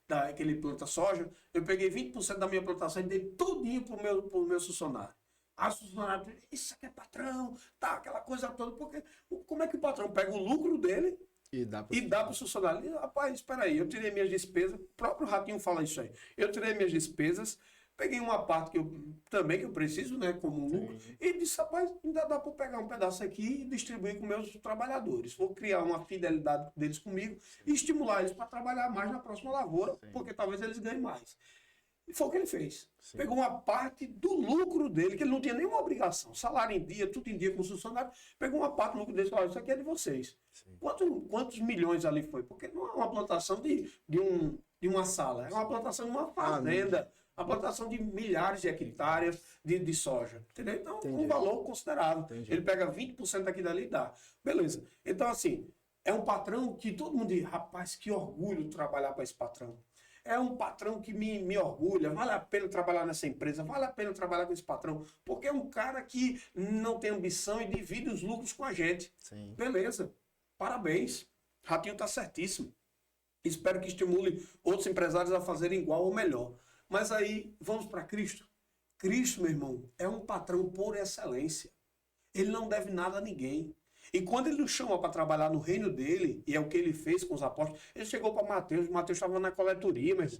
daquele planta soja, eu peguei 20% da minha plantação e dei tudinho pro meu funcionário. As funcionários, isso aqui é patrão, tá, aquela coisa toda, porque como é que o patrão pega o lucro dele e dá para o funcionário? Rapaz, espera aí, eu tirei minhas despesas, o próprio Ratinho fala isso aí, eu tirei minhas despesas, peguei uma parte que eu preciso, né, como lucro, e disse: rapaz, ainda dá para pegar um pedaço aqui e distribuir com meus trabalhadores. Vou criar uma fidelidade deles comigo e estimular eles para trabalhar mais na próxima lavoura, porque talvez eles ganhem mais. E foi o que ele fez. Sim. Pegou uma parte do lucro dele, que ele não tinha nenhuma obrigação, salário em dia, tudo em dia com os funcionários, pegou uma parte do lucro dele e falou: isso aqui é de vocês. Quantos milhões ali foi? Porque não é uma plantação de uma sala, é uma plantação de uma fazenda. A plantação de milhares de hectares de soja. Entendeu? Então, um valor considerável. Entendi. Ele pega 20% daqui dali e dá. Beleza. Então, assim, é um patrão que todo mundo diz: rapaz, que orgulho trabalhar para esse patrão. É um patrão que me orgulha. Vale a pena trabalhar nessa empresa, vale a pena trabalhar com esse patrão. Porque é um cara que não tem ambição e divide os lucros com a gente. Sim. Beleza. Parabéns. Ratinho está certíssimo. Espero que estimule outros empresários a fazerem igual ou melhor. Mas aí, vamos para Cristo. Cristo, meu irmão, é um patrão por excelência. Ele não deve nada a ninguém. E quando ele nos chama para trabalhar no reino dele, e é o que ele fez com os apóstolos, ele chegou para Mateus estava na coletoria, mas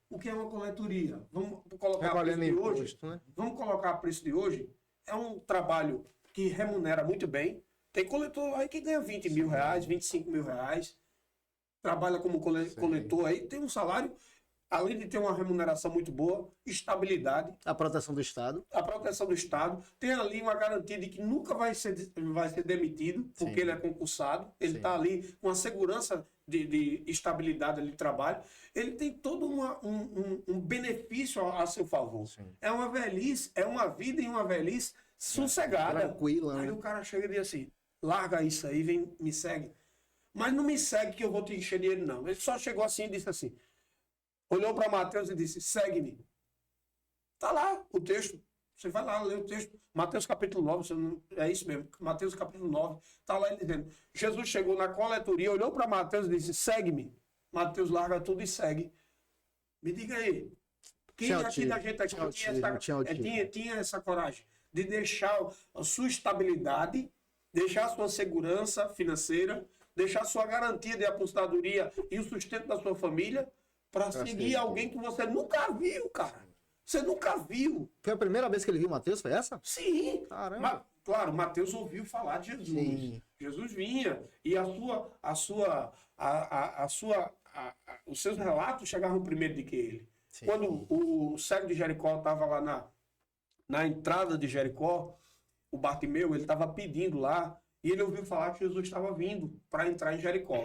o que é uma coletoria? Vamos colocar a preço de hoje? Imposto, né? Vamos colocar a preço de hoje? É um trabalho que remunera muito bem. Tem coletor aí que ganha 20 mil reais, 25 mil reais. Trabalha como coletor aí, tem um salário, além de ter uma remuneração muito boa, estabilidade, A proteção do Estado. a proteção do Estado, tem ali uma garantia de que nunca vai ser demitido, porque Sim. ele é concursado, ele Sim. está ali com a segurança de estabilidade ali de trabalho, ele tem todo um benefício a seu favor. Sim. É uma velhice, é uma vida em uma velhice sossegada. Tranquila, Aí né? o cara chega e diz assim, larga isso aí, vem, me segue. Mas não me segue que eu vou te encher dinheiro, não. Ele só chegou assim e disse assim, olhou para Mateus e disse, segue-me. Tá lá o texto. Você vai lá ler o texto. Mateus capítulo 9, você não, é isso mesmo. Mateus capítulo 9. Tá lá ele dizendo. Jesus chegou na coletoria, olhou para Mateus e disse, segue-me. Mateus larga tudo e segue. Me diga aí. Quem Tinha aqui autismo, da gente aqui tinha autismo, tinha autismo. tinha essa coragem de deixar a sua estabilidade, deixar a sua segurança financeira, deixar a sua garantia de aposentadoria e o sustento da sua família para seguir alguém que você nunca viu, cara. Você nunca viu. Foi a primeira vez que ele viu Mateus, foi essa? Sim. Caramba. Claro, Mateus ouviu falar de Jesus. Sim. Jesus vinha e os seus relatos chegavam primeiro do que ele. Sim. Quando o cego de Jericó estava lá na entrada de Jericó, o Bartimeu, ele estava pedindo lá, e ele ouviu falar que Jesus estava vindo para entrar em Jericó.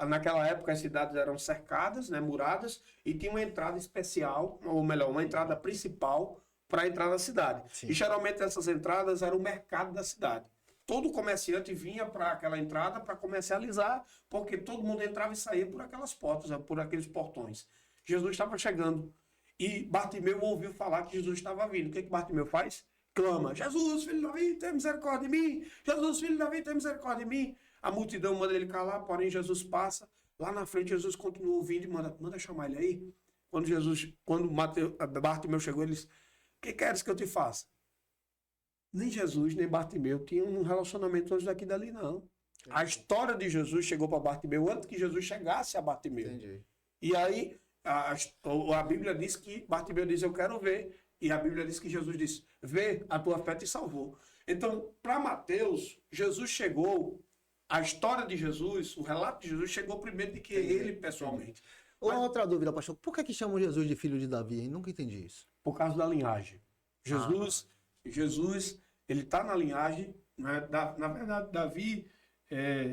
Naquela época as cidades eram cercadas, né, muradas, e tinha uma entrada especial, ou melhor, uma entrada principal para entrar na cidade. Sim. E geralmente essas entradas eram o mercado da cidade. Todo comerciante vinha para aquela entrada para comercializar, porque todo mundo entrava e saía por aquelas portas, por aqueles portões. Jesus estava chegando e Bartimeu ouviu falar que Jesus estava vindo. O que Bartimeu faz? Clama, Jesus, filho de Davi, tem misericórdia de mim. Jesus, filho de Davi, tem misericórdia de mim. A multidão manda ele calar, porém Jesus passa. Lá na frente Jesus continua ouvindo e manda chamar ele aí. Quando Bartimeu chegou, ele disse, o que queres que eu te faça? Nem Jesus, nem Bartimeu tinham um relacionamento antes daqui e dali, não. A história de Jesus chegou para Bartimeu antes que Jesus chegasse a Bartimeu. Entendi. E aí, a Bíblia diz que Bartimeu diz, eu quero ver. E a Bíblia diz que Jesus disse, vê, a tua fé te salvou. Então, para Mateus, Jesus chegou, a história de Jesus, o relato de Jesus chegou primeiro do que ele pessoalmente. Uma outra dúvida, pastor. Por que chamam Jesus de filho de Davi? Hein? Nunca entendi isso. Por causa da linhagem. Jesus, ele está na linhagem, né? Na verdade, Davi,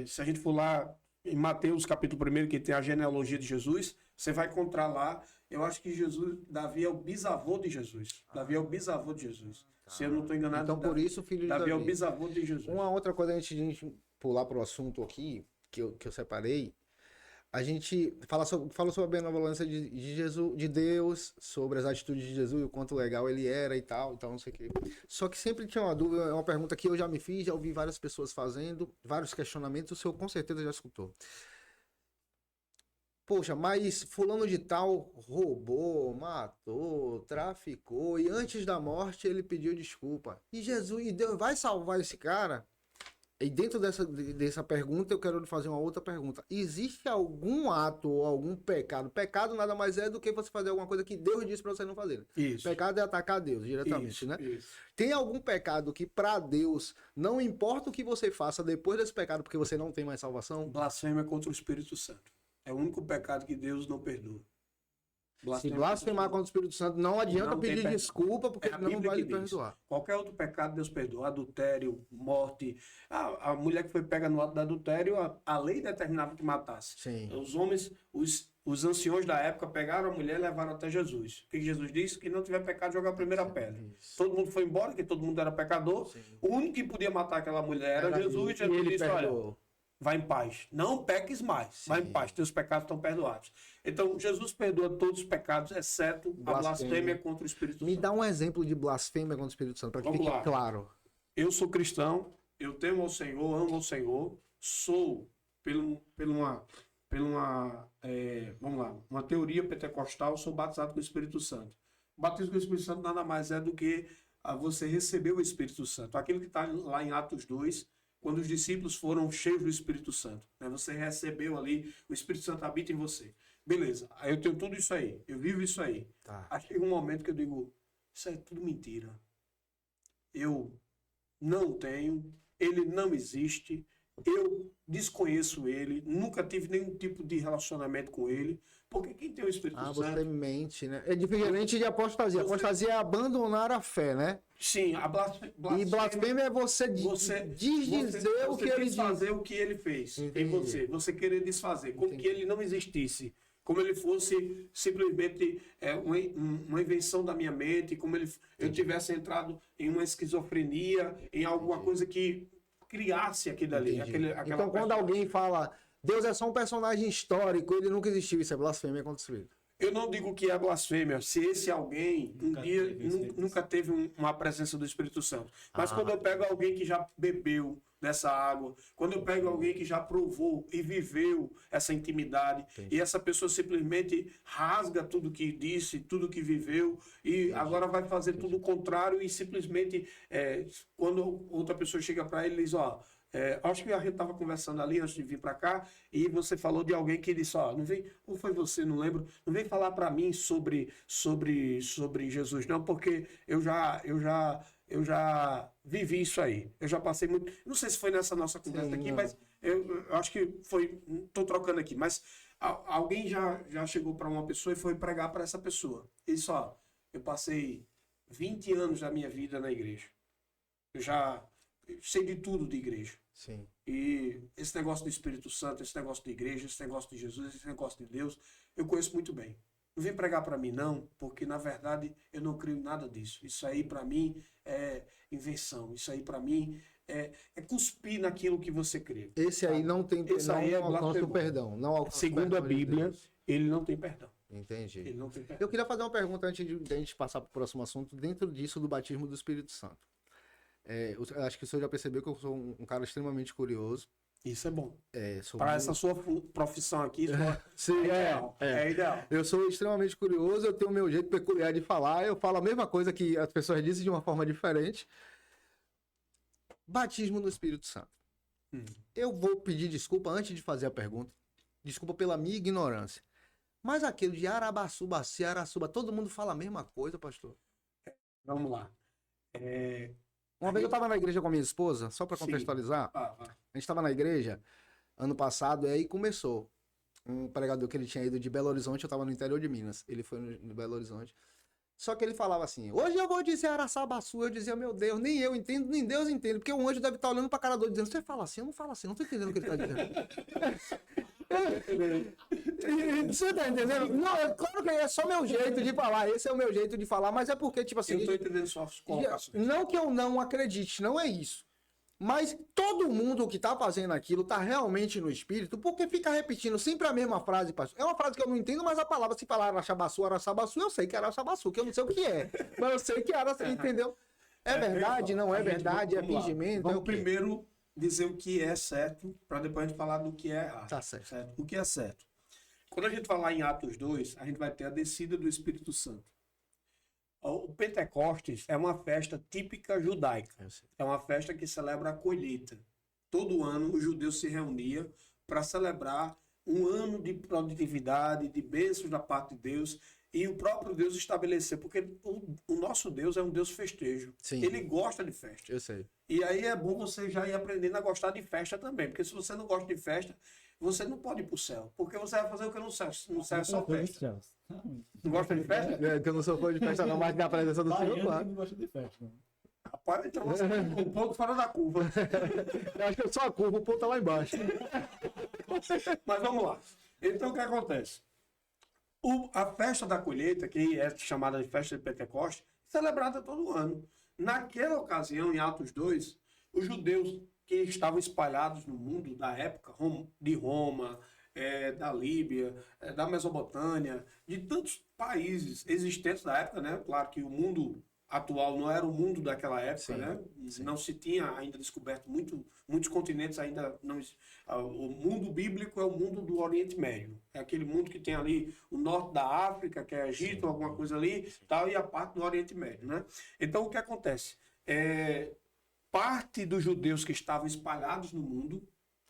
se a gente for lá em Mateus capítulo 1, que tem a genealogia de Jesus, você vai encontrar lá, eu acho que Davi é o bisavô de Jesus. Davi é o bisavô de Jesus. Se eu não estou enganado. Então, por isso, filho de Davi Davi. é o bisavô de Jesus. Uma outra coisa, antes de a gente pular pro assunto aqui, que eu separei, a gente fala sobre a benevolência de Jesus, de Deus, sobre as atitudes de Jesus, o quanto legal ele era e tal, então não sei o quê. Só que sempre tinha uma dúvida, é uma pergunta que eu já me fiz, já ouvi várias pessoas fazendo, vários questionamentos, o senhor com certeza já escutou. Poxa, mas fulano de tal roubou, matou, traficou, e antes da morte ele pediu desculpa. E Jesus, e Deus vai salvar esse cara? E dentro dessa pergunta, eu quero lhe fazer uma outra pergunta. Existe algum ato ou algum pecado? Pecado nada mais é do que você fazer alguma coisa que Deus disse para você não fazer. Isso. Pecado é atacar Deus diretamente, Isso, né? isso. Tem algum pecado que para Deus não importa o que você faça depois desse pecado, porque você não tem mais salvação? Blasfêmia contra o Espírito Santo. É o único pecado que Deus não perdoa. Se blasfemar contra o Espírito Santo, não adianta Não tem pedir perdão. desculpa, porque É a não Bíblia vai que lhe diz. perdoar. Qualquer outro pecado Deus perdoa. Adultério, morte. A mulher que foi pega no ato do adultério, a lei determinava que matasse. Sim. Os homens, os anciões da época pegaram a mulher e levaram até Jesus. O que Jesus disse? Que não tiver pecado, joga a primeira pedra. Isso. Todo mundo foi embora, que todo mundo era pecador. Sim. O único que podia matar aquela mulher era Jesus. E Jesus ele disse, olha, perdoou. vai em paz. Não peques mais. Vai em Sim. paz. Teus pecados estão perdoados. Então, Jesus perdoa todos os pecados, exceto a blasfêmia contra o Espírito Me Santo. dá um exemplo de blasfêmia contra o Espírito Santo, para que Vamos fique lá. claro. Eu sou cristão, eu temo ao Senhor, amo ao Senhor, sou, vamos lá, uma teoria pentecostal, sou batizado com o Espírito Santo. O batismo com o Espírito Santo nada mais é do que você receber o Espírito Santo. Aquilo que está lá em Atos 2, quando os discípulos foram cheios do Espírito Santo. Né? Você recebeu ali, o Espírito Santo habita em você. Beleza, aí eu tenho tudo isso aí, eu vivo isso aí. Tá. Aí chega um momento que eu digo, isso é tudo mentira. Eu não tenho, ele não existe, eu desconheço ele, nunca tive nenhum tipo de relacionamento com ele, porque quem tem o Espírito Você Santo... mente, né? É diferente de apostasia. Apostasia é abandonar a fé, né? Sim, a E blasfêmia é você desdizer o que ele diz. desfazer o que ele fez em você. Você querer desfazer, como que ele não existisse. Como ele fosse simplesmente uma invenção da minha mente, como eu tivesse entrado em uma esquizofrenia, em alguma coisa que criasse aquilo ali. Então, quando alguém fala, Deus é só um personagem histórico, ele nunca existiu, isso é blasfêmia contra o Espírito. Eu não digo que é blasfêmia se esse alguém nunca teve uma presença do Espírito Santo. Mas quando eu pego alguém que já bebeu dessa água, quando eu pego alguém que já provou e viveu essa intimidade, e essa pessoa simplesmente rasga tudo que disse, tudo que viveu, e agora vai fazer tudo o contrário, e simplesmente, quando outra pessoa chega para ele e diz, ó, acho que a gente estava conversando ali antes de vir para cá, e você falou de alguém que disse, ó, não vem, ou foi você, não lembro, não vem falar para mim sobre Jesus, não, porque eu já vivi isso aí. Eu já passei muito. Não sei se foi nessa nossa conversa aqui, mas eu acho que foi. Estou trocando aqui, mas alguém já chegou para uma pessoa e foi pregar para essa pessoa. E disse: ó, eu passei 20 anos da minha vida na igreja. Eu já sei de tudo de igreja. Sim. E esse negócio do Espírito Santo, esse negócio de igreja, esse negócio de Jesus, esse negócio de Deus, eu conheço muito bem. Não vem pregar para mim, não, porque na verdade eu não creio em nada disso. Isso aí para mim é invenção. Isso aí para mim é cuspir naquilo que você crê. Esse aí não tem alcança o perdão. Segundo a Bíblia, ele não tem perdão. Entendi. Ele não tem perdão. Eu queria fazer uma pergunta antes de a gente passar para o próximo assunto, dentro disso do batismo do Espírito Santo. Eu acho que o senhor já percebeu que eu sou um cara extremamente curioso. Isso é bom. Sobre... Para essa sua profissão aqui, Sim, é ideal. Eu sou extremamente curioso, eu tenho o meu jeito peculiar de falar, eu falo a mesma coisa que as pessoas dizem de uma forma diferente. Batismo no Espírito Santo. Eu vou pedir desculpa antes de fazer a pergunta. Desculpa pela minha ignorância. Mas aquele de Arabaçuba, Araçuba, todo mundo fala a mesma coisa, pastor? Vamos lá. Uma vez eu estava na igreja com a minha esposa, só para contextualizar. A gente estava na igreja ano passado e aí começou um pregador que ele tinha ido de Belo Horizonte, eu estava no interior de Minas, ele foi no Belo Horizonte. Só que ele falava assim, hoje eu vou dizer Araçabaçu, eu dizia, meu Deus, nem eu entendo, nem Deus entende, porque o anjo deve estar olhando para a cara do outro dizendo, você fala assim, eu não falo assim, não tô entendendo o que ele está dizendo. Você tá entendendo? Não, claro que é só meu jeito de falar, esse é o meu jeito de falar, mas é porque, tipo assim... Eu tô entendendo suas colocações. Não que eu não acredite, não é isso. Mas todo mundo que tá fazendo aquilo tá realmente no espírito, porque fica repetindo sempre a mesma frase, pastor. É uma frase que eu não entendo, mas a palavra, se falar Araçabaçu, eu sei que é Araçabaçu, que eu não sei o que é. Mas eu sei que é Araçabaçu, entendeu? É verdade, não é verdade, é fingimento. Vamos primeiro dizer o que é certo, para depois a gente falar do que é errado. Tá certo. O que é certo? Quando a gente falar em Atos 2, a gente vai ter a descida do Espírito Santo. O Pentecostes é uma festa típica judaica. É uma festa que celebra a colheita. Todo ano os judeus se reuniam para celebrar um ano de produtividade, de bênçãos da parte de Deus, e o próprio Deus estabeleceu, porque o nosso Deus é um Deus festejo. Sim. Ele gosta de festa. Eu sei. E aí é bom você já ir aprendendo a gostar de festa também, porque se você não gosta de festa, você não pode ir pro céu, porque você vai fazer o que no céu? No céu é só festa. Não gosta de festa? Que eu não sou fã de festa não, mas na presença do Senhor, claro. Não gosta de festa, não. Rapaz, então você um ponto fora da curva. Eu acho que eu sou a curva, o ponto tá lá embaixo. Mas vamos lá. Então o que acontece? A festa da colheita, que é chamada de festa de Pentecostes, é celebrada todo ano. Naquela ocasião, em Atos 2, os judeus que estavam espalhados no mundo da época, de Roma, da Líbia, da Mesopotâmia, de tantos países existentes da época, né? Claro que o mundo atual não era o mundo daquela época, Sim, né? sim. Não se tinha ainda descoberto muitos continentes ainda não. O mundo bíblico é o mundo do Oriente Médio. É aquele mundo que tem ali o norte da África, que é Egito, alguma coisa ali, tal, e a parte do Oriente Médio, né? Então o que acontece? parte dos judeus que estavam espalhados no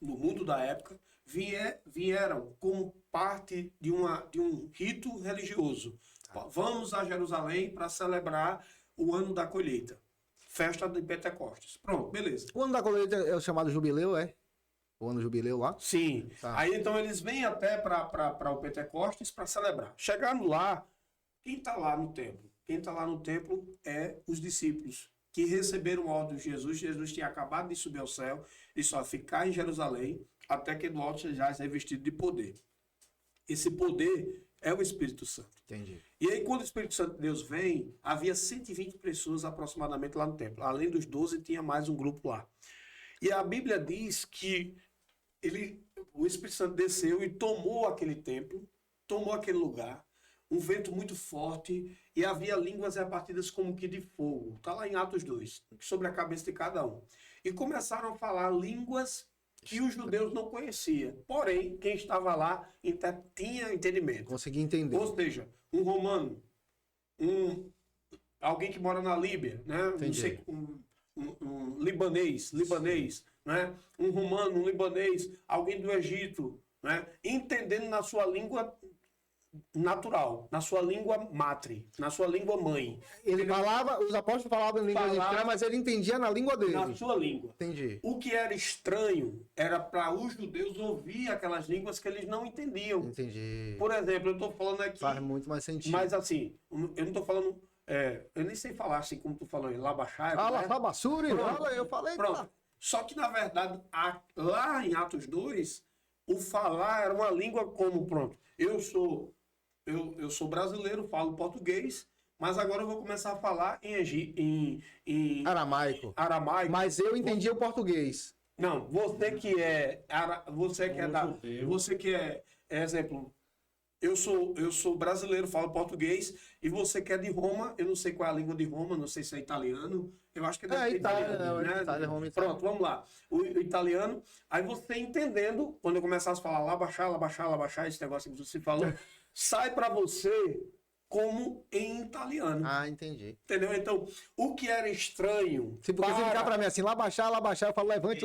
mundo da época, vieram como parte de um rito religioso. Vamos a Jerusalém para celebrar o ano da colheita. Festa de Pentecostes. Pronto, beleza. O ano da colheita é o chamado jubileu, é? O ano do jubileu lá? Sim. Tá. Aí então eles vêm até para o Pentecostes para celebrar. Chegando lá, quem está lá no templo? Quem está lá no templo é os discípulos que receberam a ordem de Jesus. Jesus tinha acabado de subir ao céu e só ficar em Jerusalém até que do alto seja revestido de poder. Esse poder é o Espírito Santo. Entendi. E aí, quando o Espírito Santo de Deus vem, havia 120 pessoas aproximadamente lá no templo. Além dos 12, tinha mais um grupo lá. E a Bíblia diz que o Espírito Santo desceu e tomou aquele templo, tomou aquele lugar, um vento muito forte, e havia línguas repartidas como que de fogo. Está lá em Atos 2, sobre a cabeça de cada um. E começaram a falar línguas que os judeus não conheciam. Porém, quem estava lá tinha entendimento. Consegui entender. Ou seja, um romano, alguém que mora na Líbia, né? Não sei, um libanês, né? Um romano, um libanês, alguém do Egito, né? Entendendo na sua língua natural, na sua língua matre, na sua língua mãe. Ele falava, os apóstolos falavam em língua estranha, mas ele entendia na língua dele. Na sua língua. Entendi. O que era estranho era para os judeus ouvir aquelas línguas que eles não entendiam. Entendi. Por exemplo, eu estou falando aqui... Faz muito mais sentido. Mas assim, eu não estou falando... eu nem sei falar assim como tu falou, Labaxai. Labassuri, eu falei. Pronto. Tá. Só que, na verdade, lá em Atos 2, o falar era uma língua como, pronto, eu sou brasileiro, falo português, mas agora eu vou começar a falar em Aramaico. aramaico. Mas eu entendia o português. Não, você que é exemplo, eu sou brasileiro, falo português, e você que é de Roma, eu não sei qual é a língua de Roma, não sei se é italiano, eu acho que deve ser italiano, né? Itália, Roma, Pronto, vamos lá. O italiano, aí você entendendo, quando eu começasse a falar labaxar, esse negócio que você falou, sai para você como em italiano. Ah, entendi. Entendeu? Então, o que era estranho... Porque se ficar pra mim assim, labaxar, eu falo levante.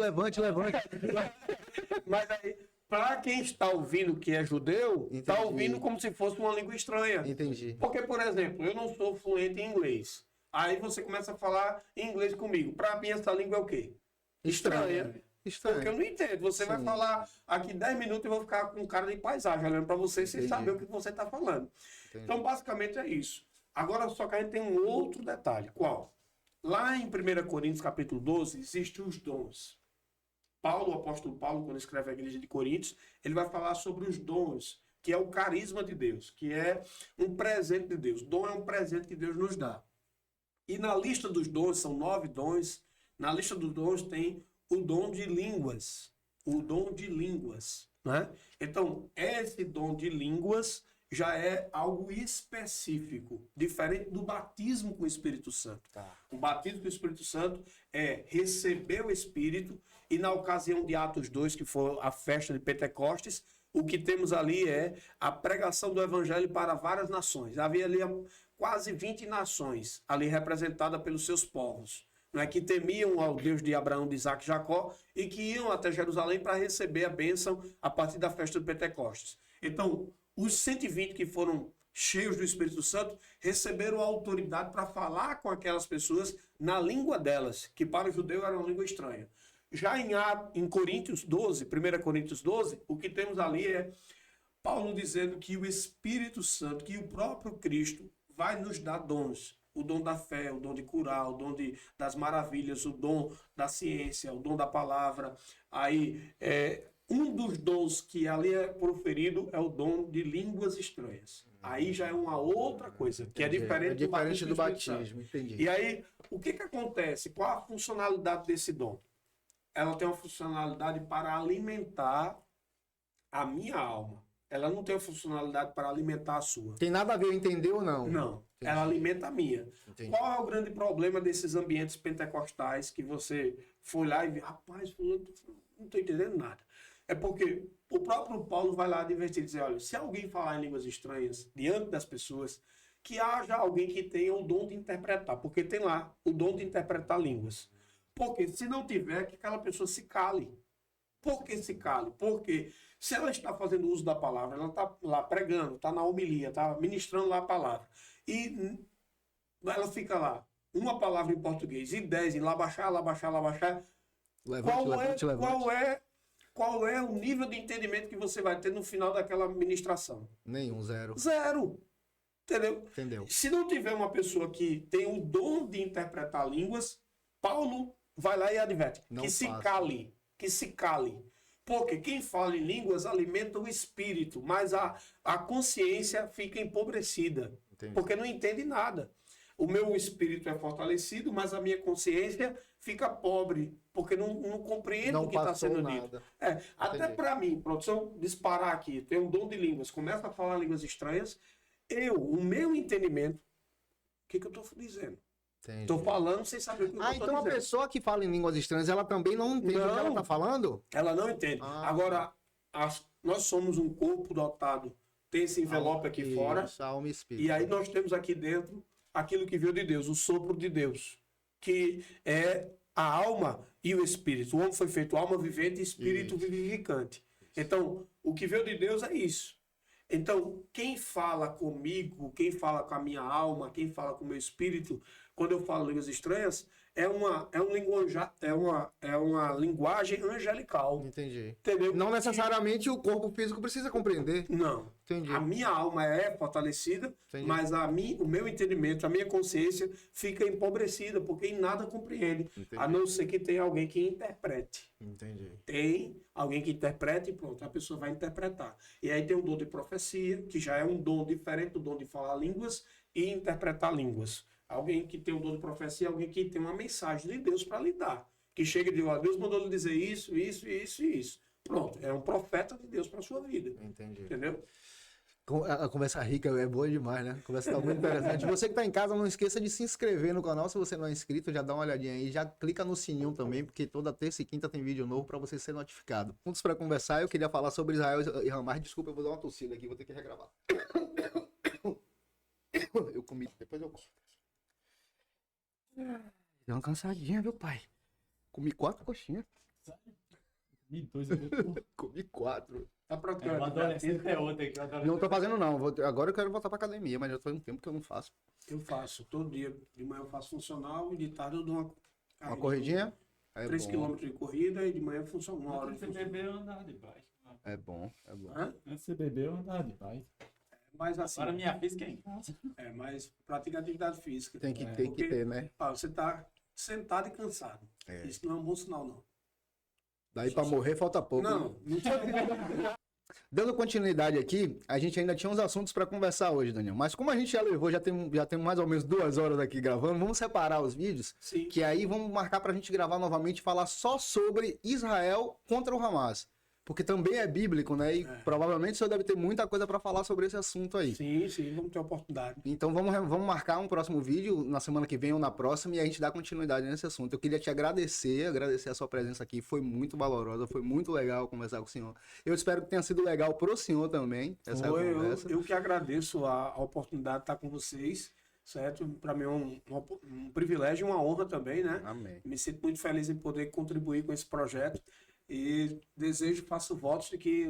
Mas aí, para quem está ouvindo que é judeu, está Entendi. ouvindo como se fosse uma língua estranha. Entendi. Porque, por exemplo, eu não sou fluente em inglês. Aí você começa a falar em inglês comigo. Para mim, essa língua é o quê? Estranha. Porque eu não entendo. Você vai falar aqui 10 minutos e eu vou ficar com cara de paisagem olhando para você sem saber o que você está falando. Entendi. Então, basicamente é isso. Agora, só que a gente tem um outro detalhe. Qual? Lá em 1 Coríntios, capítulo 12, existem os dons. O apóstolo Paulo, quando escreve a igreja de Coríntios, ele vai falar sobre os dons, que é o carisma de Deus, que é um presente de Deus. Dom é um presente que Deus nos dá. E na lista dos dons, são 9 dons, na lista dos dons tem o dom de línguas. O dom de línguas. Né? Então, esse dom de línguas já é algo específico, diferente do batismo com o Espírito Santo. Tá. O batismo com o Espírito Santo é receber o Espírito, e na ocasião de Atos 2, que foi a festa de Pentecostes, o que temos ali é a pregação do Evangelho para várias nações. Havia ali quase 20 nações ali representadas pelos seus povos, né, que temiam ao Deus de Abraão, de Isaac e Jacó e que iam até Jerusalém para receber a bênção a partir da festa de Pentecostes. Então, os 120 que foram cheios do Espírito Santo receberam a autoridade para falar com aquelas pessoas na língua delas, que para o judeu era uma língua estranha. Já em Coríntios 12, 1 Coríntios 12, o que temos ali é Paulo dizendo que o Espírito Santo, que o próprio Cristo vai nos dar dons. O dom da fé, o dom de curar, o dom das maravilhas, o dom da ciência, o dom da palavra. Aí, um dos dons que ali é proferido é o dom de línguas estranhas. Aí já é uma outra coisa, que é diferente do batismo. Entendi. E aí, o que acontece? Qual a funcionalidade desse dom? Ela tem uma funcionalidade para alimentar a minha alma. Ela não tem uma funcionalidade para alimentar a sua. Tem nada a ver, entendeu ou não? Não. Entendi. Ela alimenta a minha. Entendi. Qual é o grande problema desses ambientes pentecostais que você foi lá e vê, rapaz, fulano, não estou entendendo nada. É porque o próprio Paulo vai lá advertir e dizer, olha, se alguém falar em línguas estranhas diante das pessoas, que haja alguém que tenha o dom de interpretar, porque tem lá o dom de interpretar línguas. Porque se não tiver, que aquela pessoa se cale. Por que se cale? Porque se ela está fazendo uso da palavra, ela está lá pregando, está na homilia, está ministrando lá a palavra, e ela fica lá, uma palavra em português e 10 em lá baixar, Levante. qual é o nível de entendimento que você vai ter no final daquela ministração? Nenhum, zero. Zero. Entendeu? Entendeu? Se não tiver uma pessoa que tem o dom de interpretar línguas, Paulo vai lá e adverte. Não Que se faça. cale. Que se cale. Porque quem fala em línguas alimenta o espírito, mas a consciência fica empobrecida. Entendi. Porque não entende nada. O meu espírito é fortalecido, mas a minha consciência fica pobre, porque não compreende Não o que está passou sendo nada. dito. Até Entendi. para mim, produção, disparar aqui, tem um dom de línguas, começa a falar línguas estranhas, o meu entendimento, o que eu estou dizendo? Entendi. Estou falando sem saber o que eu estou Então a dizendo. pessoa que fala em línguas estranhas, ela também não entende o que ela Não. está falando? Ela não entende. Ah. Agora, nós somos um corpo dotado, tem esse envelope aqui fora, Isso, alma e espírito. e aí nós temos aqui dentro aquilo que veio de Deus, o sopro de Deus, que é a alma e o espírito. O homem foi feito alma vivente e espírito vivificante. Então, o que veio de Deus é isso. Então, quem fala comigo, quem fala com a minha alma, quem fala com o meu espírito, quando eu falo línguas estranhas, é uma linguagem angelical. Entendi. Entendeu? Não necessariamente o corpo físico precisa compreender. Não. Entendi. A minha alma é fortalecida, Entendi. mas o meu entendimento, a minha consciência fica empobrecida, porque em nada compreende. Entendi. A não ser que tenha alguém que interprete. Entendi. Tem alguém que interprete e pronto, a pessoa vai interpretar. E aí tem o dom de profecia, que já é um dom diferente do dom de falar línguas e interpretar línguas. Alguém que tem o dom de profecia, alguém que tem uma mensagem de Deus para lhe dar. Que chega e diz, ó, Deus mandou lhe dizer isso, isso, isso e isso. Pronto, é um profeta de Deus para a sua vida. Entendi. Entendeu? A conversa rica é boa demais, né? A conversa tá muito interessante. Você que tá em casa, não esqueça de se inscrever no canal. Se você não é inscrito, já dá uma olhadinha aí. Já clica no sininho também, porque toda terça e quinta tem vídeo novo para você ser notificado. Pontos para conversar, eu queria falar sobre Israel e Hamas. Desculpa, eu vou dar uma tossida aqui, vou ter que regravar. Eu comi, depois eu corto. Deu uma cansadinha, viu, pai? Comi 4 coxinhas. E dois eu Comi 4. Tá o procurando. adolescente é outro aqui. Não tô fazendo, não. Agora eu quero voltar pra academia, mas já faz um tempo que eu não faço. Eu faço, todo dia. De manhã eu faço funcional e de tarde eu dou Uma corridinha? É 3 bom. km de corrida e de manhã funciona uma hora de Antes de funcional. beber, eu andava de bike. É bom, é bom. Hã? Antes de beber, eu andava de bike. Mas assim, Agora minha física é em casa. mas pratica atividade física. Tem que Porque, ter, né? você tá sentado e cansado. É. Isso não é um bom sinal, não. Daí pra morrer falta pouco. Não, né? não tem. Dando continuidade aqui, a gente ainda tinha uns assuntos pra conversar hoje, Daniel. Mas como a gente já levou, já tem mais ou menos 2 horas aqui gravando, vamos separar os vídeos, Sim. que aí vamos marcar pra gente gravar novamente e falar só sobre Israel contra o Hamas. Porque também é bíblico, né? E provavelmente o senhor deve ter muita coisa pra falar sobre esse assunto aí. Sim, vamos ter oportunidade. Então vamos marcar um próximo vídeo na semana que vem ou na próxima e a gente dá continuidade nesse assunto. Eu queria te agradecer a sua presença aqui, foi muito valorosa, foi muito legal conversar com o senhor. Eu espero que tenha sido legal pro senhor também, essa conversa. Eu que agradeço a oportunidade de estar com vocês, certo? Para mim é um privilégio e uma honra também, né? Amém. Me sinto muito feliz em poder contribuir com esse projeto e faço votos de que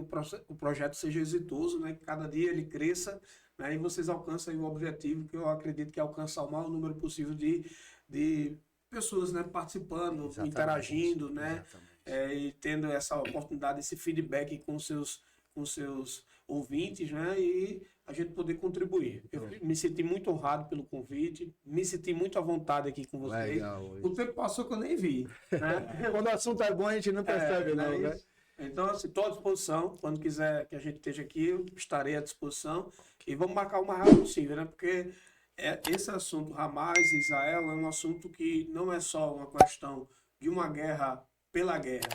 o projeto seja exitoso, né? Que cada dia ele cresça, né? E vocês alcancem o objetivo que eu acredito que é alcançar o maior número possível de pessoas, né? Participando, Exatamente. interagindo, né? Exatamente. E tendo essa oportunidade, esse feedback com seus ouvintes, né? E a gente poder contribuir. Eu me senti muito honrado pelo convite, me senti muito à vontade aqui com vocês. Legal. O tempo passou que eu nem vi, né? Quando o assunto é bom, a gente não percebe, não, é né? isso. Então, assim, estou à disposição. Quando quiser que a gente esteja aqui, eu estarei à disposição. E vamos marcar o mais rápido possível, né? Porque esse assunto, Hamas e Israel, é um assunto que não é só uma questão de uma guerra pela guerra.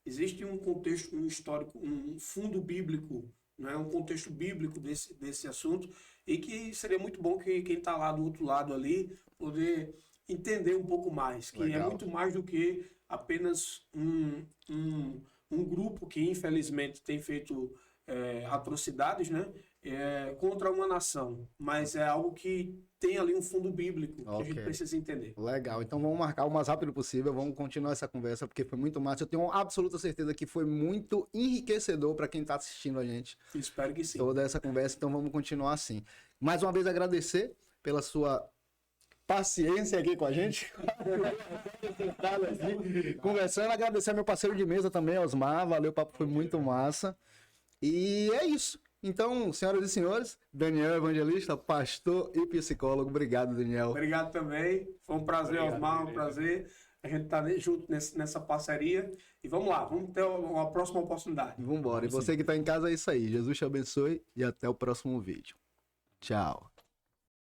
Existe um contexto, um histórico, um fundo bíblico, né? Um contexto bíblico desse assunto, e que seria muito bom que quem está lá do outro lado ali poder entender um pouco mais, que Legal. é muito mais do que apenas um grupo que infelizmente tem feito atrocidades, né? contra uma nação, mas é algo que tem ali um fundo bíblico que a gente Ok. precisa entender. Legal, então vamos marcar o mais rápido possível, vamos continuar essa conversa, porque foi muito massa. Eu tenho absoluta certeza que foi muito enriquecedor para quem está assistindo a gente, Espero que sim. toda essa conversa, então vamos continuar assim. Mais uma vez agradecer pela sua paciência aqui com a gente. Conversando, agradecer ao meu parceiro de mesa também, Osmar, valeu, o papo foi muito massa. E é isso. Então, senhoras e senhores, Daniel Evangelista, pastor e psicólogo. Obrigado, Daniel. Obrigado também. Foi um prazer, Osmar, um prazer. A gente tá junto nessa parceria. E vamos lá, vamos ter uma próxima oportunidade. Vambora. E você que está em casa, é isso aí. Jesus te abençoe e até o próximo vídeo. Tchau.